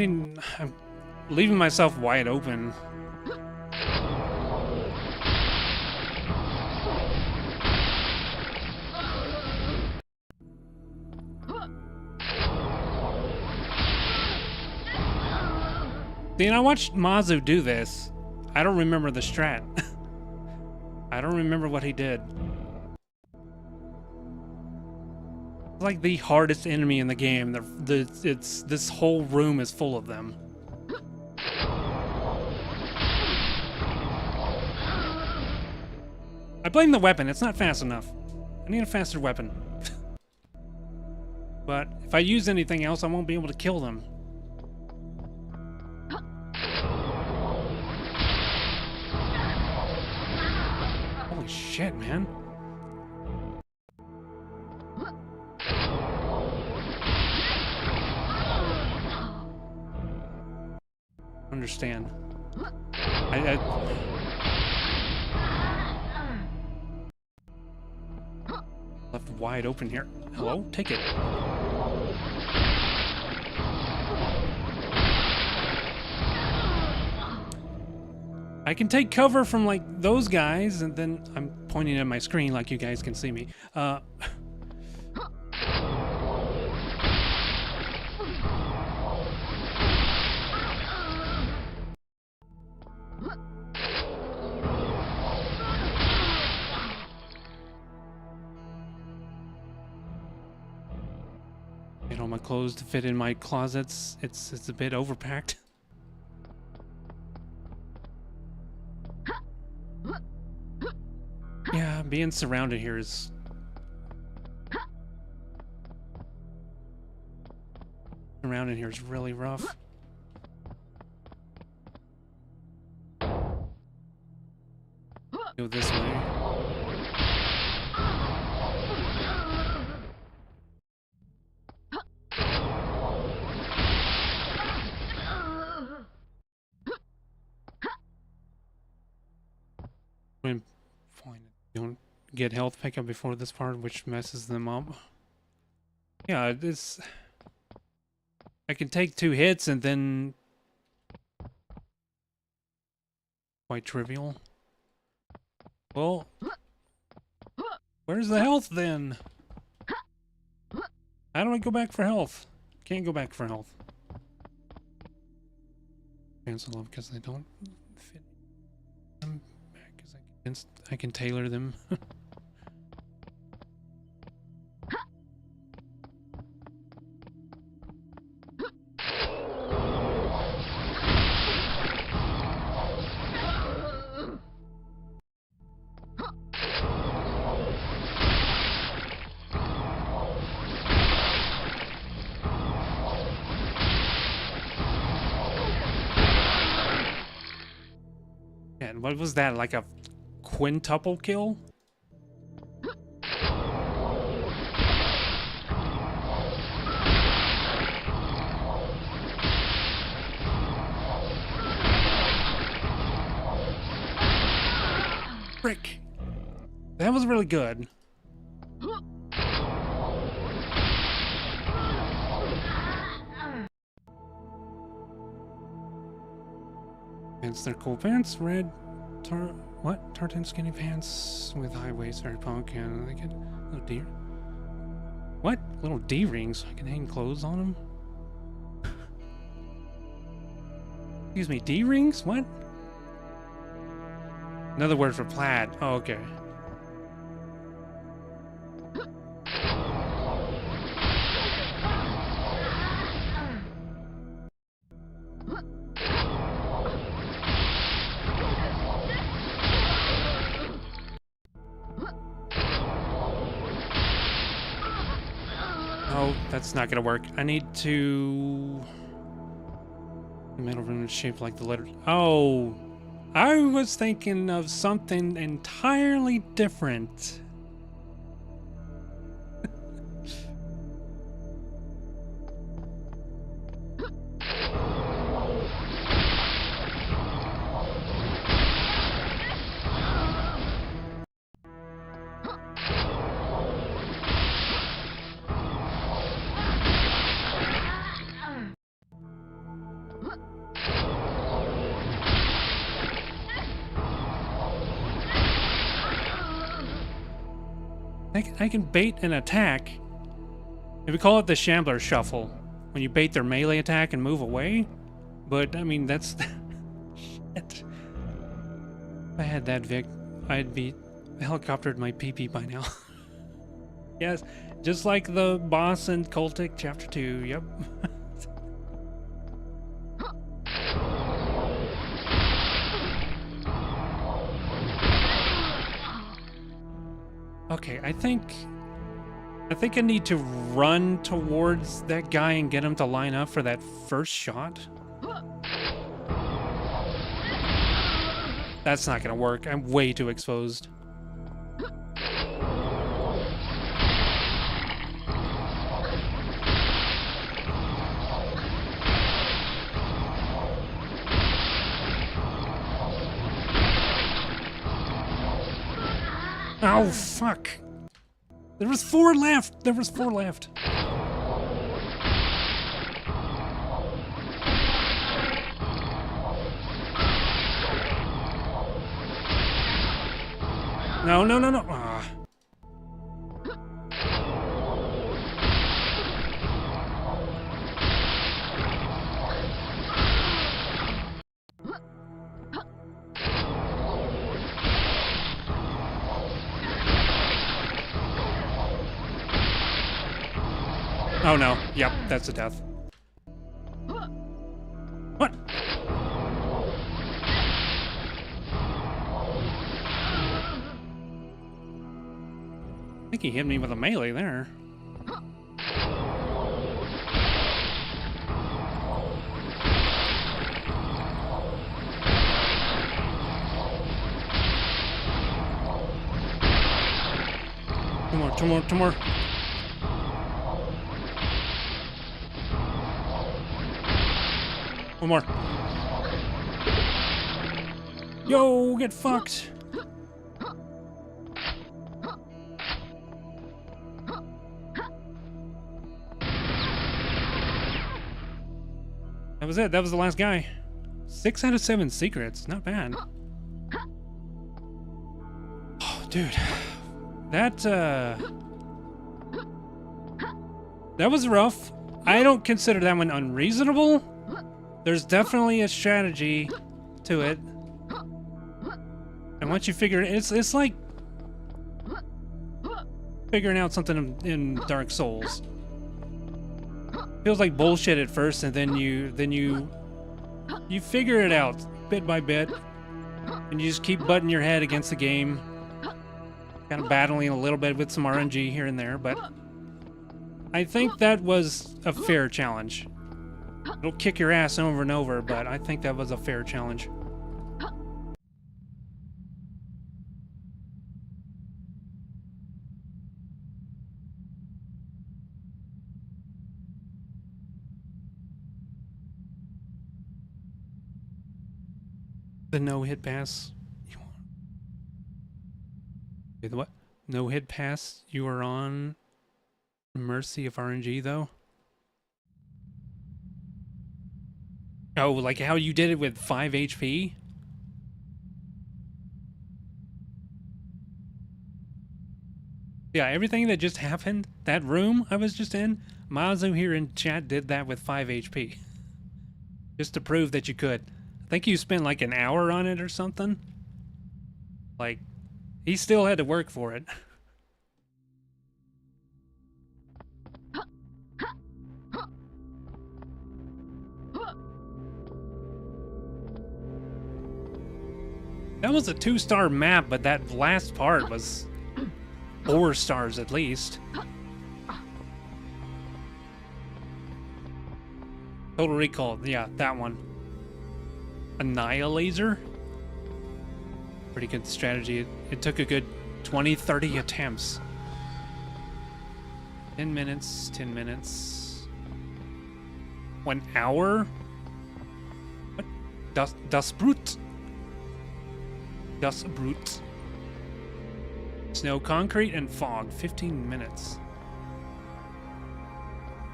I'm leaving myself wide open. See, I watched Mazu do this. I don't remember the strat. I don't remember what he did. It's like the hardest enemy in the game. This whole room is full of them. I blame the weapon. It's not fast enough. I need a faster weapon. But if I use anything else, I won't be able to kill them. Holy shit, man. Understand. Left wide open here. Hello? Take it. I can take cover from, like, those guys, and then I'm pointing at my screen like you guys can see me. Get all my clothes to fit in my closets. It's a bit overpacked. Yeah, being surrounded here is... Surrounded here is really rough. Go this way. Don't get health pickup before this part, which messes them up. Yeah, this... I can take 2 hits and then... Quite trivial. Well... Where's the health then? How do I go back for health? Can't go back for health. Cancel them because they don't fit them back, because I can tailor them. And what was that, like a quintuple kill? Frick. That was really good. Pants, they're cool pants. Red, tartan skinny pants with high waist, very punk, and they get little deer. What? Little D rings? I can hang clothes on them? Excuse me, D rings? What? Another word for plaid. Oh, okay. No, that's not gonna work. I need to... The metal room is shaped like the letter... Oh! I was thinking of something entirely different. I can bait an attack. And we call it the Shambler Shuffle. When you bait their melee attack and move away. But, I mean, that's... Shit. If I had that, Vic, I'd be helicoptered my PP by now. Yes, just like the boss in Cultic Chapter 2, yep. Okay, I think I need to run towards that guy and get him to line up for that first shot. That's not gonna work. I'm way too exposed. Oh, fuck. There was 4 left. There was 4 left. No, no, no, no. Ah. Oh no. Yep, that's a death. What? I think he hit me with a melee there. Two more, two more. One more. Yo, get fucked. That was it. That was the last guy. 6 out of 7 secrets. Not bad. Oh, dude. That was rough. I don't consider that one unreasonable. There's definitely a strategy to it. And once you figure it, it's like figuring out something in Dark Souls. Feels like bullshit at first, and then you figure it out bit by bit, and you just keep butting your head against the game, kind of battling a little bit with some RNG here and there. But I think that was a fair challenge. It'll kick your ass over and over, but I think that was a fair challenge. The no-hit pass. Wait, the what? No-hit pass? You are on mercy of RNG, though? Oh, like how you did it with 5 HP? Yeah, everything that just happened, that room I was just in, Mazu here in chat did that with 5 HP. Just to prove that you could. I think you spent like an hour on it or something. Like, he still had to work for it. That was a 2-star map, but that last part was 4 stars at least. Total Recall, yeah, that one. Annihilator? Pretty good strategy. It took a good 20, 30 attempts. 10 minutes, 10 minutes. 1 hour? What? Das Brut. Das Brut. Snow, concrete, and fog. 15 minutes.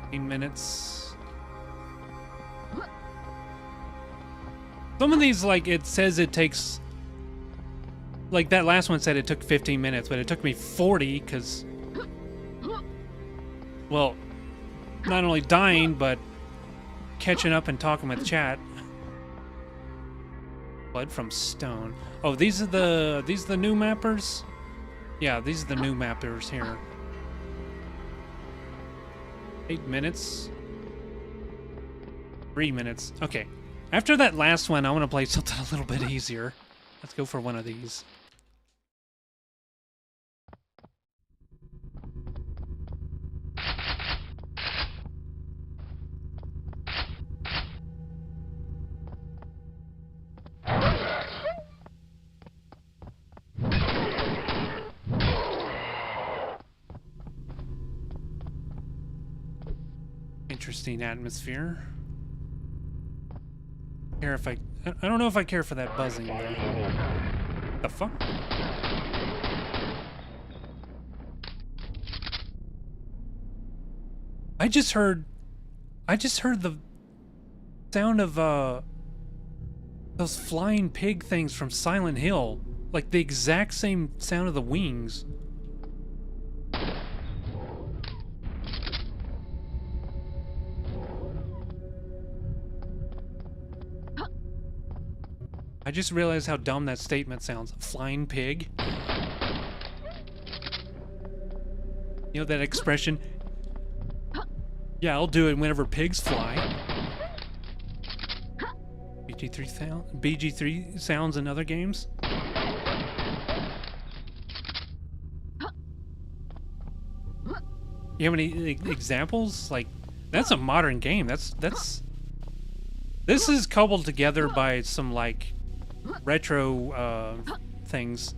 15 minutes. Some of these, like, it says it takes... Like, that last one said it took 15 minutes, but it took me 40, because... Well, not only dying, but catching up and talking with chat. Blood from stone. Oh, these are the new mappers? Yeah, these are the new mappers here. 8 minutes. 3 minutes. Okay. After that last one, I want to play something a little bit easier. Let's go for one of these. Interesting atmosphere. Care if I don't know if I care for that buzzing there. The fuck? I just heard the sound of those flying pig things from Silent Hill. Like the exact same sound of the wings. I just realized how dumb that statement sounds. Flying pig. You know that expression? Yeah, I'll do it whenever pigs fly. BG3 sounds in other games? You have any examples? Like, that's a modern game. This is cobbled together by some, like, retro things.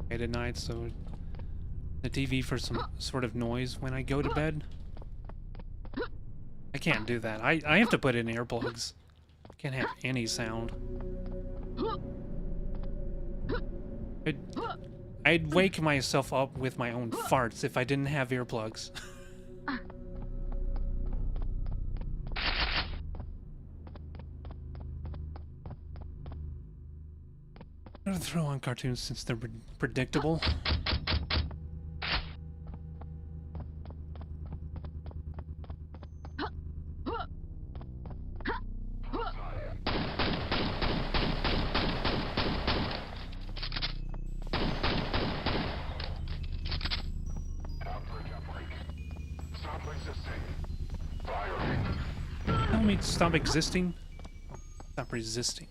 Late at night, so the TV for some sort of noise when I go to bed. I can't do that. I have to put in earplugs. I can't have any sound. I'd wake myself up with my own farts if I didn't have earplugs. I'm gonna throw on cartoons since they're predictable. Tell me to stop existing. Stop resisting.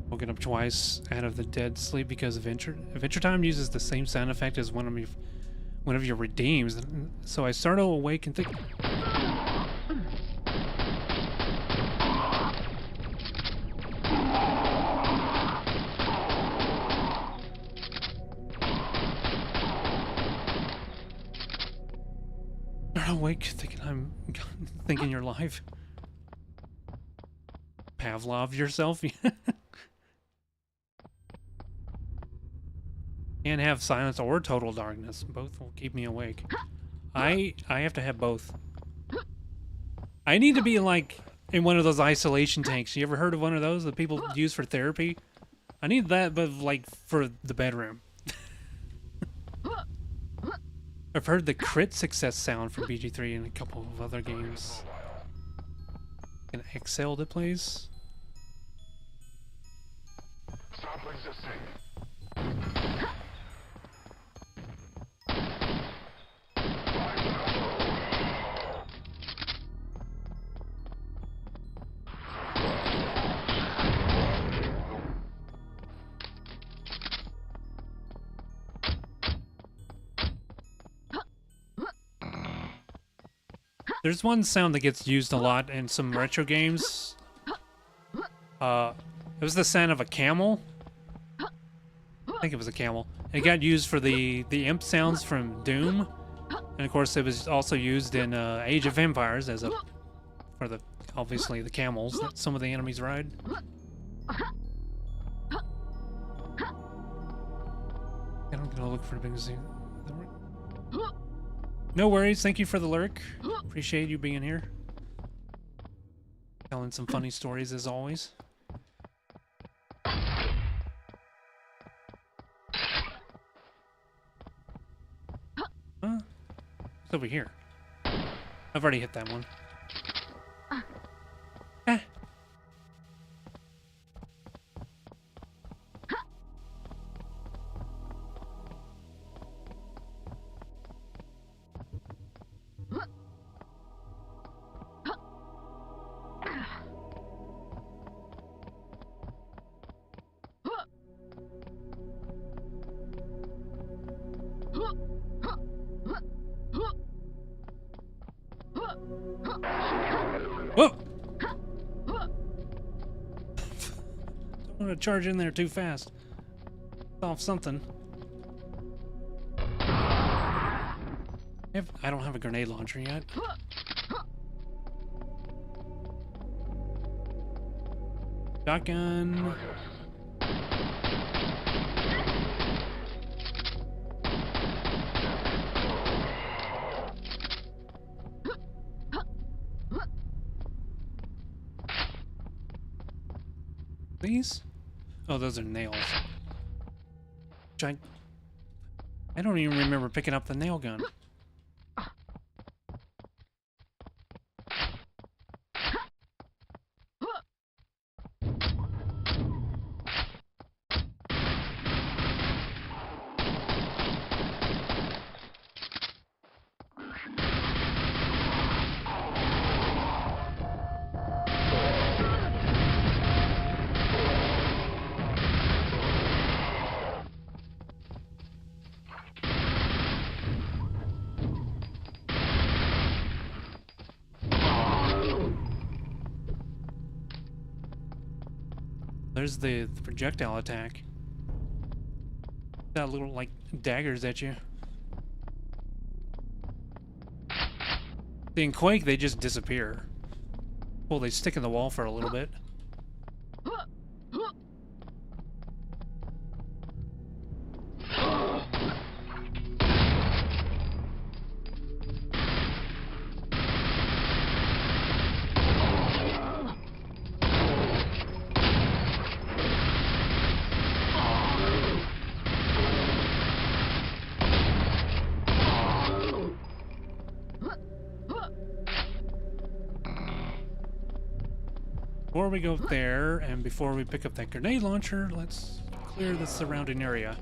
Woken up twice out of the dead sleep because Adventure Time uses the same sound effect as one of your redeems. So I started awake and think. Started awake thinking you're live. Pavlov yourself. Can't have silence or total darkness. Both will keep me awake. I have to have both. I need to be like in one of those isolation tanks. You ever heard of one of those that people use for therapy? I need that, but like for the bedroom. I've heard the crit success sound from BG3 and a couple of other games. An Excel that plays. Stop resisting. There's one sound that gets used a lot in some retro games. It was the sound of a camel. I think it was a camel. It got used for the imp sounds from Doom, and of course it was also used in Age of Empires as a for the obviously the camels that some of the enemies ride. I'm gonna look for the big zoo. No worries. Thank you for the lurk. Appreciate you being here. Telling some funny stories as always. Huh? It's over here. I've already hit that one. Ah. Whoa! Don't want to charge in there too fast. Off something. I don't have a grenade launcher yet. Shotgun. These? Oh, those are nails. Which I don't even remember picking up the nail gun. There's the projectile attack. Got little, like, daggers at you. See, in Quake, they just disappear. Well, they stick in the wall for a little bit. Before we go there, and before we pick up that grenade launcher, let's clear the surrounding area.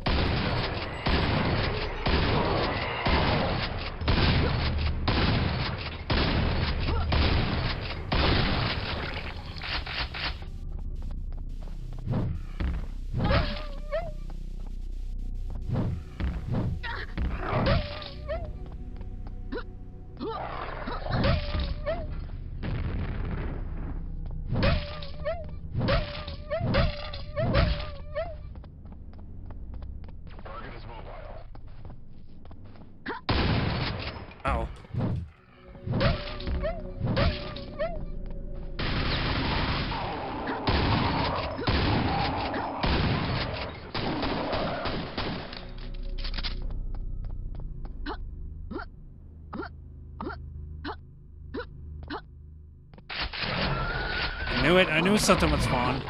Ow. I knew it. I knew something would spawn.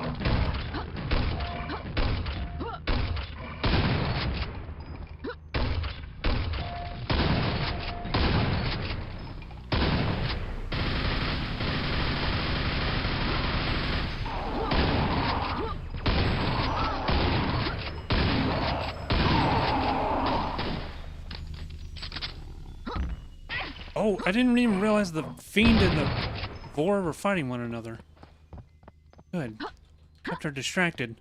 Oh, I didn't even realize the Fiend and the Vor were fighting one another. Good. Kept her distracted.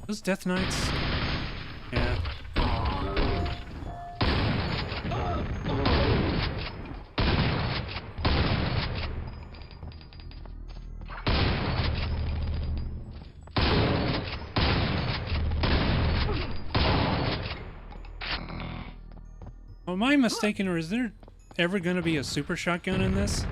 Those Death Knights. Yeah. Am I mistaken, or is there ever going to be a super shotgun in this?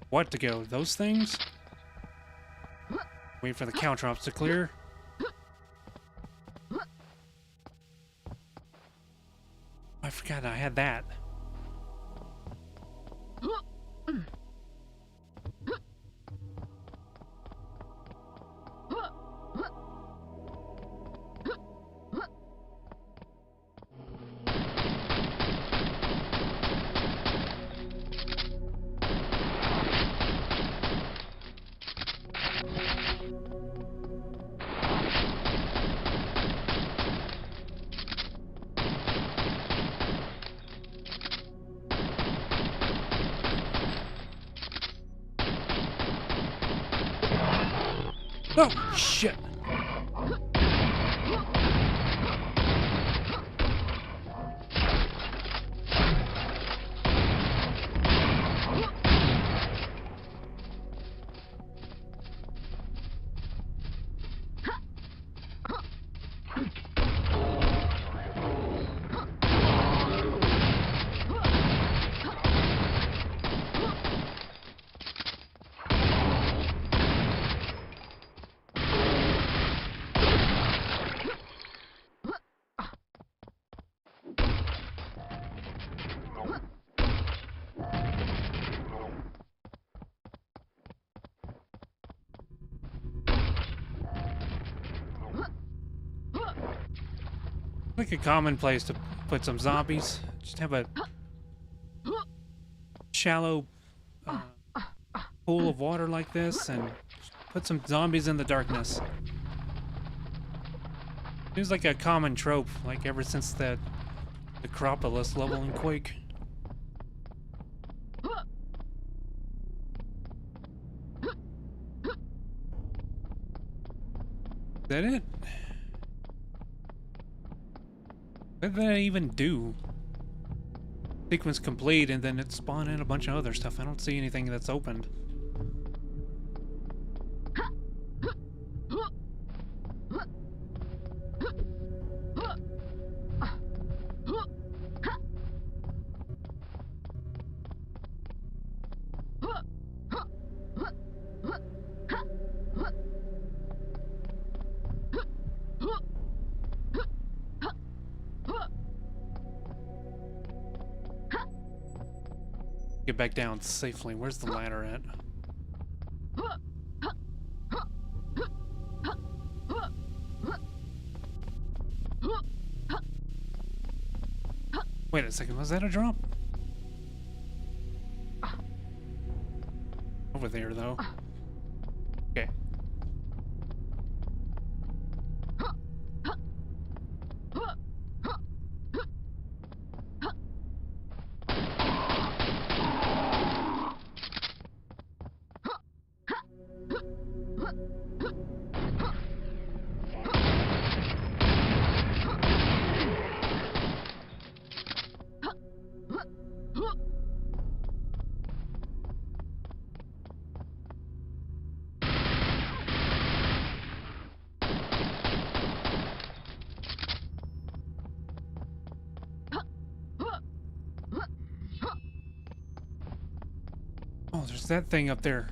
What to go? Those things? Wait for the cow drops to clear. I forgot I had that. Oh, shit. Like a common place to put some zombies. Just have a shallow pool of water like this and put some zombies in the darkness. Seems like a common trope, like ever since the Acropolis level in Quake. Is that it? What did that even do? Sequence complete, and then it spawned in a bunch of other stuff. I don't see anything that's opened. Get back down safely. Where's the ladder at? Wait a second, was that a drop? Over there, though. Okay. Oh, there's that thing up there.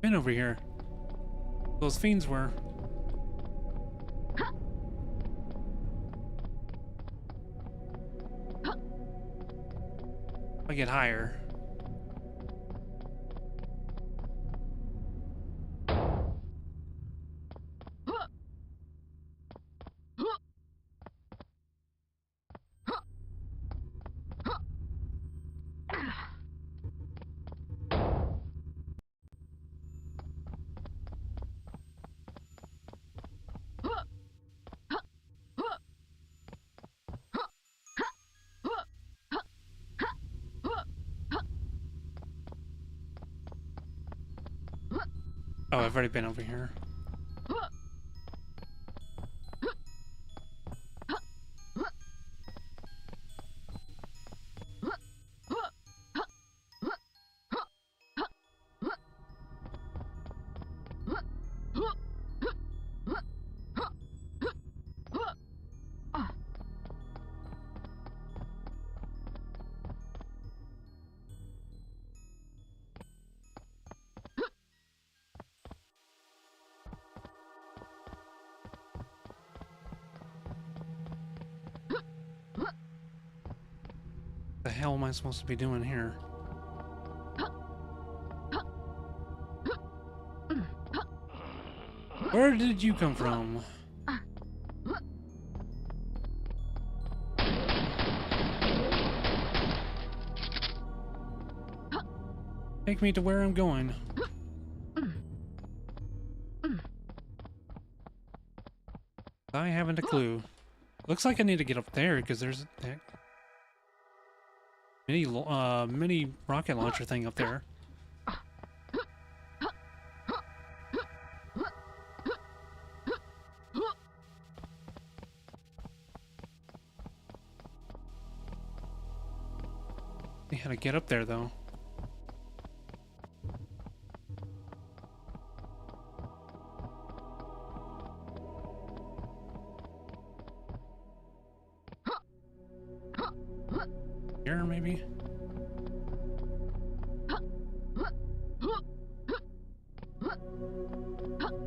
been over here. Those fiends were. I get higher. Oh, I've already been over here. The hell am I supposed to be doing here? Where did you come from? Take me to where I'm going. I haven't a clue. Looks like I need to get up there because there's that mini rocket launcher thing up there. See how to get up there though. Here, maybe?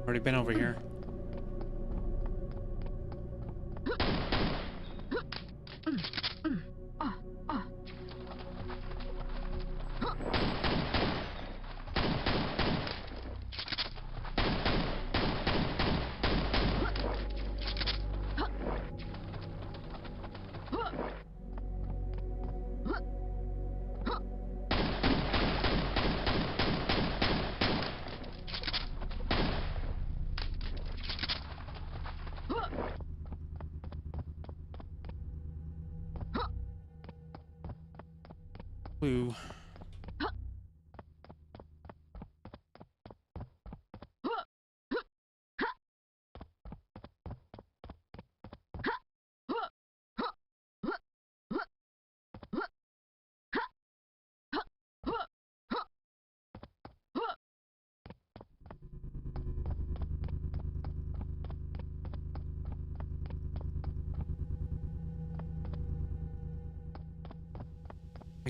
Already been over here. Clue.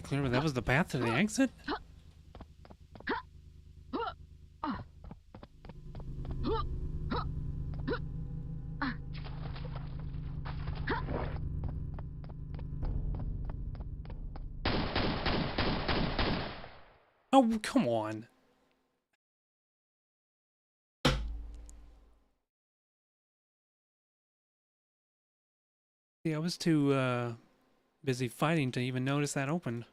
Clear, that was the path to the exit? Oh, come on. See, I was too busy fighting to even notice that opened.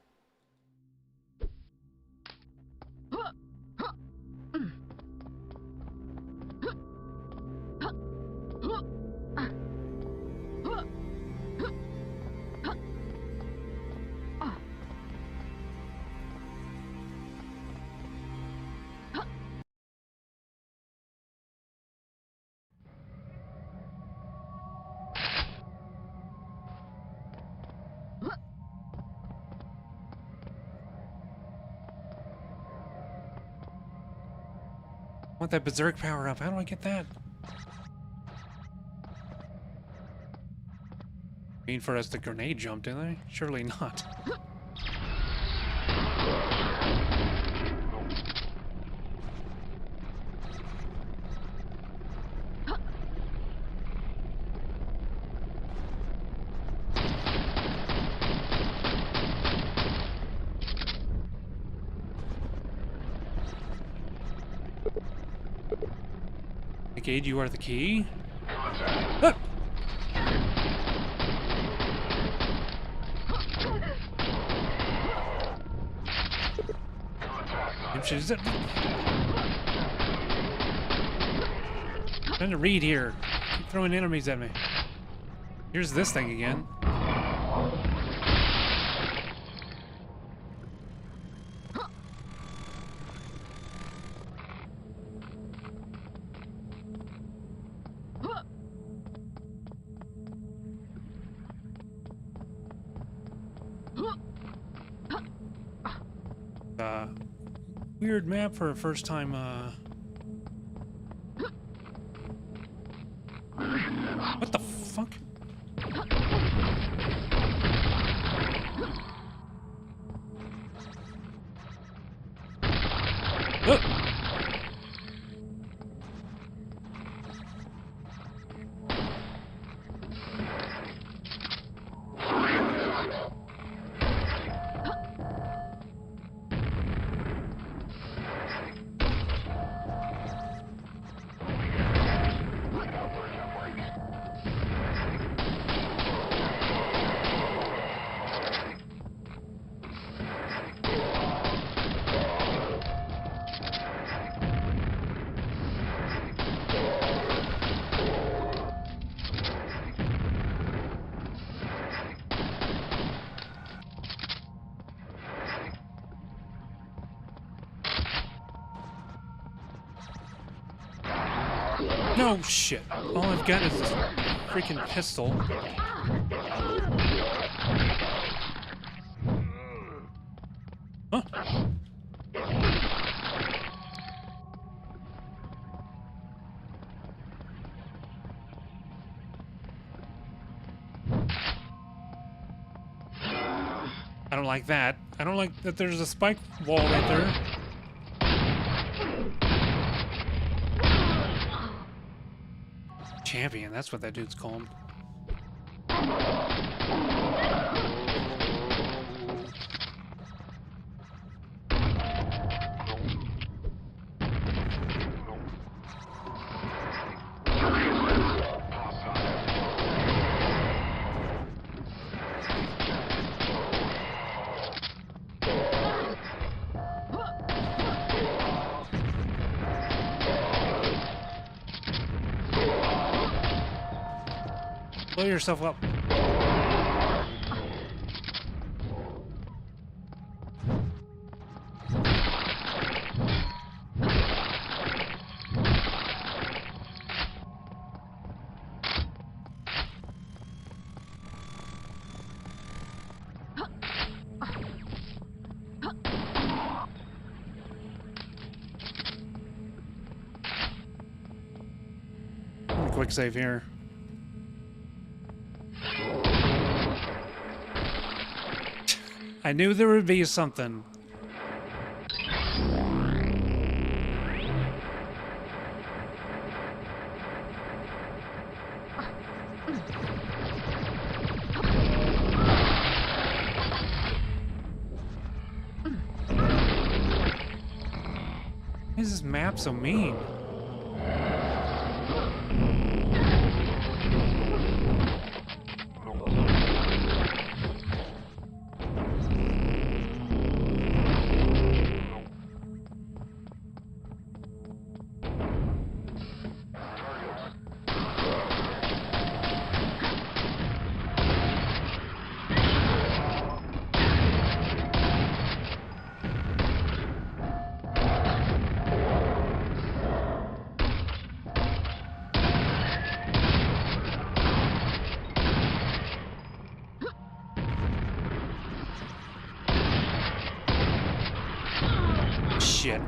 I want that berserk power up. How do I get that? Mean for us to grenade jump, do they? Surely not. Negade, you are the key. Ah! Trying to read here. Keep throwing enemies at me. Here's this thing again. Weird map for a first time, What the fuck? Look! No shit. All I've got is this freaking pistol. Huh? I don't like that. I don't like that there's a spike wall right there. Champion, that's what that dude's called. Blow yourself up. Quick save here. I knew there would be something. Why is this map so mean? Shit.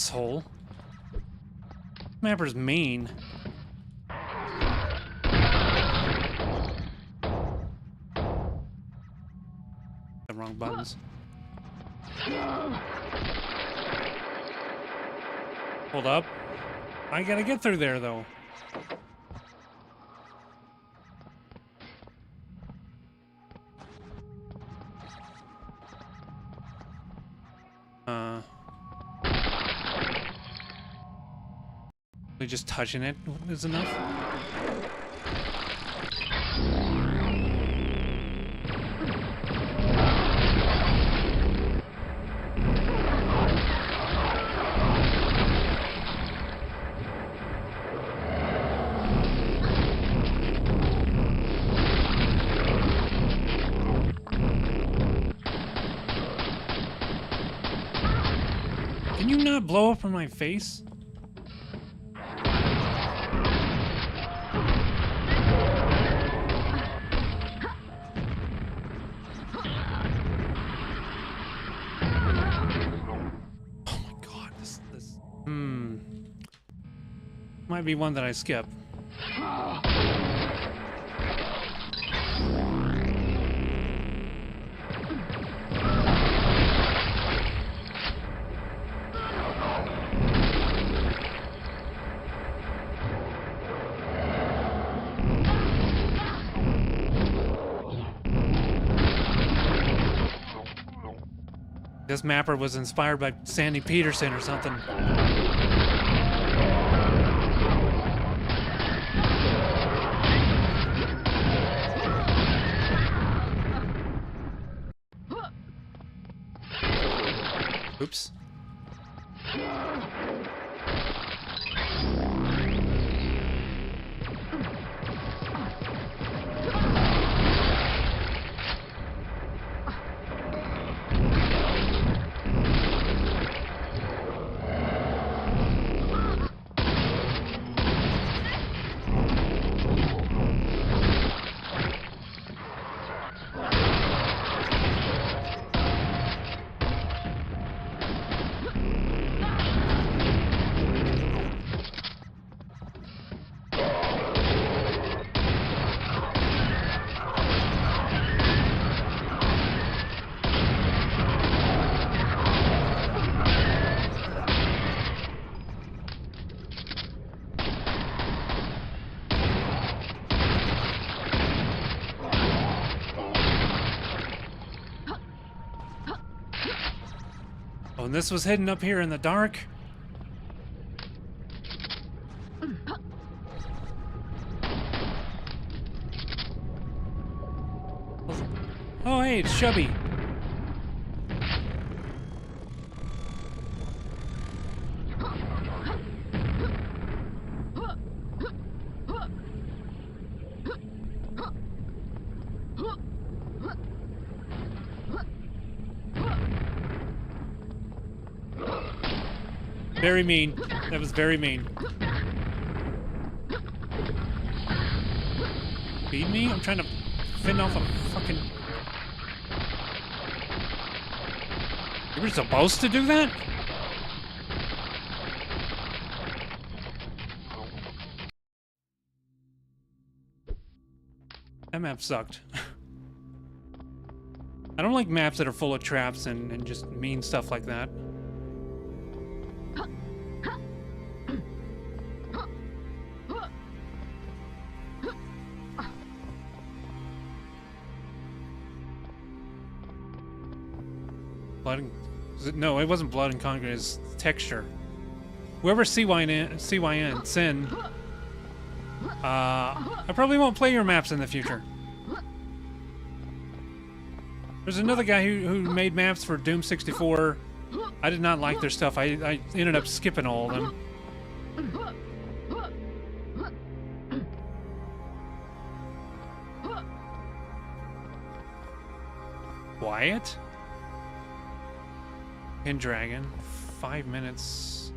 asshole. Mapper's mean. The wrong buttons. Hold up. I gotta get through there, though. Just touching it is enough. Can you not blow up in my face? Might be one that I skip. This mapper was inspired by Sandy Peterson or something. Oops. Oh, and this was hidden up here in the dark? Oh, hey, it's Chubby. Very mean. That was very mean. Feed me? I'm trying to fend off a fucking... You were supposed to do that? That map sucked. I don't like maps that are full of traps and just mean stuff like that. Blood and, no, it wasn't blood and concrete, it's texture. Whoever CYN, Sin, I probably won't play your maps in the future. There's another guy who made maps for Doom 64. I did not like their stuff. I ended up skipping all of them. Quiet? Dragon, 5 minutes.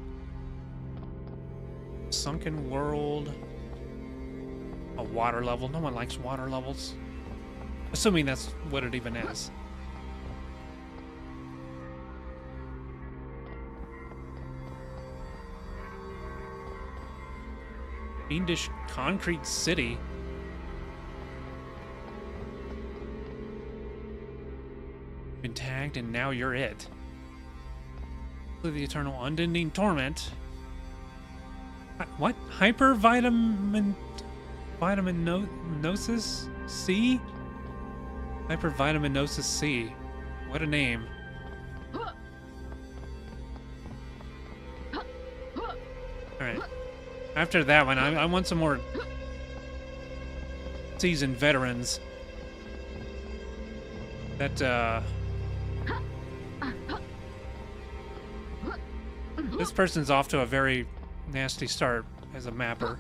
Sunken world. A water level. No one likes water levels. Assuming that's what it even is. Fiendish concrete city. Been tagged and now you're it. The eternal unending torment. What? Vitaminosis C? Hypervitaminosis C. What a name. Alright. After that one, I want some more seasoned veterans. That, this person's off to a very nasty start as a mapper.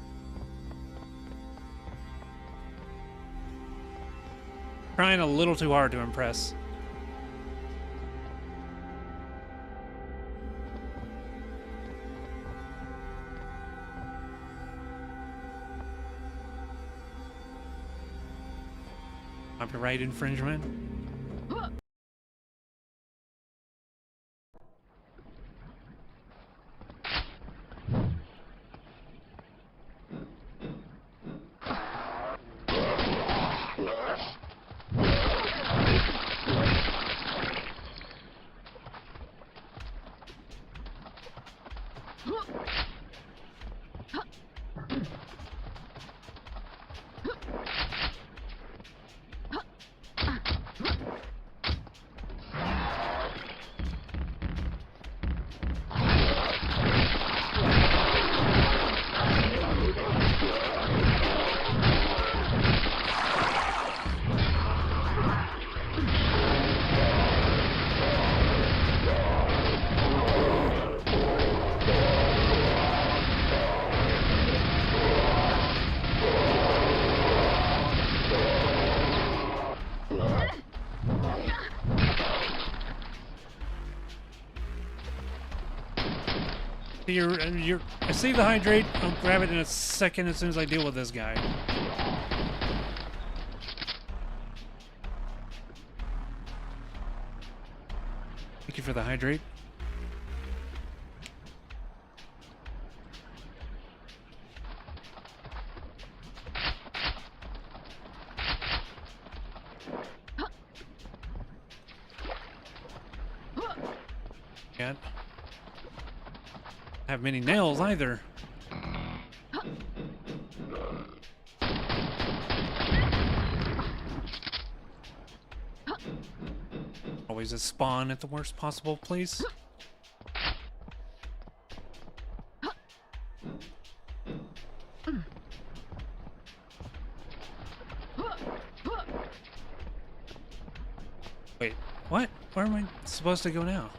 Trying a little too hard to impress. Copyright infringement. I save the hydrate. I'll grab it in a second as soon as I deal with this guy. Thank you for the hydrate. Can't have many nails either. Always a spawn at the worst possible place. Wait, what? Where am I supposed to go now?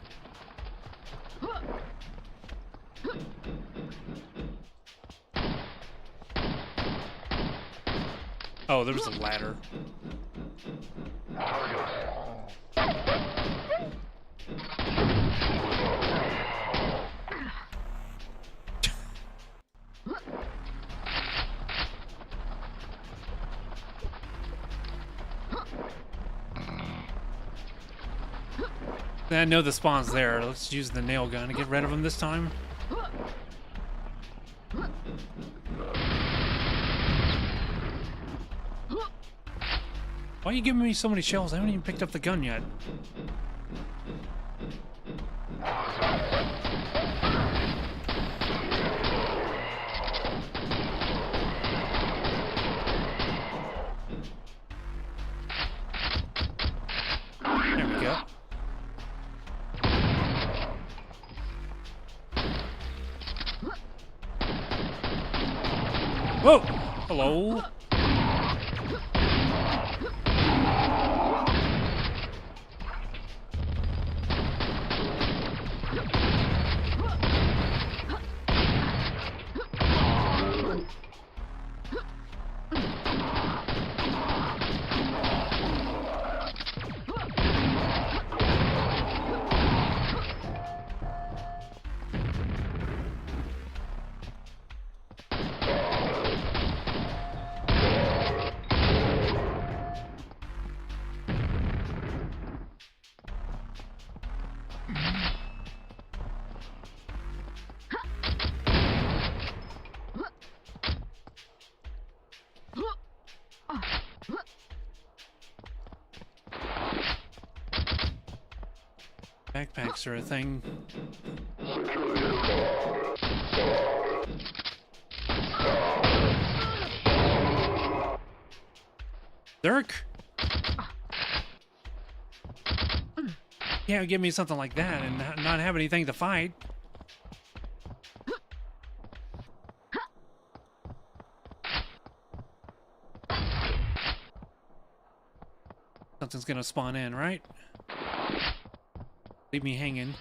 Oh, there was a ladder. I know the spawn's there. Let's use the nail gun to get rid of him this time. Why are you giving me so many shells? I haven't even picked up the gun yet. There we go. Whoa! Hello? Backpacks are a thing. Dirk! Yeah, give me something like that and not have anything to fight. Something's gonna spawn in, right? Leave me hanging.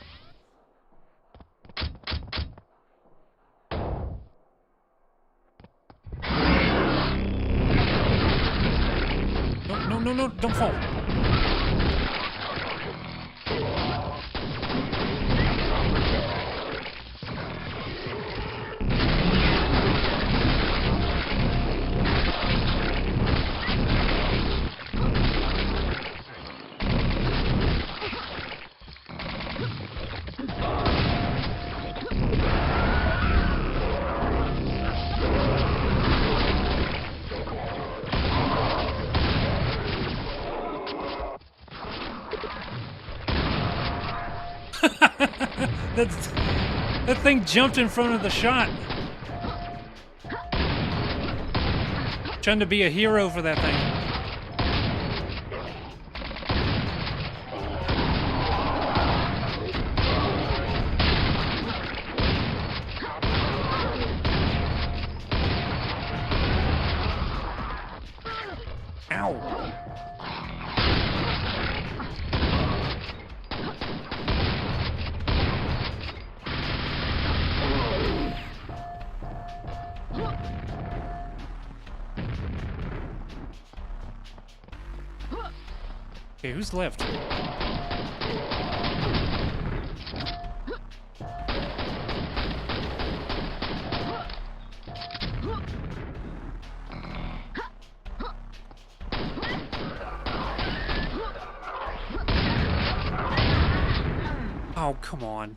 No, don't fall. That thing jumped in front of the shot. Trying to be a hero for that thing. Ow. Okay, who's left? Oh, come on.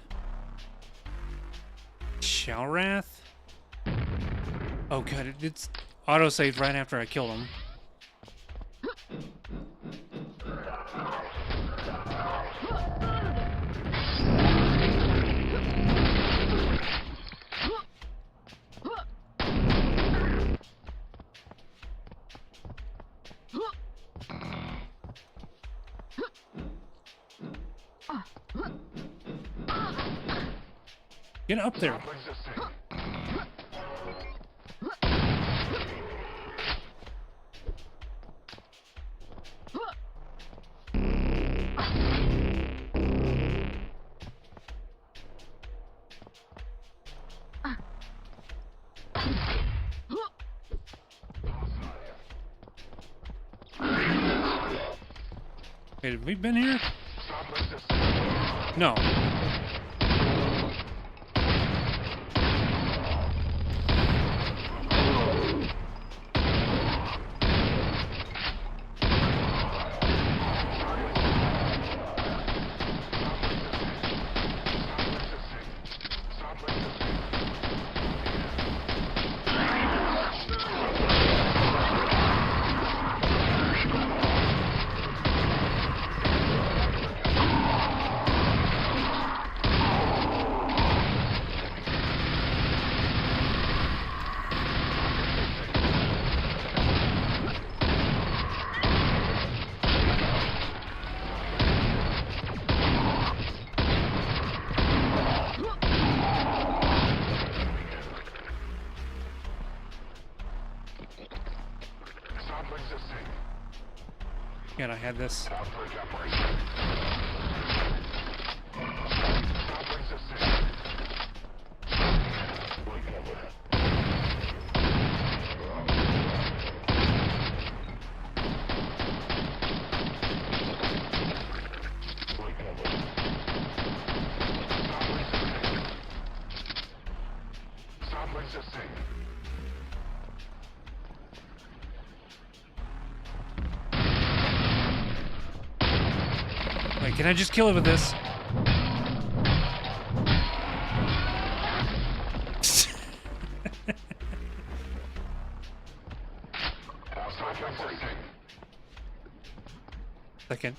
Shalrath? Oh, God, it's auto-saved right after I killed him. Get up there. Hey, have we been here? No. God, I had this. Wait, can I just kill it with this? Second.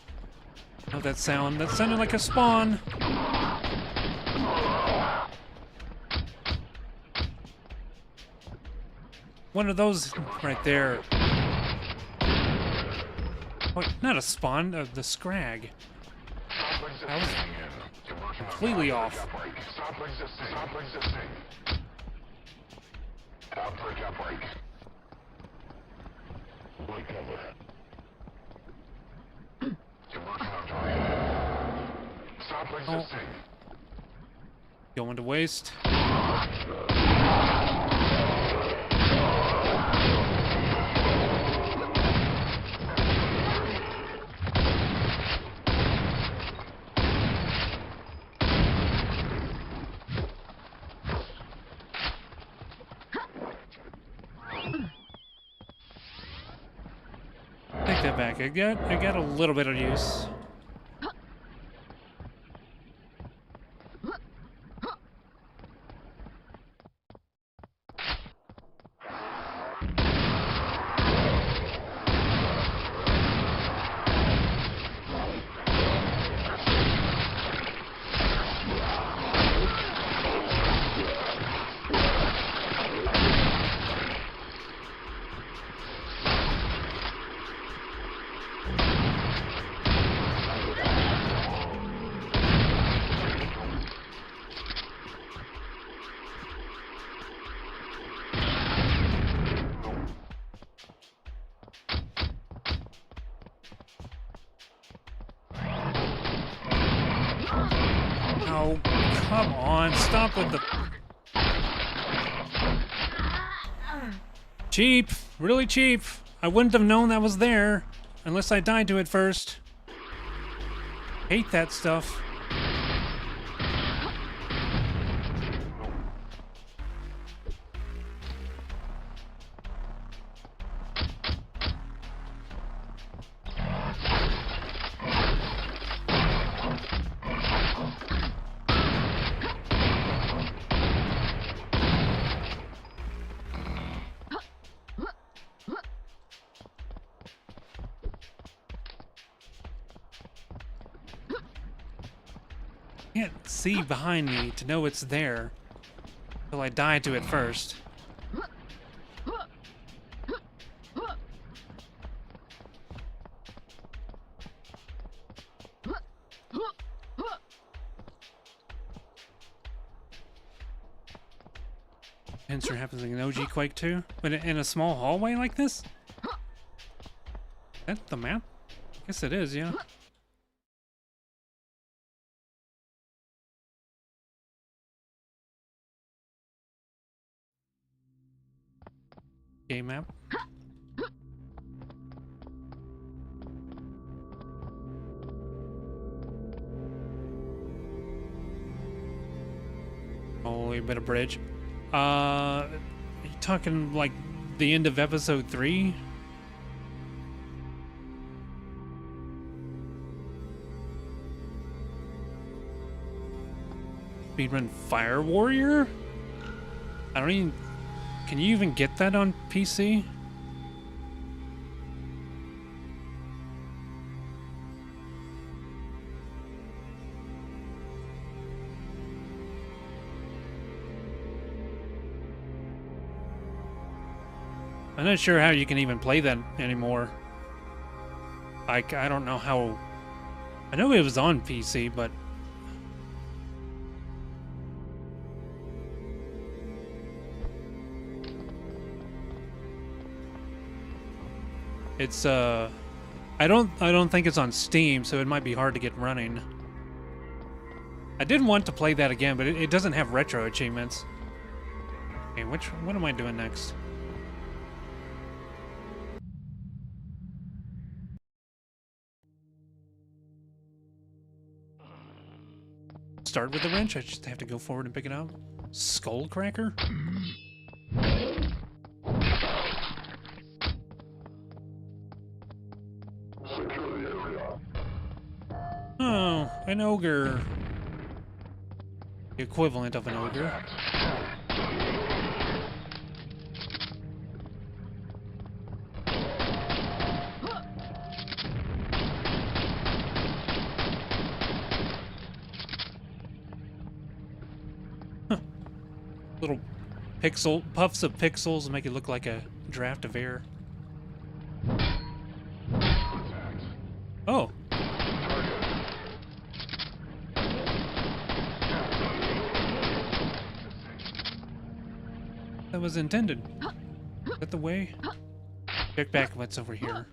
Oh, that sound. That sounded like a spawn. One of those right there. Wait, not a spawn, the scrag. I was completely off. Stop resisting. Stop resisting. Outbreak, outbreak. Break cover. Conversion on target. Stop resisting. Going to waste. Take that back. I got a little bit of use. Oh, come on. Stop with the... Cheap. Really cheap. I wouldn't have known that was there unless I died to it first. Hate that stuff. Can't see behind me to know it's there until I die to it first. Pincer happens in an OG Quake 2, but in a small hallway like this? Is that the map? I guess it is, yeah. Game map. Holy bit of bridge. Are you talking like the end of episode 3? Speedrun Fire Warrior? I don't even... Can you even get that on PC? I'm not sure how you can even play that anymore. I don't know how... I know it was on PC, but... It's I don't think it's on Steam, so it might be hard to get running. I did want to play that again, but it doesn't have retro achievements. Okay, what am I doing next? Start with the wrench. I just have to go forward and pick it up. Skullcracker? Oh, an ogre. The equivalent of an ogre. Little puffs of pixels make it look like a draft of air. Contact. Oh, that was intended. Is that the way? Check back what's over here.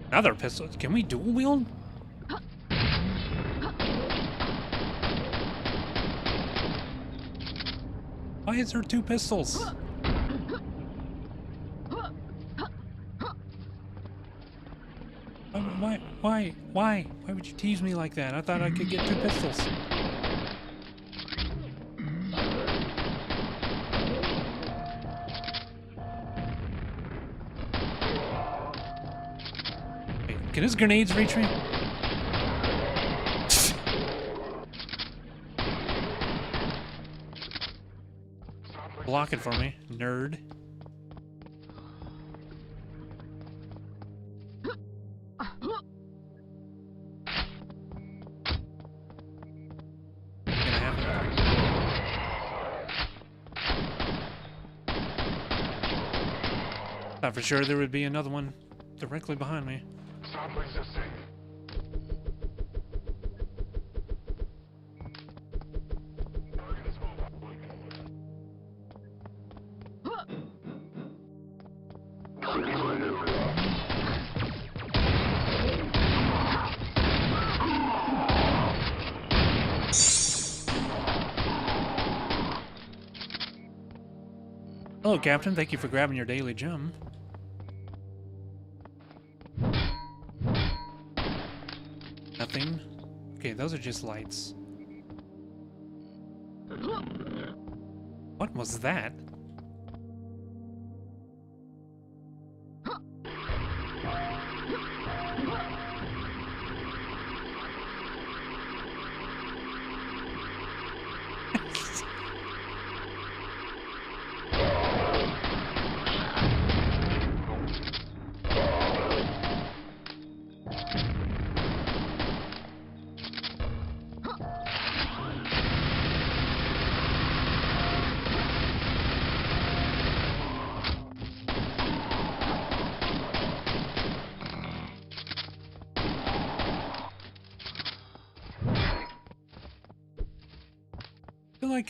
Another pistol. Can we dual wield? Why is there two pistols? Why would you tease me like that? I thought I could get two pistols. Hey, can his grenades reach me? Block it for me, nerd. Thought for sure there would be another one directly behind me. Stop resisting. Target is mobile. Hello, Captain. Thank you for grabbing your daily gem. Nothing. Okay, those are just lights. What was that?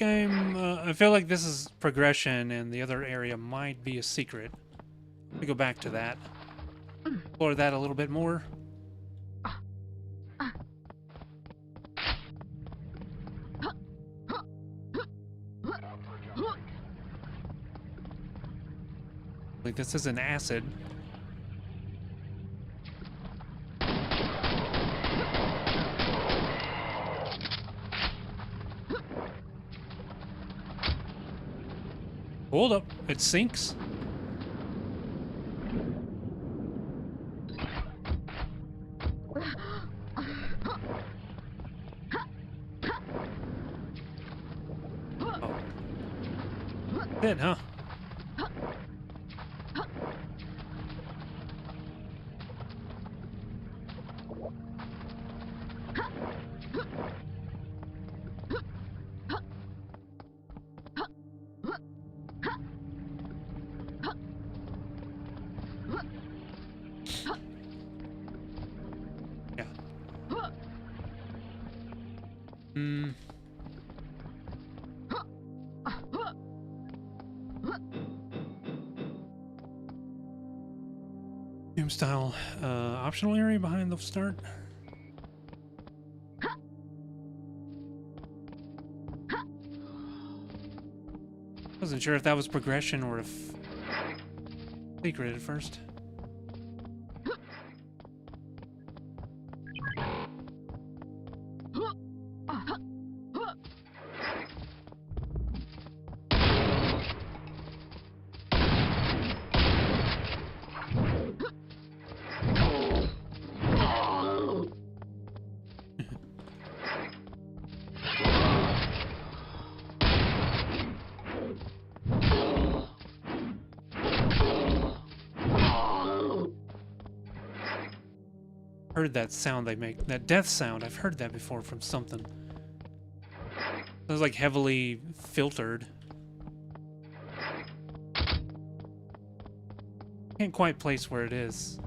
I feel like this is progression and the other area might be a secret. Let me go back to that. Explore that a little bit more. Like this is an acid. Hold up, it sinks. Oh. It, huh? Style optional area behind the start. Wasn't sure if that was progression or if secret at first. heard that sound they make. That death sound. I've heard that before from something. It was like heavily filtered. Can't quite place where it is.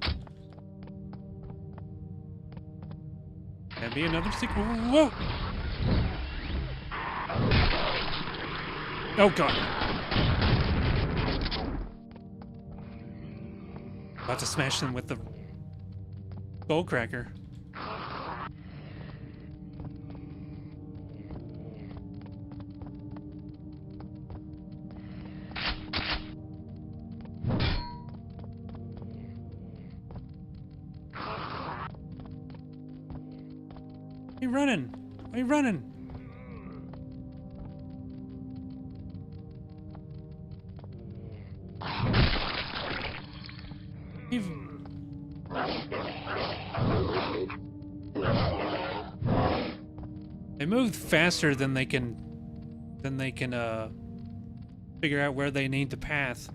That'd be another sequel. Whoa! Oh god. About to smash them with the gold cracker. Why are you running? Why are you running? They move faster than they can figure out where they need to path.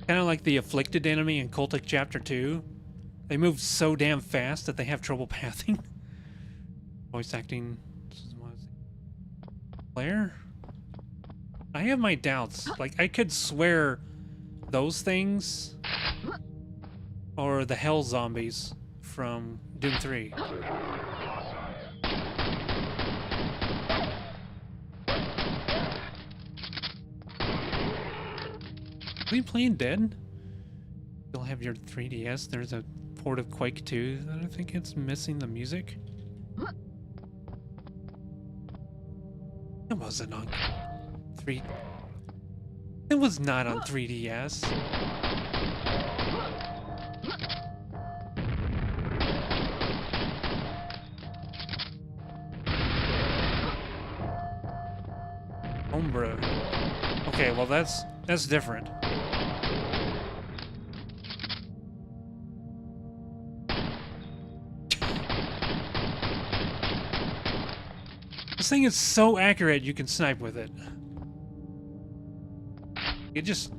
Kind of like the afflicted enemy in Cultic Chapter 2. They move so damn fast that they have trouble pathing. Voice acting. Claire? I have my doubts. Like, I could swear those things or the Hell Zombies from Doom 3. Are you playing dead? You'll have your 3DS. There's a port of Quake 2 that I think it's missing the music. It wasn't on 3. It was not on 3DS. Homebrew. Okay, well that's different. This thing is so accurate you can snipe with it. You just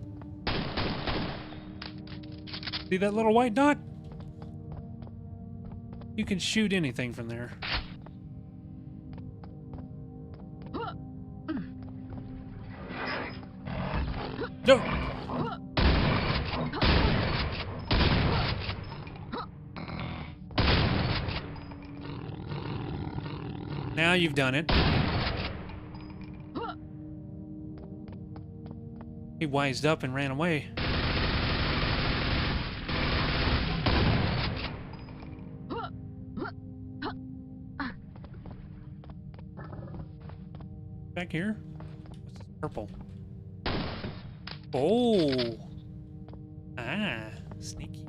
see that little white dot? You can shoot anything from there. No. Now you've done it. He wised up and ran away. Back here? What's this purple? Oh! Ah, sneaky.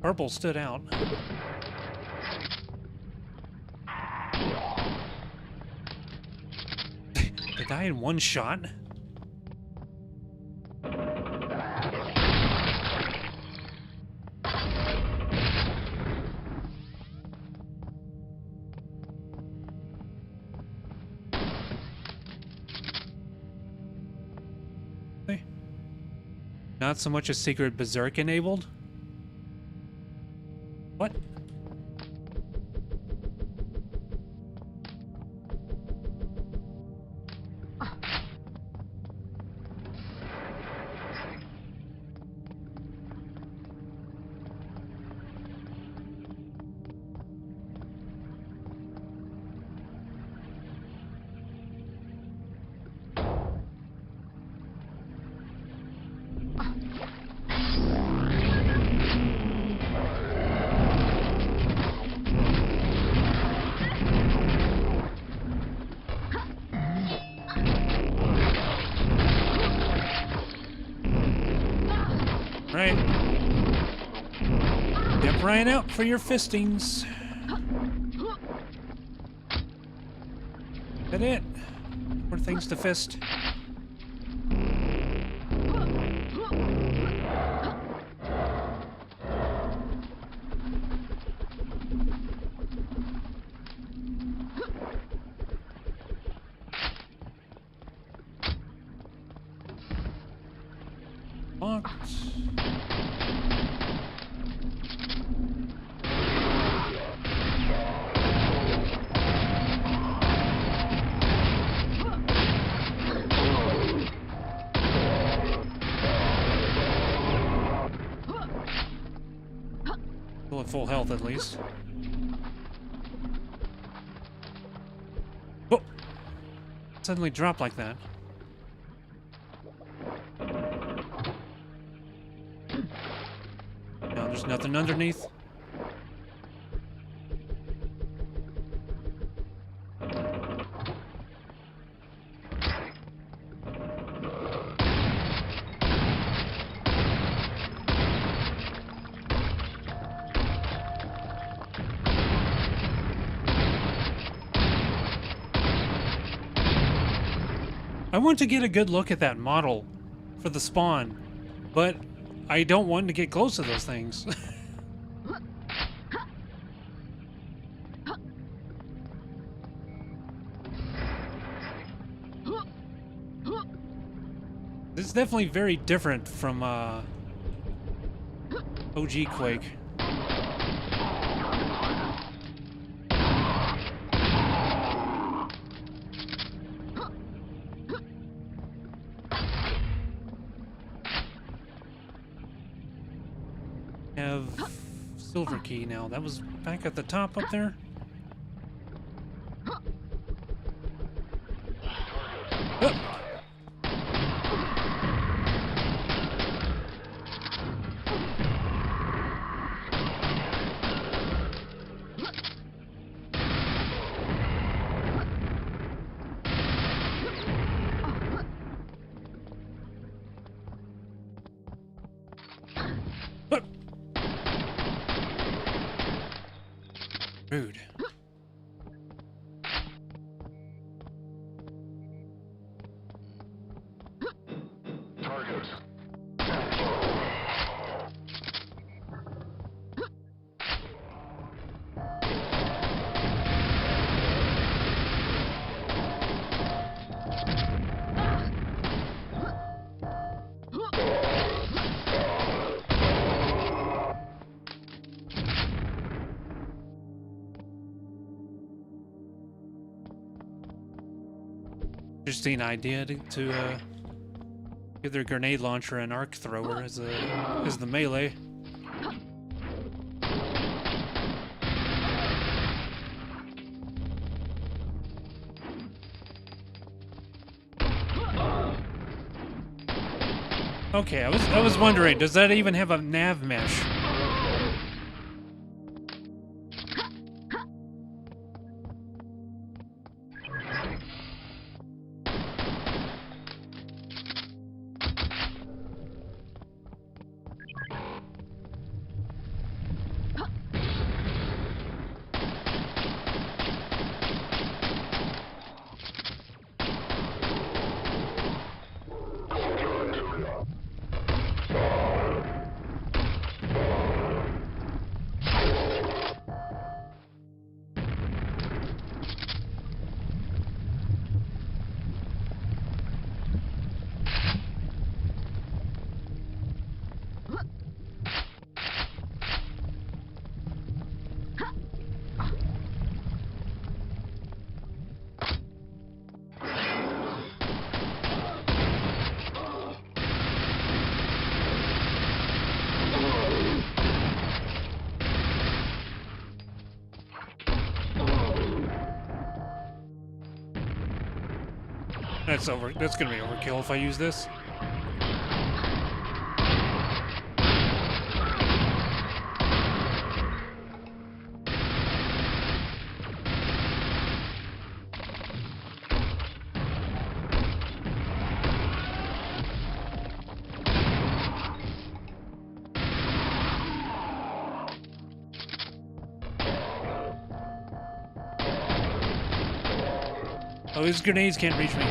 Purple stood out. They die in one shot? Not so much a secret berserk enabled? What? Right. Get Brian out for your fistings. That it? More things to fist. Locked. Still at full health, at least. Oh! Suddenly dropped like that. No, there's nothing underneath. I want to get a good look at that model for the spawn, but I don't want to get close to those things. This is definitely very different from OG Quake. Have silver key now. That was back at the top up there. Oh. Rude. Target. Interesting idea to give their grenade launcher an arc thrower as the melee. Okay, I was wondering, does that even have a nav mesh? That's gonna be overkill if I use this. Oh, these grenades can't reach me.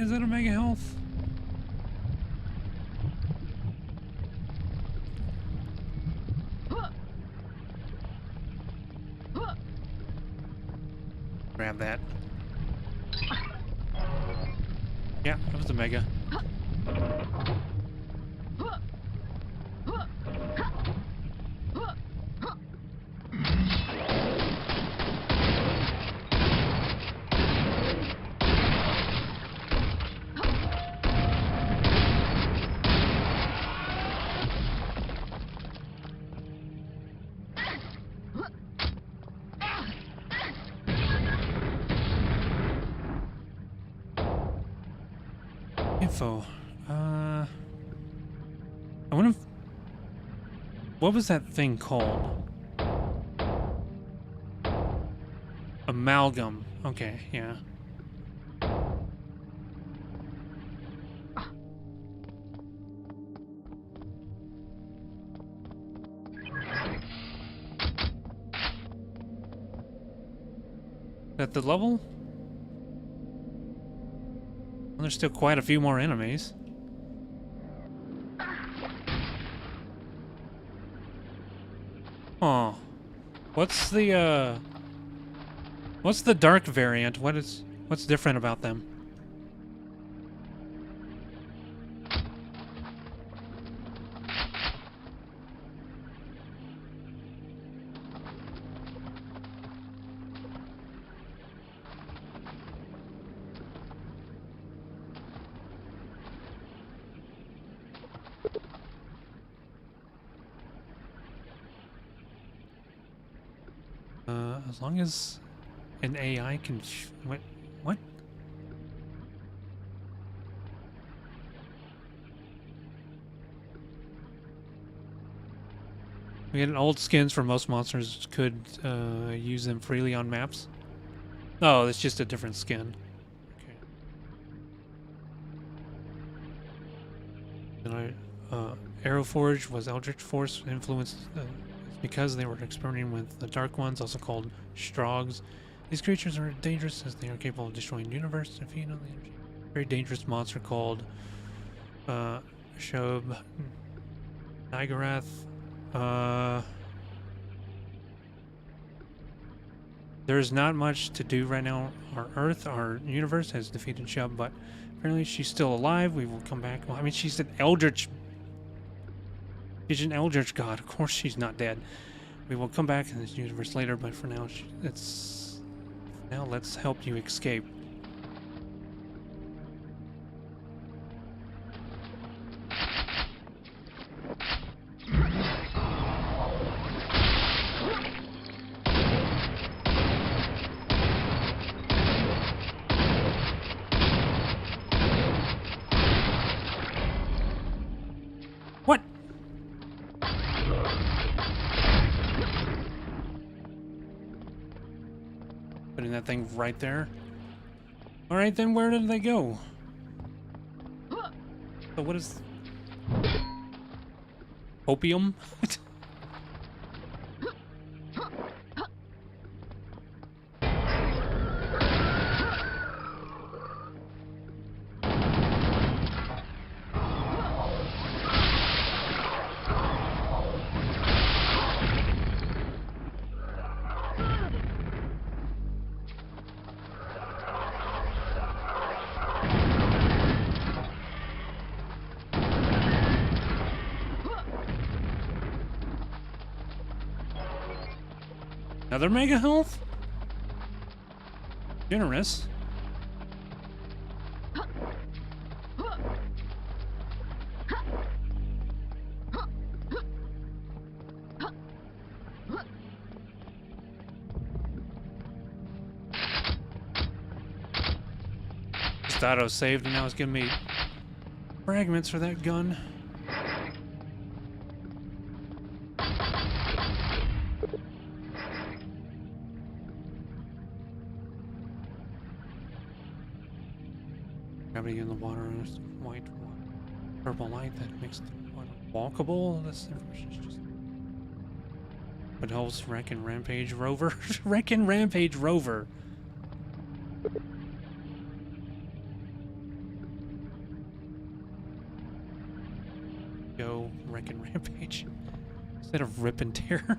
Is that a mega health? Grab that. Yeah, that was a mega. Info. I wonder if... What was that thing called? Amalgam. Okay, yeah. At the level? Well, there's still quite a few more enemies. Oh. What's the dark variant? What's different about them? As long as an AI can... What? What? We had old skins for most monsters could use them freely on maps. Oh, it's just a different skin. Okay. And Arrowforge was Eldritch Force influenced because they were experimenting with the Dark Ones, also called Strogs. These creatures are dangerous as they are capable of destroying the universe if you know the energy. Very dangerous monster called Shob Nigarath. There's not much to do right now. Our universe has defeated Shub, but apparently she's still alive. We will come back. Well, I mean, she's an Eldritch. She's an Eldritch god. Of course, she's not dead. We will come back in this universe later, but for now, now let's help you escape. What? Putting that thing right there. All right, then where did they go? So what is... Opium? Another mega health? Generous. Just auto-saved and now it's giving me fragments for that gun. Gravity in the water, there's white, purple light that makes the water walkable. This information is just... What helps Wreck and Rampage Rover? Wreck and Rampage Rover. Go wreck and rampage instead of rip and tear.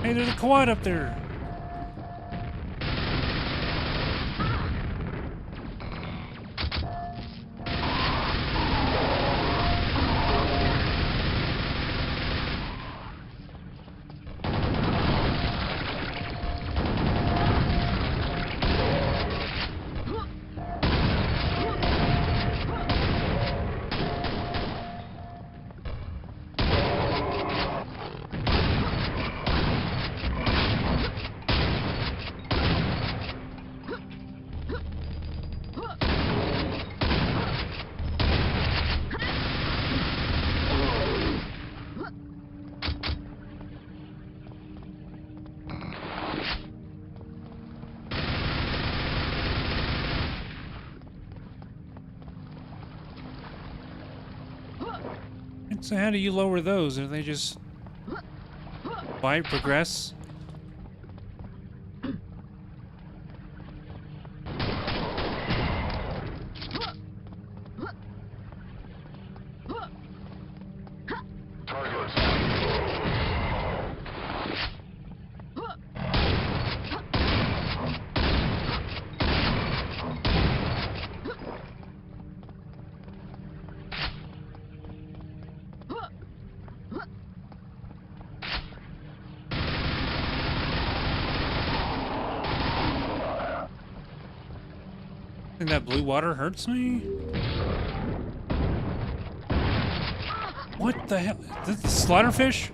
Hey, there's a quad up there. So how do you lower those? Are they just by progress? And that blue water hurts me? What the hell? Is this the slaughterfish?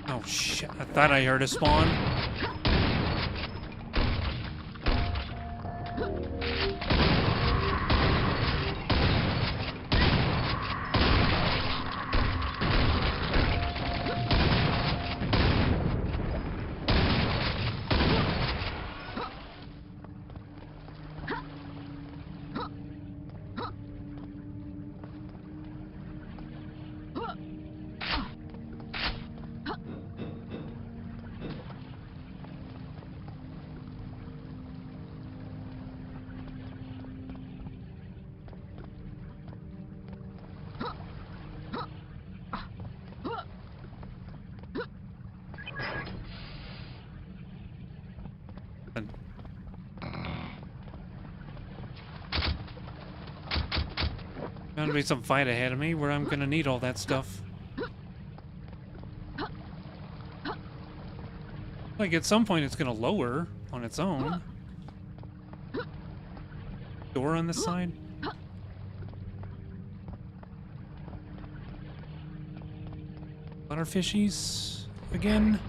Oh shit, I thought I heard a spawn. Bound to be some fight ahead of me where I'm gonna need all that stuff. Like at some point it's gonna lower on its own. Door on this side. Butterfishies again.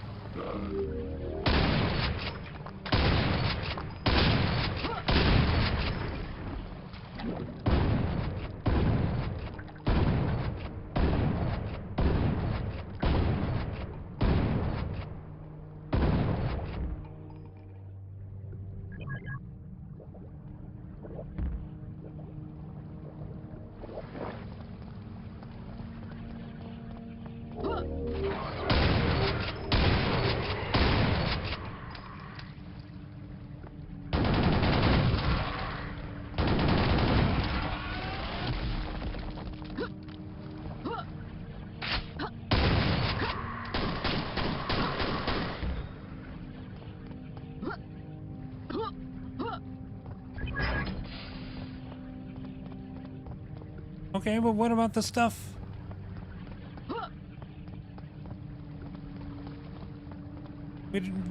Okay, but what about the stuff?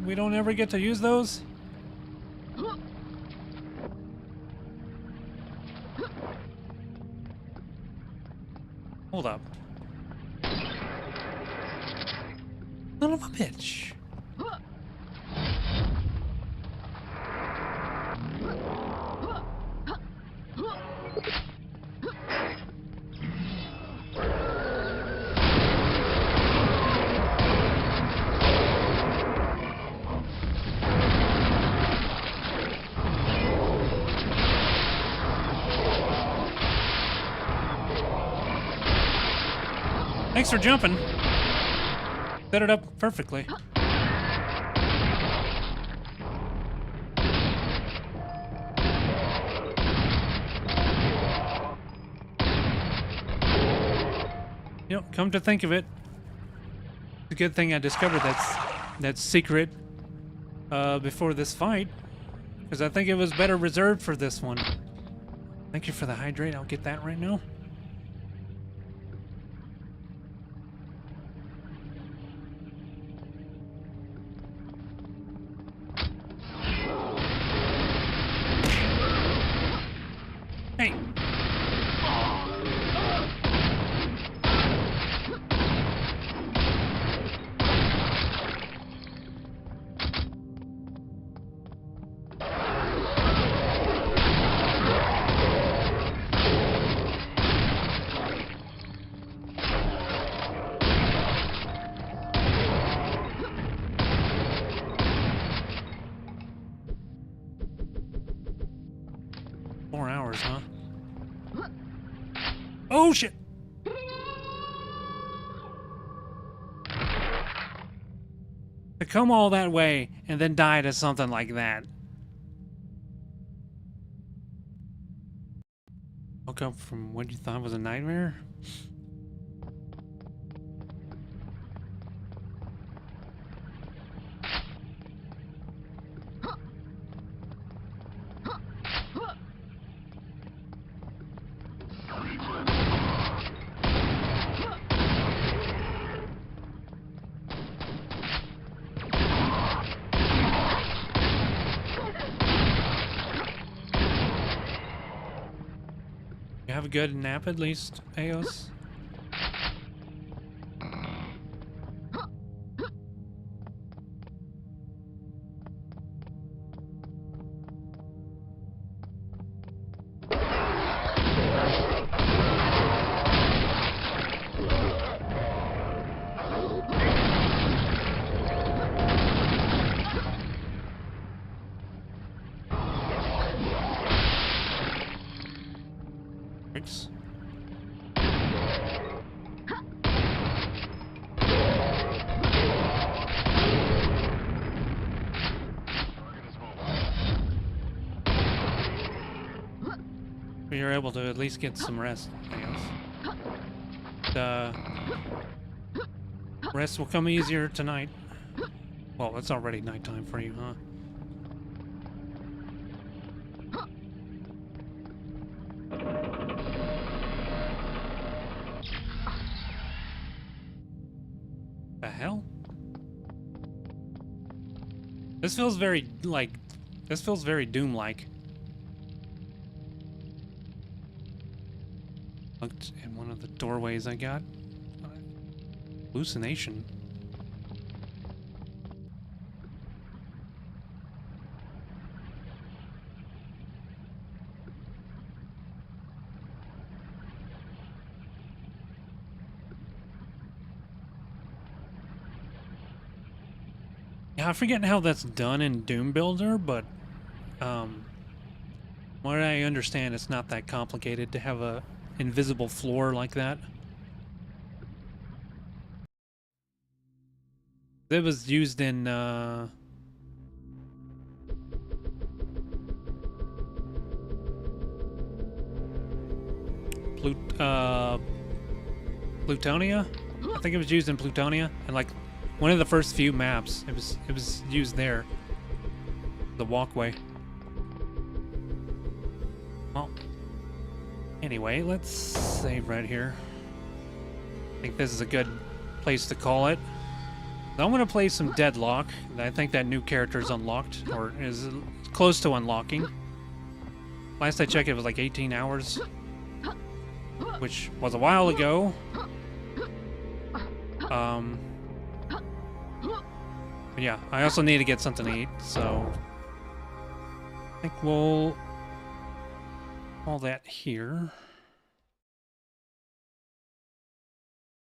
We don't ever get to use those? Hold up. Son of a bitch. Thanks for jumping. Set it up perfectly. You know, come to think of it, it's a good thing I discovered that secret before this fight, because I think it was better reserved for this one. Thank you for the hydrate. I'll get that right now. Hey. 4 hours, huh? Oh shit! To come all that way and then die to something like that. Woke up from what you thought was a nightmare? You have a good nap at least, Eos? Thanks. You're able to at least get some rest, I guess. The rest will come easier tonight. Well, it's already nighttime for you, huh? The hell? This feels very, like, this feels very Doom-like. Looked in one of the doorways I got. Hallucination. Yeah, I forget how that's done in Doom Builder, but what I understand, it's not that complicated to have a invisible floor like that. It was used in Plutonia? I think it was used in Plutonia, and like one of the first few maps, it was used there. The walkway. Well, Anyway, let's save right here. I think this is a good place to call it. I'm gonna play some Deadlock. I think that new character is unlocked, or is close to unlocking. Last I checked, it was like 18 hours, which was a while ago. But yeah, I also need to get something to eat, so I think we'll all that here.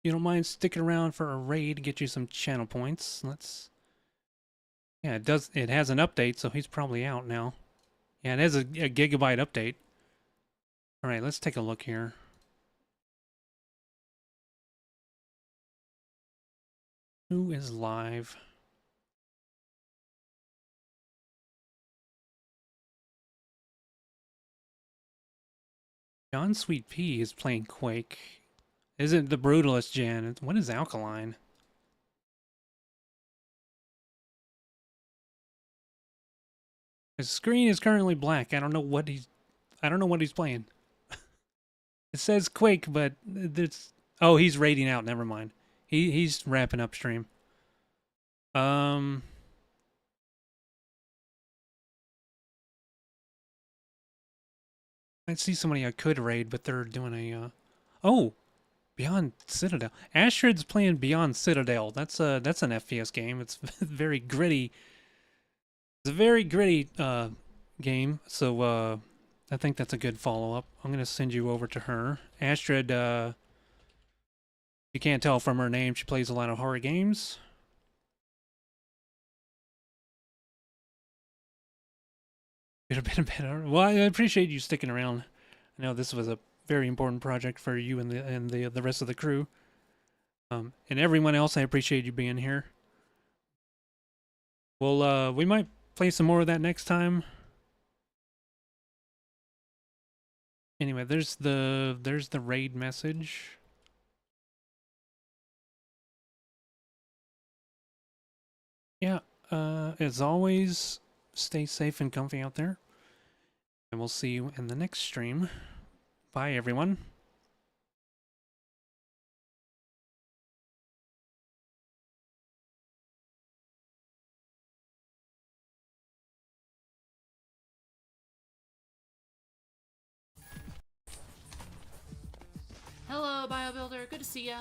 You don't mind sticking around for a raid to get you some channel points. Let's. Yeah, it does. It has an update, so he's probably out now. Yeah, it has a gigabyte update. All right, let's take a look here. Who is live? John Sweet Pea is playing Quake. Isn't the Brutalist Jan? What is Alkaline? His screen is currently black. I don't know what he's playing. It says Quake, but it's oh, he's raiding out. Never mind. He's wrapping up stream. I see somebody I could raid, but they're doing a oh, Beyond Citadel. Astrid's playing Beyond Citadel. That's an FPS game. It's very gritty. It's a very gritty game. So I think that's a good follow-up. I'm gonna send you over to her. Astrid, you can't tell from her name, she plays a lot of horror games. Could have been better. Well, I appreciate you sticking around. I know this was a very important project for you and the rest of the crew. And everyone else, I appreciate you being here. Well, we might play some more of that next time. Anyway, there's the raid message. Yeah, as always, stay safe and comfy out there. And we'll see you in the next stream. Bye, everyone. Hello, BioBuilder. Good to see ya.